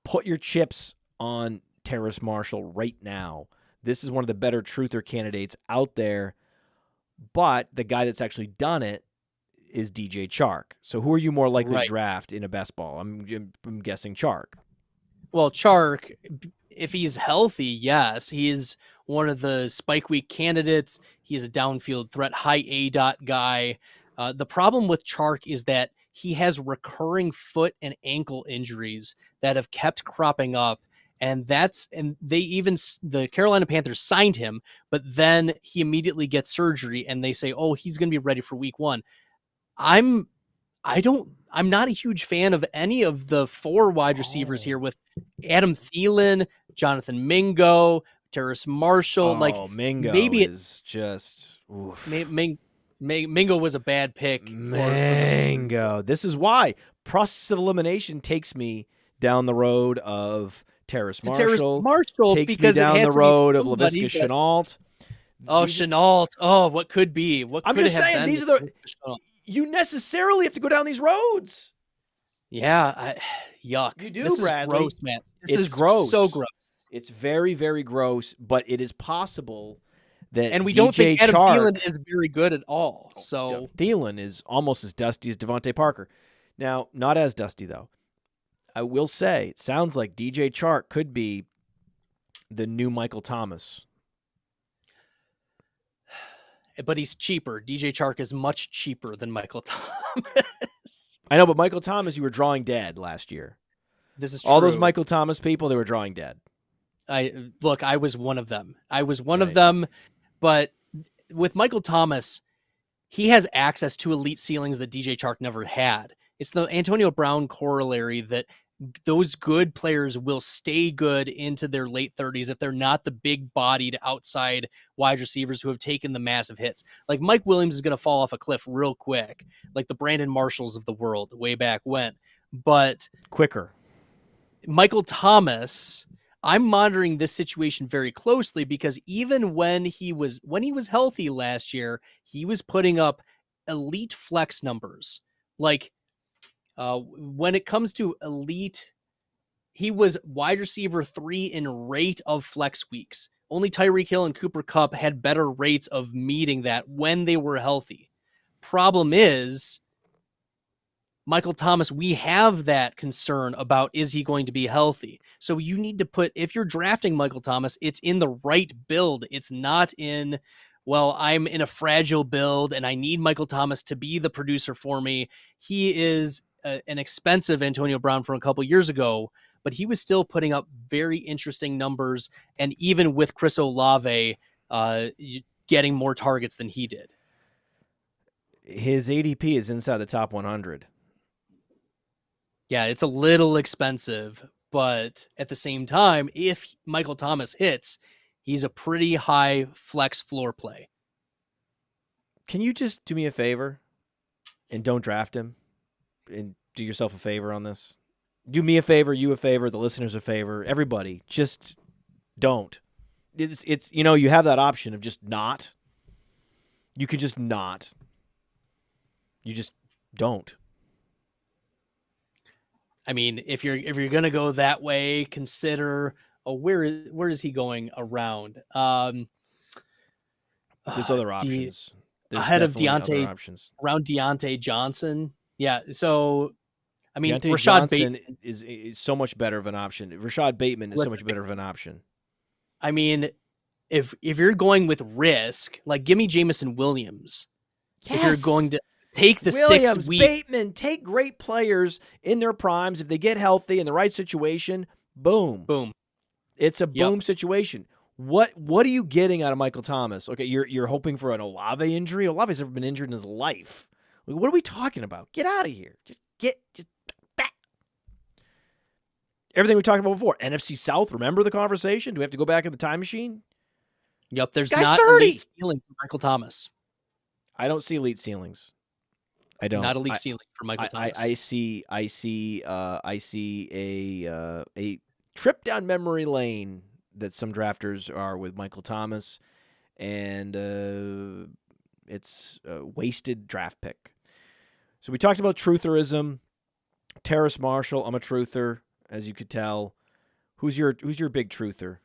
put your chips on Terrace Marshall right now. This is one of the better truther candidates out there, but the guy that's actually done it is DJ Chark. So who are you more likely to draft in a best ball? I'm guessing Chark. Well, Chark, if he's healthy, yes, he's one of the spike week candidates. He's a downfield threat, high ADOT guy. The problem with Chark is that he has recurring foot and ankle injuries that have kept cropping up. And the Carolina Panthers signed him, but then he immediately gets surgery and they say, oh, he's going to be ready for week 1. I'm not a huge fan of any of the 4 wide receivers here with Adam Thielen, Jonathan Mingo, Terrace Marshall. Mingo maybe is just oof. Mingo was a bad pick. Mingo. This is why process of elimination takes me down the road of Terrace Marshall takes me down the road of Laviska Shenault. Shenault. Oh, what could be? I'm just saying, these are you necessarily have to go down these roads. Yeah, yuck. You do, This is Bradley. gross, man. This It's is gross. so gross. It's very, very gross, but it is possible that And we DJ don't think Adam Chark, Thielen is very good at all. So Thielen is almost as dusty as Devontae Parker. Now, not as dusty, though. I will say, it sounds like DJ Chark could be the new Michael Thomas. but he's cheaper. DJ Chark is much cheaper than Michael Thomas. I know, but Michael Thomas, you were drawing dead last year. This is true. All those Michael Thomas people, they were drawing dead. I was one of them. Of them, but with Michael Thomas, he has access to elite ceilings that DJ Chark never had. It's the Antonio Brown corollary that those good players will stay good into their late 30s if they're not the big-bodied outside wide receivers who have taken the massive hits. Like Mike Williams is going to fall off a cliff real quick, like the Brandon Marshalls of the world way back when. But quicker. Michael Thomas, I'm monitoring this situation very closely because even when he was healthy last year, he was putting up elite flex numbers. Like when it comes to elite, he was wide receiver 3 in rate of flex weeks. Only Tyreek Hill and Cooper Kupp had better rates of meeting that when they were healthy. Problem is, Michael Thomas, we have that concern about, is he going to be healthy? So you need to put, if you're drafting Michael Thomas, it's in the right build. It's not in, well, I'm in a fragile build and I need Michael Thomas to be the producer for me. He is an expensive Antonio Brown from a couple years ago, but he was still putting up very interesting numbers. And even with Chris Olave getting more targets than he did. His ADP is inside the top 100. Yeah, it's a little expensive, but at the same time, if Michael Thomas hits, he's a pretty high flex floor play. Can you just do me a favor and don't draft him and do yourself a favor on this? Do me a favor, you a favor, the listeners a favor, everybody. Just don't. It's you have that option of just not. You could just not. You just don't. I mean, if you're gonna go that way, consider where is he going around? There's other options. There's ahead of other options. Around Deontay Johnson. Yeah. So I mean, Deontay Rashad Johnson Bateman is so much better of an option. Rashad Bateman is so much better of an option. I mean, if you're going with risk, like give me Jamison Williams. Yes. If you're going to take the Williams, 6 week, Bateman, take great players in their primes. If they get healthy in the right situation, boom. boom. It's a boom situation. What are you getting out of Michael Thomas? Okay, you're hoping for an Olave injury. Olave's never been injured in his life. What are we talking about? Get out of here. Just back. Everything we talked about before. NFC South, remember the conversation? Do we have to go back in the time machine? Yep, there's Guy's not 30. elite ceiling for Michael Thomas. I don't see elite ceilings. I don't. Not elite ceiling for Michael Thomas. I see a trip down memory lane that some drafters are with Michael Thomas, and it's a wasted draft pick. So we talked about trutherism. Terrace Marshall, I'm a truther, as you could tell. Who's your big truther?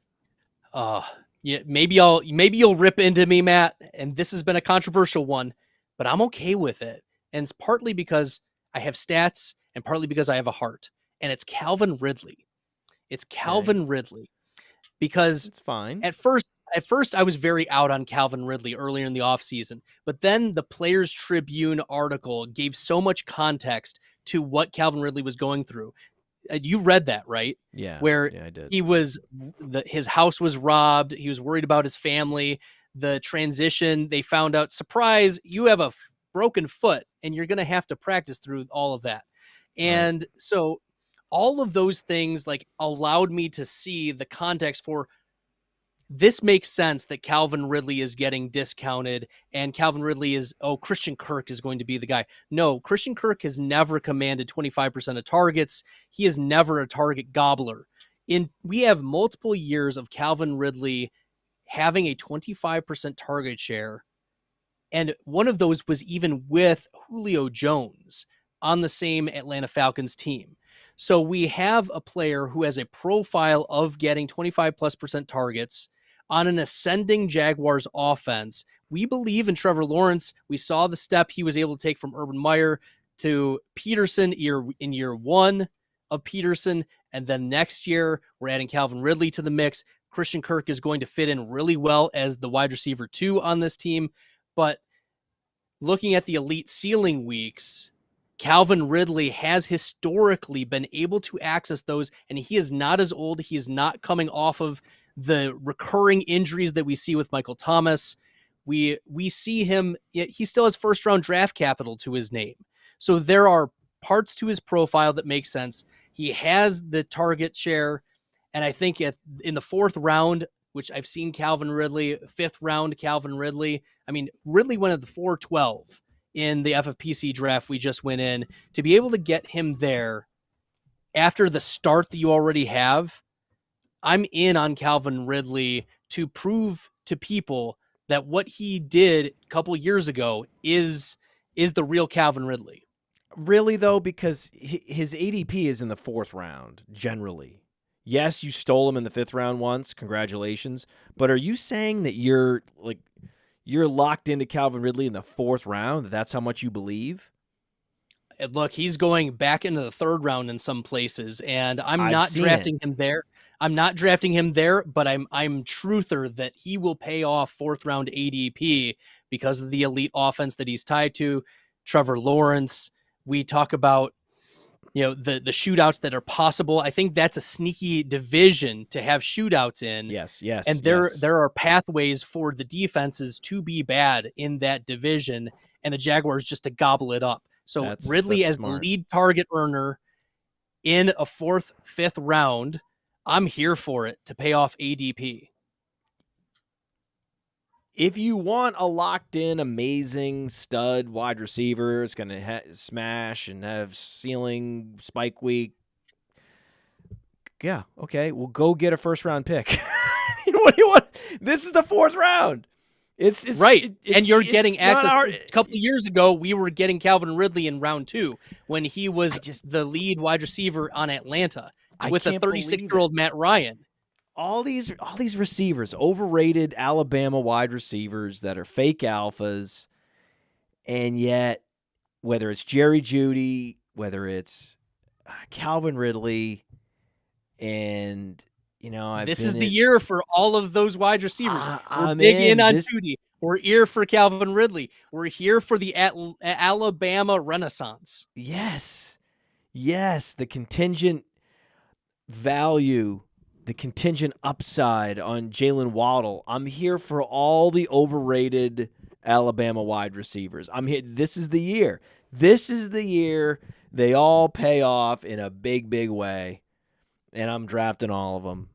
Yeah, maybe you'll rip into me, Matt, and this has been a controversial one, but I'm okay with it. And it's partly because I have stats and partly because I have a heart. And it's Calvin Ridley. It's Calvin Ridley. Because it's fine. At first I was very out on Calvin Ridley earlier in the offseason. But then the Players Tribune article gave so much context to what Calvin Ridley was going through. You read that, right? Yeah. Where I did. His house was robbed. He was worried about his family. The transition, they found out, surprise, you have a broken foot and you're going to have to practice through all of that. And so all of those things allowed me to see the context for this. Makes sense that Calvin Ridley is getting discounted and Calvin Ridley is, Christian Kirk is going to be the guy. No, Christian Kirk has never commanded 25% of targets. He is never a target gobbler. We have multiple years of Calvin Ridley having a 25% target share. And one of those was even with Julio Jones on the same Atlanta Falcons team. So we have a player who has a profile of getting 25+% targets on an ascending Jaguars offense. We believe in Trevor Lawrence. We saw the step he was able to take from Urban Meyer to Peterson in year one of Peterson. And then next year, we're adding Calvin Ridley to the mix. Christian Kirk is going to fit in really well as the wide receiver 2 on this team. But looking at the elite ceiling weeks, Calvin Ridley has historically been able to access those, and he is not as old. He is not coming off of the recurring injuries that we see with Michael Thomas. We see him, he still has first-round draft capital to his name. So there are parts to his profile that make sense. He has the target share, and I think in the 4th round, which I've seen Calvin Ridley, 5th round Calvin Ridley. I mean, Ridley went at the 412 in the FFPC draft we just went in. To be able to get him there after the start that you already have, I'm in on Calvin Ridley to prove to people that what he did a couple years ago is the real Calvin Ridley. Really, though, because his ADP is in the 4th round, generally. Yes, you stole him in the 5th round once. Congratulations. But are you saying that you're locked into Calvin Ridley in the 4th round? That's how much you believe? And look, he's going back into the 3rd round in some places, and I'm not drafting him there. I'm not drafting him there, but I'm truther that he will pay off 4th round ADP because of the elite offense that he's tied to. Trevor Lawrence. We talk about the shootouts that are possible. I think that's a sneaky division to have shootouts in. Yes. And there are pathways for the defenses to be bad in that division, and the Jaguars just to gobble it up. So Ridley as smart. The lead target earner in a 4th, 5th round, I'm here for it to pay off ADP. If you want a locked-in, amazing stud wide receiver, it's going to smash and have ceiling spike week. Yeah, okay, well, go get a first-round pick. What do you want? This is the 4th round. It's right, and you're getting access. A couple of years ago, we were getting Calvin Ridley in round 2 when he was the lead wide receiver on Atlanta with a 36-year-old Matt Ryan. All these receivers, overrated Alabama wide receivers that are fake alphas, and yet whether it's Jerry Jeudy, whether it's Calvin Ridley, and this is the year for all of those wide receivers. We're big in on Jeudy. We're here for Calvin Ridley. We're here for the Alabama Renaissance. Yes, the contingent value. The contingent upside on Jalen Waddle. I'm here for all the overrated Alabama wide receivers. I'm here. This is the year. This is the year they all pay off in a big, big way, and I'm drafting all of them.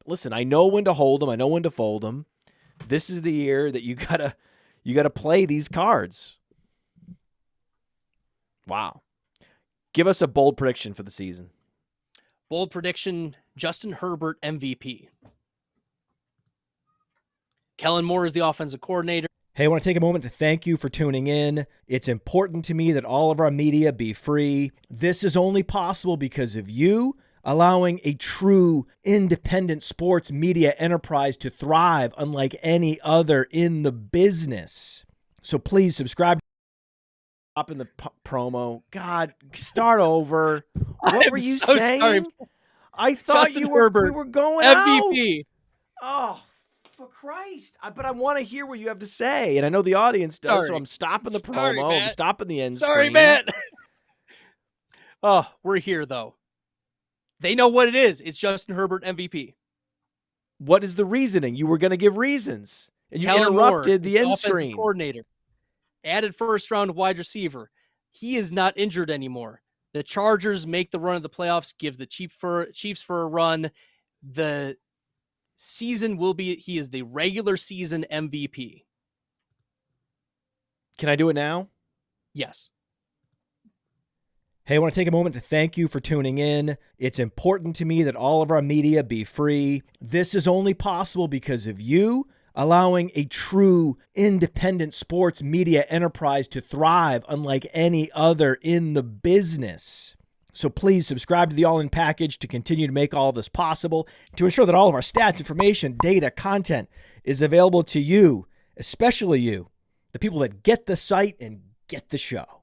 Listen. I know when to hold them. I know when to fold them. This is the year that you gotta play these cards. Wow. Give us a bold prediction for the season. Bold prediction, Justin Herbert MVP. Kellen Moore is the offensive coordinator. Hey, I want to take a moment to thank you for tuning in. It's important to me that all of our media be free. This is only possible because of you allowing a true independent sports media enterprise to thrive unlike any other in the business. So please subscribe. Up in the promo. God, start over. What were you saying? Sorry. I thought Justin we were going MVP. Out. Oh, for Christ. But I want to hear what you have to say. And I know the audience does, so I'm stopping the promo. I'm stopping the end Sorry, screen. Matt. Oh, we're here, though. They know what it is. It's Justin Herbert MVP. What is the reasoning? You were going to give reasons. And you Kellen interrupted Moore, the end offensive screen. Coordinator. Added first-round wide receiver. He is not injured anymore. The Chargers make the run of the playoffs, give the Chiefs for a run. The season will be, he is the regular season MVP. Can I do it now? Yes. Hey, I want to take a moment to thank you for tuning in. It's important to me that all of our media be free. This is only possible because of you allowing a true independent sports media enterprise to thrive unlike any other in the business. So please subscribe to the All In Package to continue to make all of this possible, to ensure that all of our stats, information, data, content is available to you, especially you, the people that get the site and get the show.